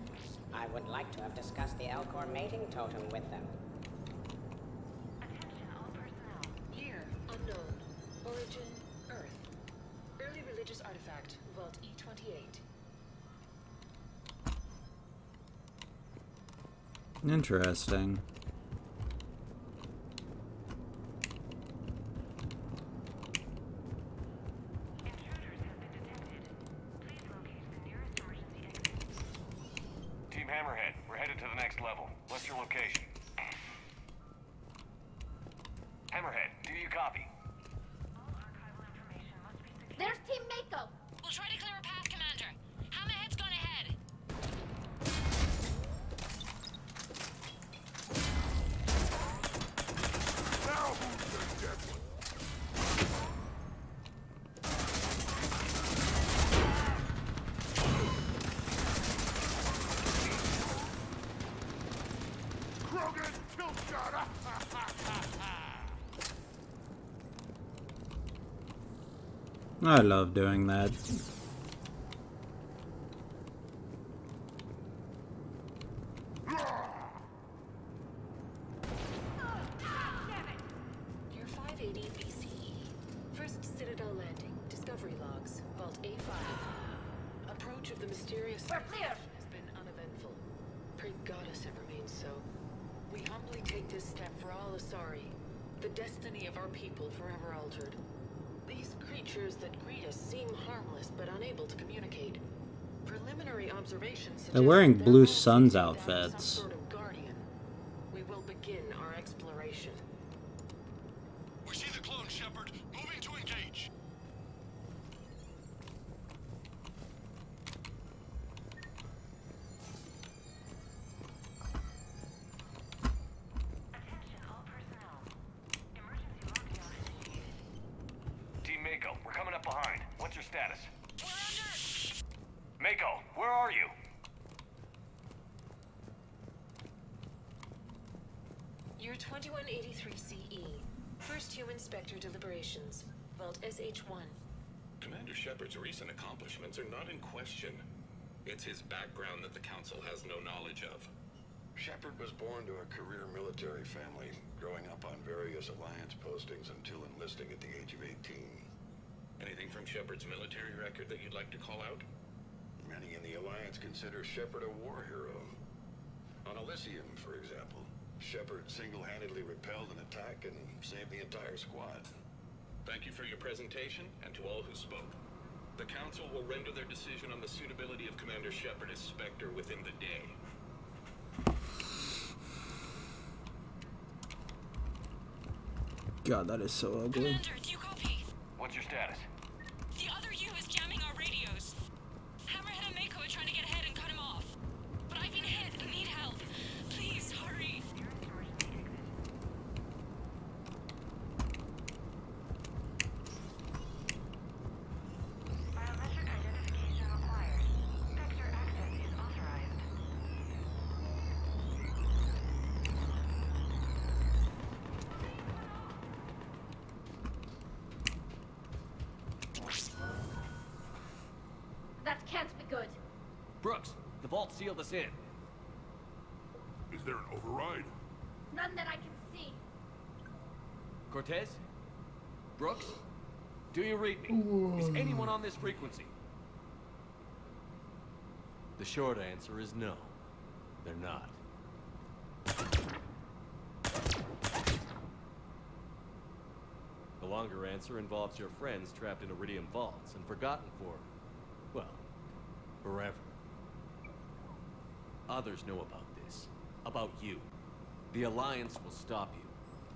I would like to have discussed the Elcor mating totem with them. Year unknown. Origin Earth. Early religious artifact, Vault E28. Interesting. Team Hammerhead, we're headed to the next level. What's your location? Hammerhead, do you copy? Krogan, kill shot! I love doing that. Year 580 BCE. First Citadel landing. Discovery logs. Vault A5. Approach of the mysterious... We're clear! ...has been uneventful. Pray Goddess it remains so. We humbly take this step for all Asari. The destiny of our people forever altered. These creatures that greet us seem harmless but unable to communicate. Preliminary observations suggest They're wearing that Blue they're Sun's all some outfits. sort of guardian. We will begin our exploration. We see the clone, Shepard. Moving to engage. Team Mako, we're coming up behind. What's your status? Mako, where are you? Year 2183 CE. First human Spectre deliberations. Vault SH1. Commander Shepard's recent accomplishments are not in question. It's his background that the Council has no knowledge of. Shepard was born to a career military family, growing up on various Alliance postings until enlisting at the age of 18. Anything from Shepard's military record that you'd like to call out? Many in the Alliance consider Shepard a war hero. On Elysium, for example, Shepard single-handedly repelled an attack and saved the entire squad. Thank you for your presentation, and to all who spoke. The Council will render their decision on the suitability of Commander Shepard as Spectre within the day. God, that is so ugly. Commander, do you copy? What's your status? The other U is jamming our radios. Hammerhead and Mako are trying to get ahead and cut him off. But I've been hit and need help. Please, hurry. Biometric identification required. Sector access is authorized. That can't be good. Brooks, the vault sealed us in. Is there an override? None that I can see. Cortez? Brooks? Do you read me? Is anyone on this frequency? The short answer is no. They're not. The longer answer involves your friends trapped in Iridium vaults and forgotten for, well, forever. Others know about this. About you. The Alliance will stop you.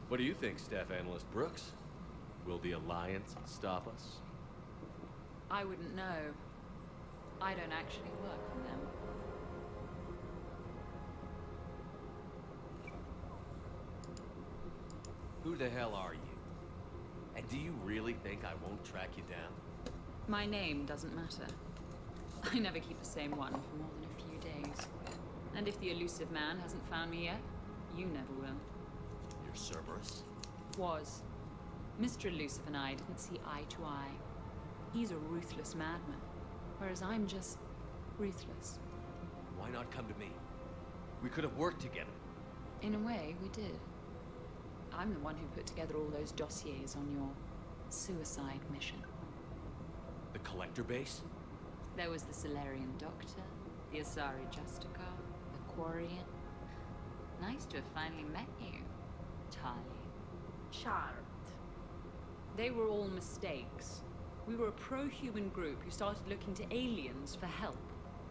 What do you think, Staff Analyst Brooks? Will the Alliance stop us? I wouldn't know. I don't actually work for them. Who the hell are you? And do you really think I won't track you down? My name doesn't matter. I never keep the same one for more than a few days. And if the elusive man hasn't found me yet, you never will. You're Cerberus? Was. Mr. Elusive and I didn't see eye to eye. He's a ruthless madman, whereas I'm just ruthless. Why not come to me? We could have worked together. In a way, we did. I'm the one who put together all those dossiers on your suicide mission. The Collector base? There was the Solarian Doctor, the Asari Justicar, the Quarian. Nice to have finally met you, Charlie. Charmed. They were all mistakes. We were a pro-human group who started looking to aliens for help.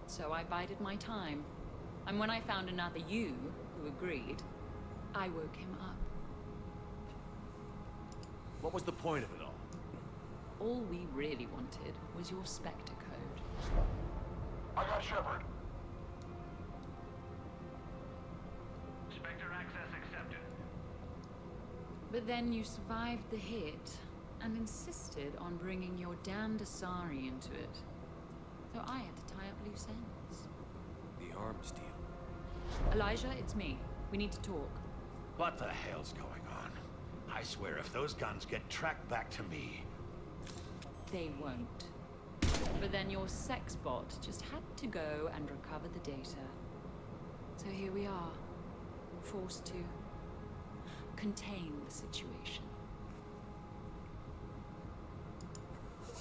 So I bided my time. And when I found another you who agreed, I woke him up. What was the point of it all? All we really wanted was your Spectre code. I got Shepard. Spectre access accepted. But then you survived the hit and insisted on bringing your damned Asari into it. So I had to tie up loose ends. The arms deal. Elijah, it's me. We need to talk. What the hell's going on? I swear, if those guns get tracked back to me... They won't. But then your sex bot just had to go and recover the data. So here we are, forced to contain the situation.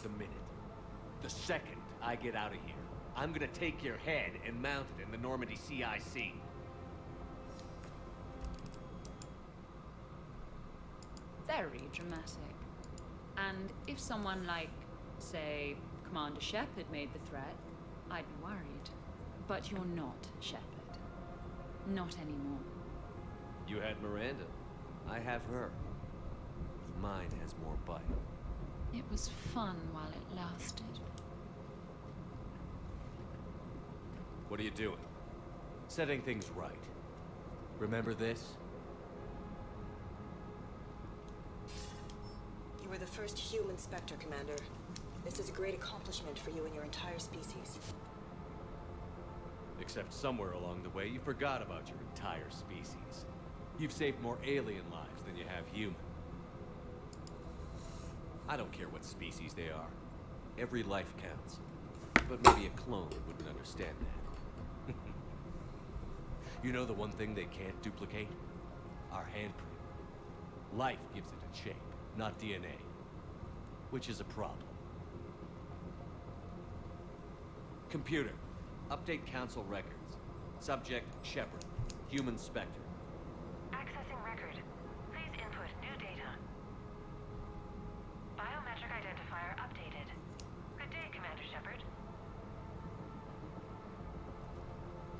The minute, the second I get out of here, I'm gonna take your head and mount it in the Normandy CIC. Very dramatic. And if someone like, say, Commander Shepard made the threat, I'd be worried. But you're not Shepard. Not anymore. You had Miranda. I have her. Mine has more bite. It was fun while it lasted. What are you doing? Setting things right. Remember this? You were the first human Spectre, Commander. This is a great accomplishment for you and your entire species. Except somewhere along the way, you forgot about your entire species. You've saved more alien lives than you have human. I don't care what species they are. Every life counts. But maybe a clone wouldn't understand that. You know the one thing they can't duplicate? Our handprint. Life gives it a shape, not DNA. Which is a problem. Computer, update Council records. Subject, Shepard. Human Spectre. Accessing record. Please input new data. Biometric identifier updated. Good day, Commander Shepard.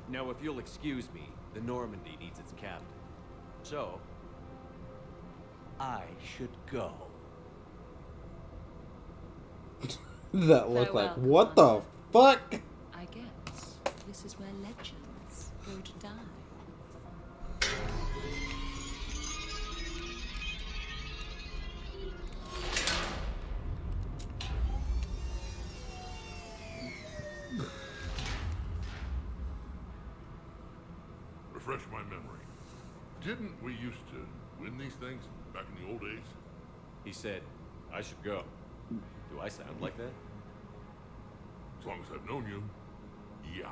Now, if you'll excuse me, the Normandy needs its captain. So, I should go. That looked like, what the fuck? I guess this is where legends go to die. Refresh my memory. Didn't we used to win these things back in the old days? He said, I should go. Do I sound like that? As long as I've known you, yeah.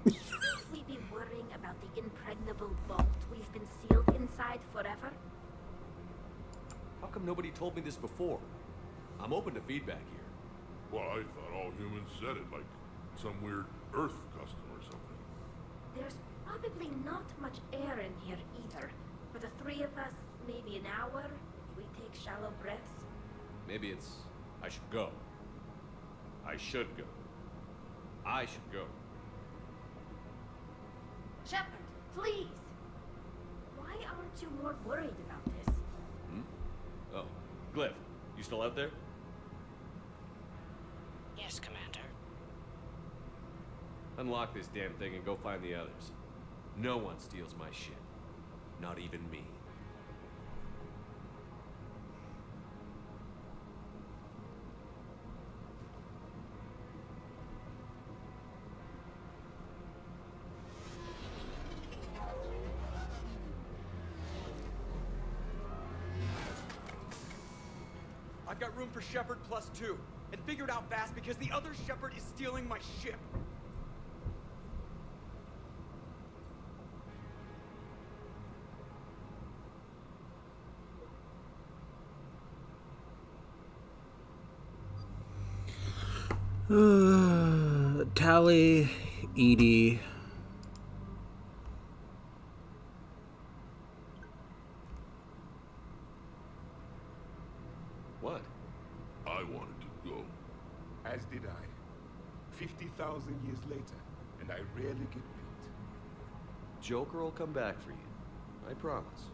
Shouldn't we be worrying about the impregnable vault we've been sealed inside forever? How come nobody told me this before? I'm open to feedback here. Well, I thought all humans said it, like some weird Earth custom or something. There's probably not much air in here either. For the three of us, maybe an hour, if we take shallow breaths. Maybe it's, I should go. I should go. I should go. Shepard, please! Why aren't you more worried about this? Oh, Glyph, you still out there? Yes, Commander. Unlock this damn thing and go find the others. No one steals my ship. Not even me. I've got room for Shepard +2, and figured out fast because the other Shepard is stealing my ship. Tally, Edie. What? I wanted to go. As did I. 50,000 years later, and I rarely get beat. Joker will come back for you. I promise.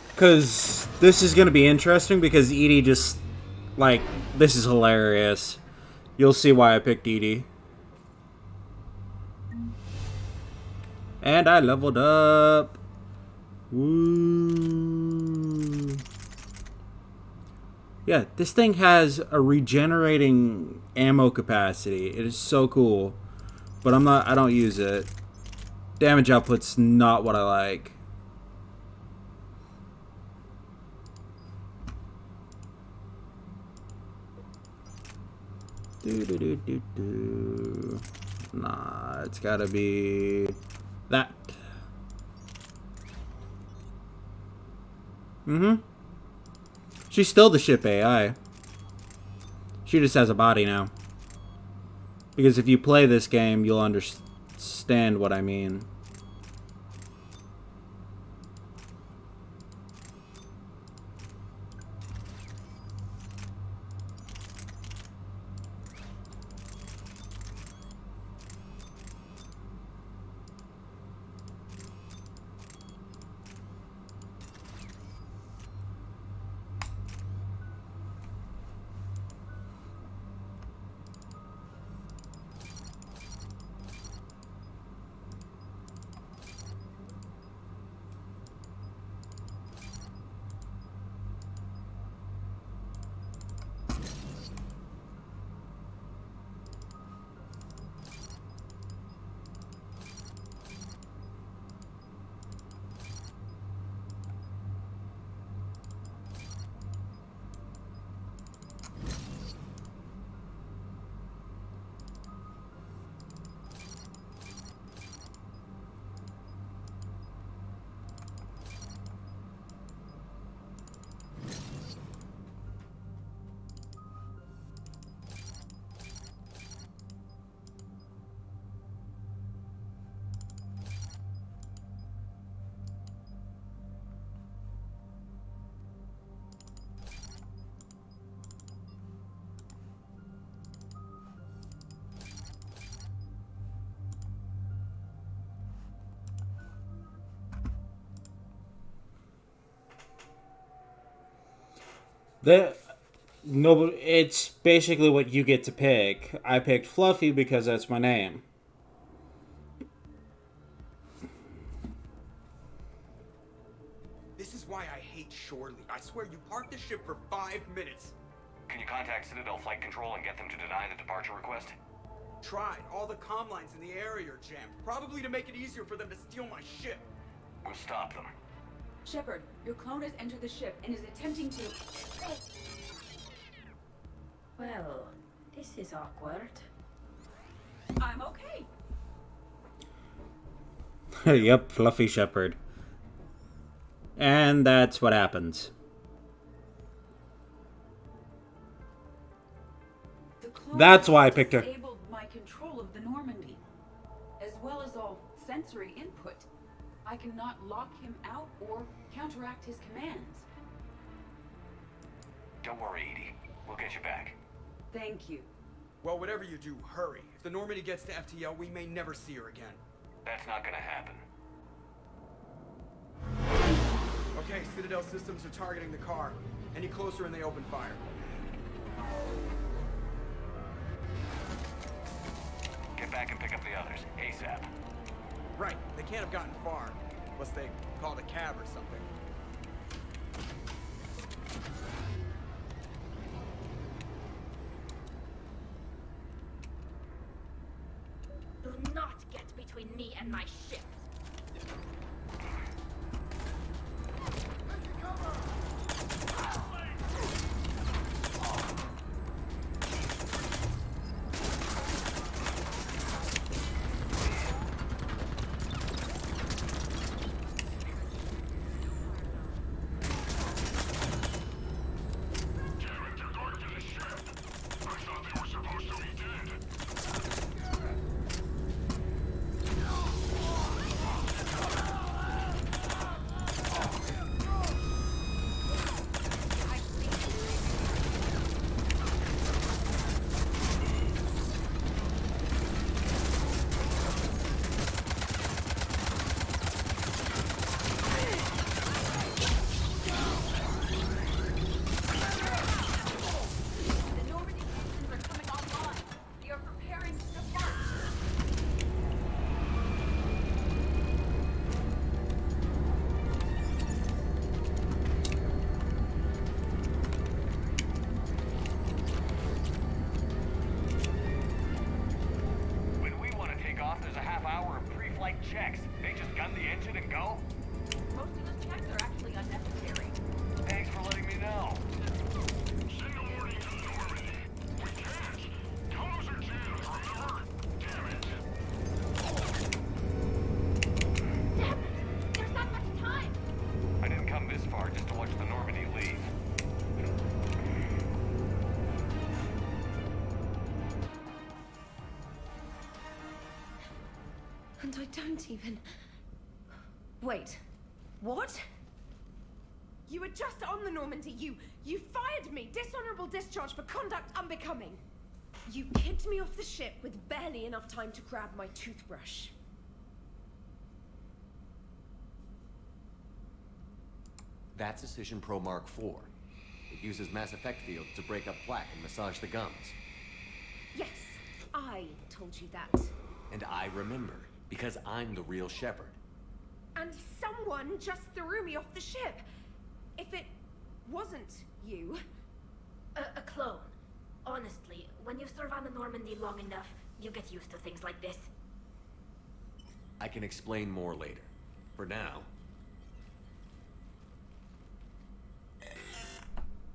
Because this is going to be interesting because Edie just, like, this is hilarious. You'll see why I picked Edie. And I leveled up. Woo. Yeah, this thing has a regenerating ammo capacity. It is so cool. But I don't use it. Damage output's not what I like. Nah, it's gotta be that. She's still the ship AI. She just has a body now. Because if you play this game, you'll understand what I mean. No, it's basically what you get to pick. I picked Fluffy because that's my name. This is why I hate Shorely. I swear you parked the ship for 5 minutes. Can you contact Citadel Flight Control and get them to deny the departure request? Tried. All the comm lines in the area are jammed. Probably to make it easier for them to steal my ship. We'll stop them. Shepard, your clone has entered the ship and is attempting to... Well, this is awkward. I'm okay. Yep, Fluffy Shepard. And that's what happens. That's why I picked her. Disabled my control of the Normandy, as well as all sensory input. I cannot lock him out or counteract his commands. Don't worry, Edie. We'll get you back. Thank you. Well, whatever you do, hurry. If the Normandy gets to FTL, we may never see her again. That's not gonna happen. Okay, Citadel systems are targeting the car. Any closer and they open fire. Get back and pick up the others, ASAP. Right, they can't have gotten far. Unless they called a cab or something. Do not get between me and my ship. far just to watch the Normandy leave. And I don't even... Wait. What? You were just on the Normandy. You fired me. Dishonorable discharge for conduct unbecoming. You kicked me off the ship with barely enough time to grab my toothbrush. That's Decision Pro Mark IV. It uses Mass Effect fields to break up plaque and massage the gums. Yes, I told you that. And I remember, because I'm the real Shepard. And someone just threw me off the ship. If it wasn't you... A clone. Honestly, when you serve on the Normandy long enough, you get used to things like this. I can explain more later. For now...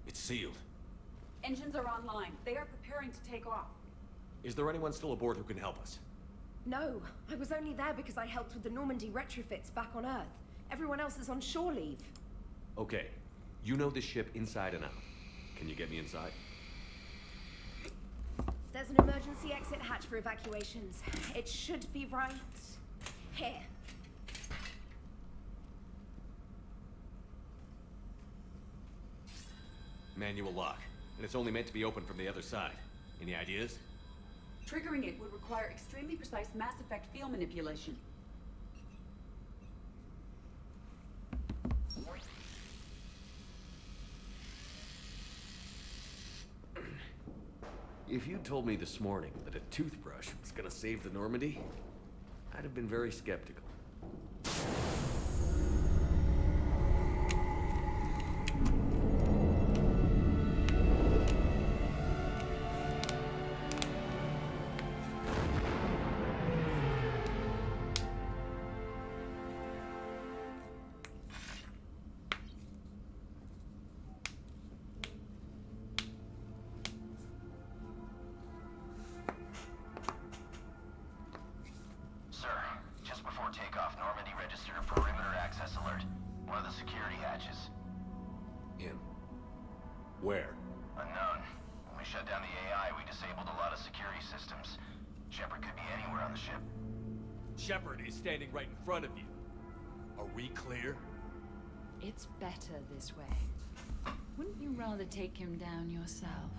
It's sealed. Engines are online. They are preparing to take off. Is there anyone still aboard who can help us? No, I was only there because I helped with the Normandy retrofits back on Earth. Everyone else is on shore leave. Okay. You know this ship inside and out. Can you get me inside? There's an emergency exit hatch for evacuations. It should be right here. Manual lock. And it's only meant to be opened from the other side. Any ideas? Triggering it would require extremely precise Mass Effect field manipulation. If you told me this morning that a toothbrush was gonna save the Normandy, I'd have been very skeptical. Sir, just before takeoff, Normandy registered a perimeter access alert. One of the security hatches. Him? Where? Unknown. When we shut down the AI, we disabled a lot of security systems. Shepard could be anywhere on the ship. Shepard is standing right in front of you. Are we clear? It's better this way. Wouldn't you rather take him down yourself?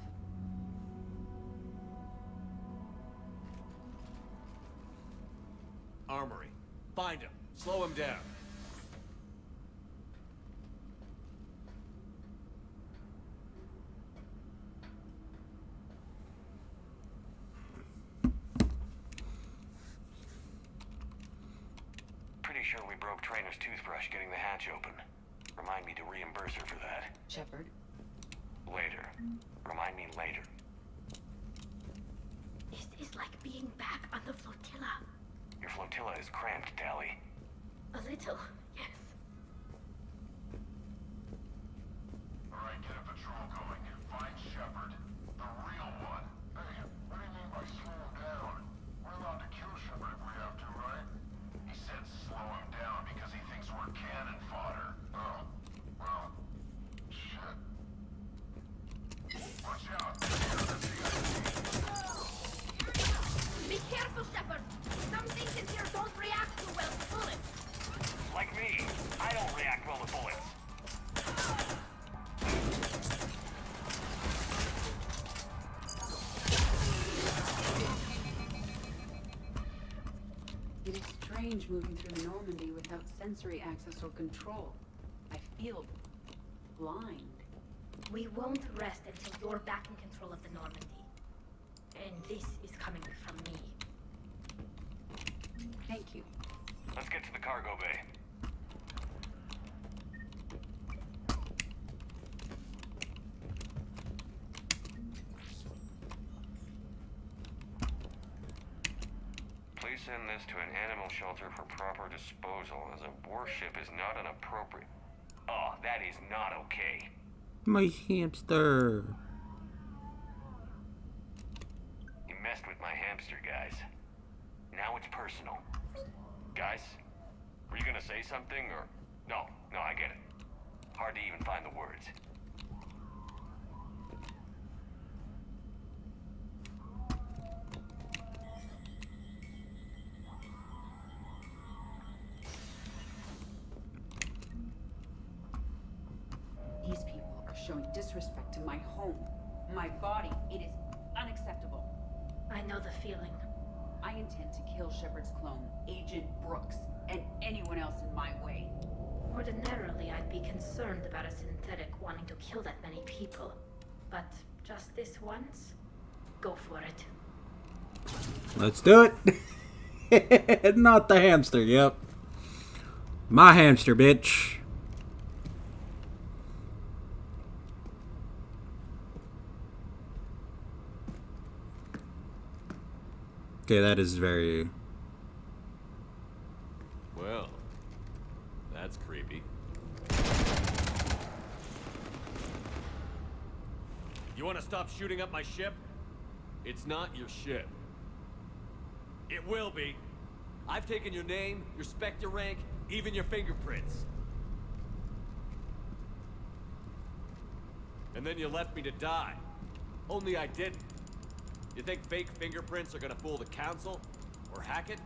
Armory. Find him. Slow him down. Pretty sure we broke Trainer's toothbrush getting the hatch open. Remind me to reimburse her for that. Shepard? Later. Remind me later. This is like being back on the flotilla. Your flotilla is cramped, Tally. A little, yes. Alright, get a patrol going. Find Shepard. The real one. Hey, what do you mean by slow him down? We're allowed to kill Shepard if we have to, right? He said slow him down because he thinks we're cannon fodder. Oh, well, shit. Watch out. Be careful, Shepard! Some things in here don't react too well to bullets! Like me. I don't react well to bullets. It is strange moving through the Normandy without sensory access or control. I feel blind. We won't rest until you're back in control of the Normandy. And this is coming from me. Thank you. Let's get to the cargo bay. Please send this to an animal shelter for proper disposal, as a warship is not an appropriate... Oh, that is not okay. My hamster. You messed with my hamster, guys. Now it's personal. Guys, were you gonna say something, or... No, I get it. Hard to even find the words. These people are showing disrespect to my home, my body. It is unacceptable. I know the feeling. I intend to kill Shepard's clone, Agent Brooks, and anyone else in my way. Ordinarily, I'd be concerned about a synthetic wanting to kill that many people. But just this once, go for it. Let's do it. Not the hamster, yep. My hamster, bitch. Okay, that is very... Well, that's creepy. You want to stop shooting up my ship? It's not your ship. It will be. I've taken your name, your Spectre rank, even your fingerprints. And then you left me to die. Only I didn't. You think fake fingerprints are gonna fool the Council? Or hack it?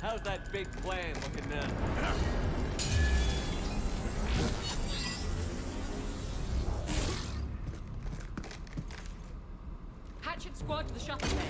How's that big plan looking now? Hatchet squad to the shuttle bay.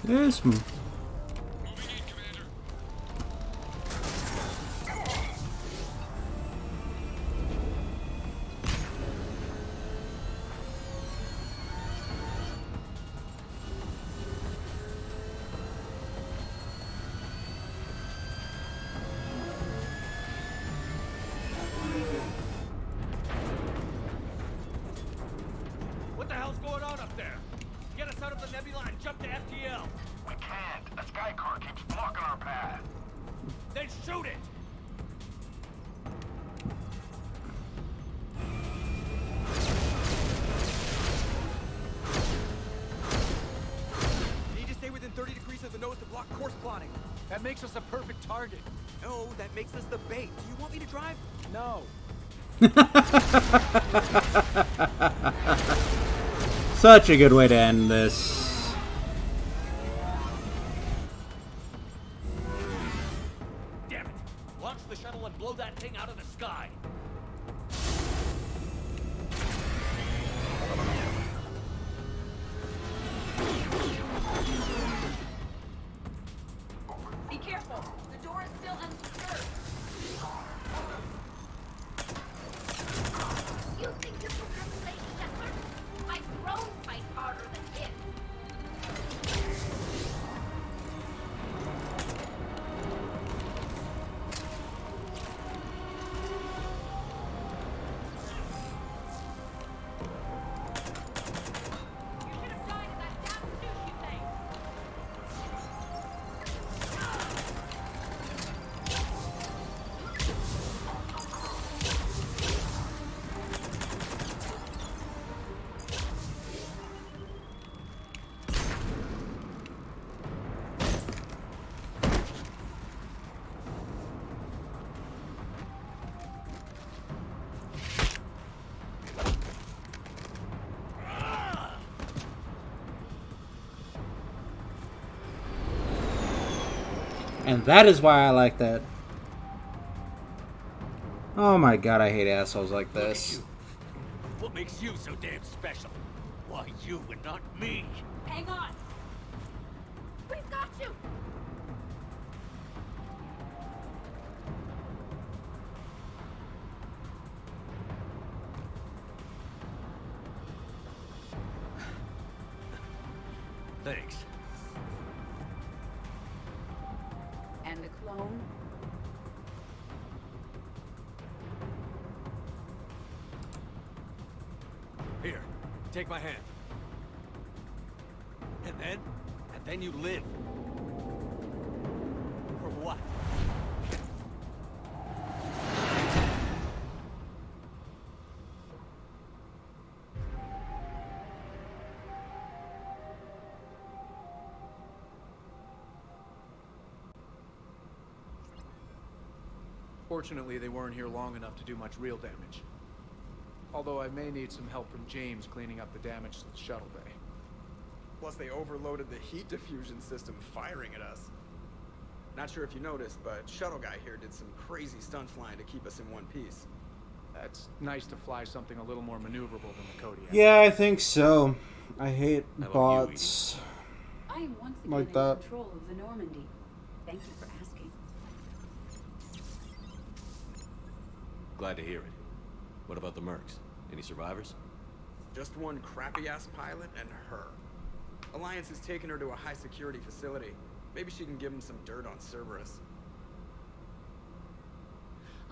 Yes, What the hell's going on up there? Get us out of the nebula and jump to FTL. We can't. A sky car keeps blocking our path. Then shoot it! Need to stay within 30 degrees of the nose to block course plotting. That makes us a perfect target. No, that makes us the bait. Do you want me to drive? No. Such a good way to end this. Damn it! Launch the shuttle and blow that thing out of the sky. Be careful. The door is still unsecured. You think you can replace Shepard? My drones fight harder than him. And that is why I like that. Oh my god, I hate assholes like this. What makes you so damn special? Why you and not me? Hang on. We've got you. Thanks. And the clone? Here, take my hand. And then you live. For what? Fortunately, they weren't here long enough to do much real damage. Although I may need some help from James cleaning up the damage to the shuttle bay. Plus, they overloaded the heat diffusion system, firing at us. Not sure if you noticed, but Shuttle Guy here did some crazy stunt flying to keep us in one piece. It's nice to fly something a little more maneuverable than the Kodiak. Yeah, I think so. I hate bots I am once again like in that. control of the Normandy. Thank you for asking. Glad to hear it. What about the mercs? Any survivors? Just one crappy-ass pilot and her. Alliance has taken her to a high-security facility. Maybe she can give him some dirt on Cerberus.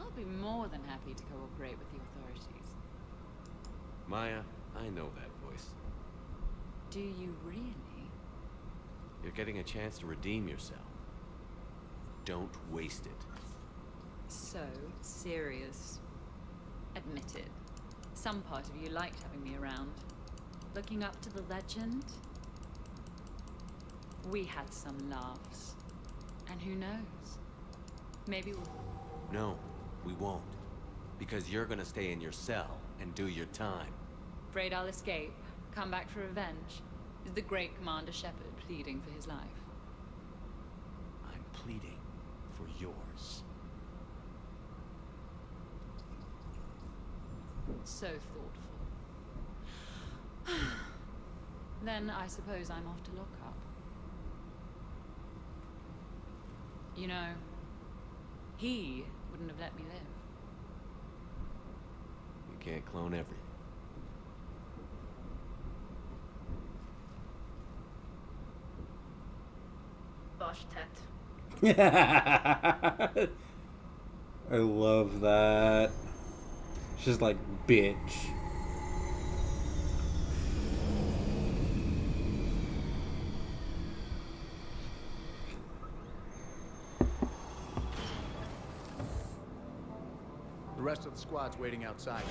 I'll be more than happy to cooperate with the authorities. Maya, I know that voice. Do you really? You're getting a chance to redeem yourself. Don't waste it. So serious. Admitted. Some part of you liked having me around. Looking up to the legend. We had some laughs. And who knows? Maybe we'll... No, we won't. Because you're gonna stay in your cell and do your time. Afraid I'll escape, come back for revenge. Is the great Commander Shepard pleading for his life? I'm pleading for yours. So thoughtful. Then I suppose I'm off to lock up. You know, he wouldn't have let me live. You can't clone everything. I love that. She's like, bitch. The rest of the squad's waiting outside.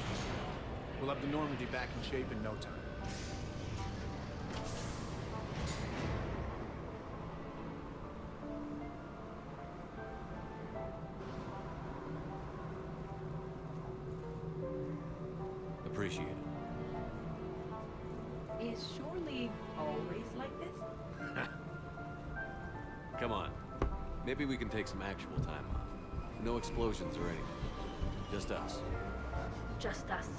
We'll have the Normandy back in shape in no time. Appreciate it. Is shore leave always like this? Come on. Maybe we can take some actual time off. No explosions or anything. Just us. Just us.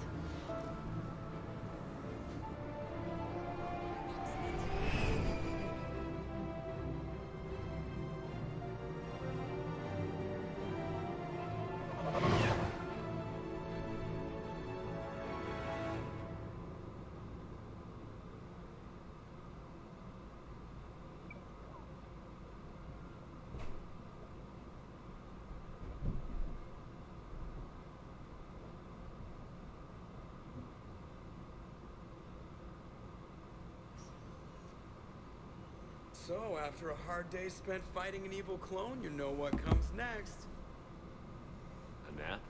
So, after a hard day spent fighting an evil clone, you know what comes next. A nap?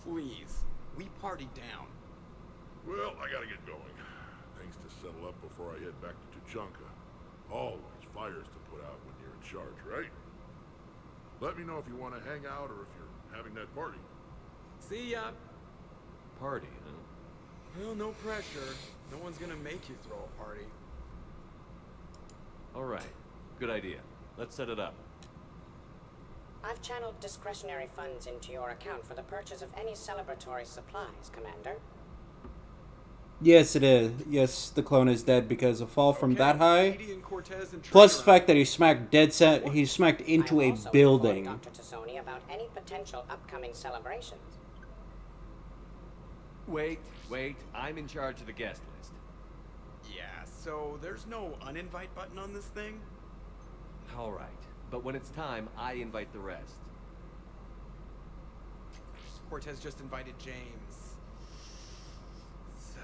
Please. We party down. Well, I gotta get going. Things to settle up before I head back to Tuchanka. Always fires to put out when you're in charge, right? Let me know if you want to hang out or if you're having that party. See ya. Party, huh? Well, no pressure. No one's gonna make you throw a party. All right. Good idea. Let's set it up. I've channeled discretionary funds into your account for the purchase of any celebratory supplies, Commander. Yes, it is. Yes, the clone is dead because a fall from that high. Plus the fact that he smacked he smacked into a building. Dr. Tassoni about any potential upcoming celebrations. Wait. I'm in charge of the guest list. Yeah, So there's no uninvite button on this thing? All right. But when it's time, I invite the rest. Cortez just invited James. So...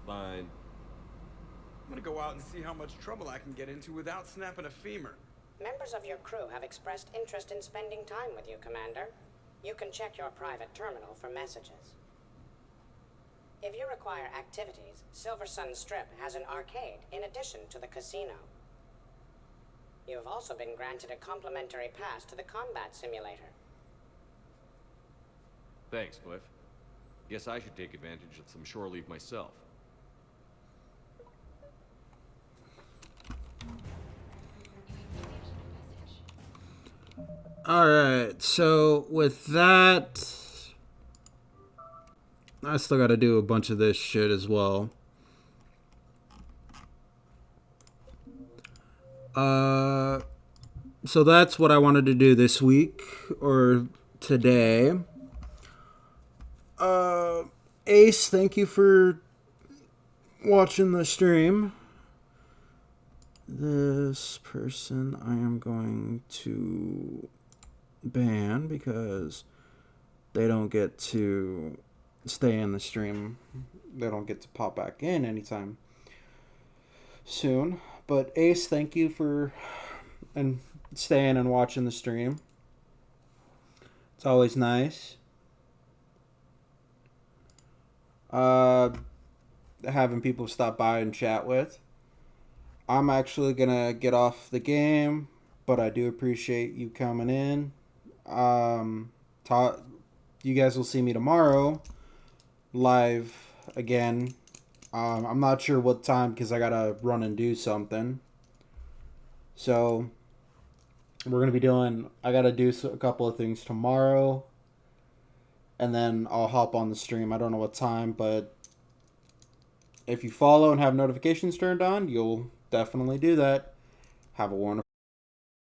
Fine. I'm gonna go out and see how much trouble I can get into without snapping a femur. Members of your crew have expressed interest in spending time with you, Commander. You can check your private terminal for messages. If you require activities, Silver Sun Strip has an arcade in addition to the casino. You have also been granted a complimentary pass to the combat simulator. Thanks, Cliff. Guess I should take advantage of some shore leave myself. Alright, so with that, I still gotta do a bunch of this shit as well. So that's what I wanted to do this week, or today. Ace, thank you for watching the stream. This person I am going to ban because they don't get to stay in the stream. They don't get to pop back in anytime soon. But Ace, thank you for staying and watching the stream. It's always nice. Having people stop by and chat with. I'm actually gonna get off the game, but I do appreciate you coming in. You guys will see me tomorrow live again. I'm not sure what time because I gotta run and do something. So we're gonna be doing. I gotta do a couple of things tomorrow, and then I'll hop on the stream. I don't know what time, but if you follow and have notifications turned on, you'll definitely do that. Have a wonderful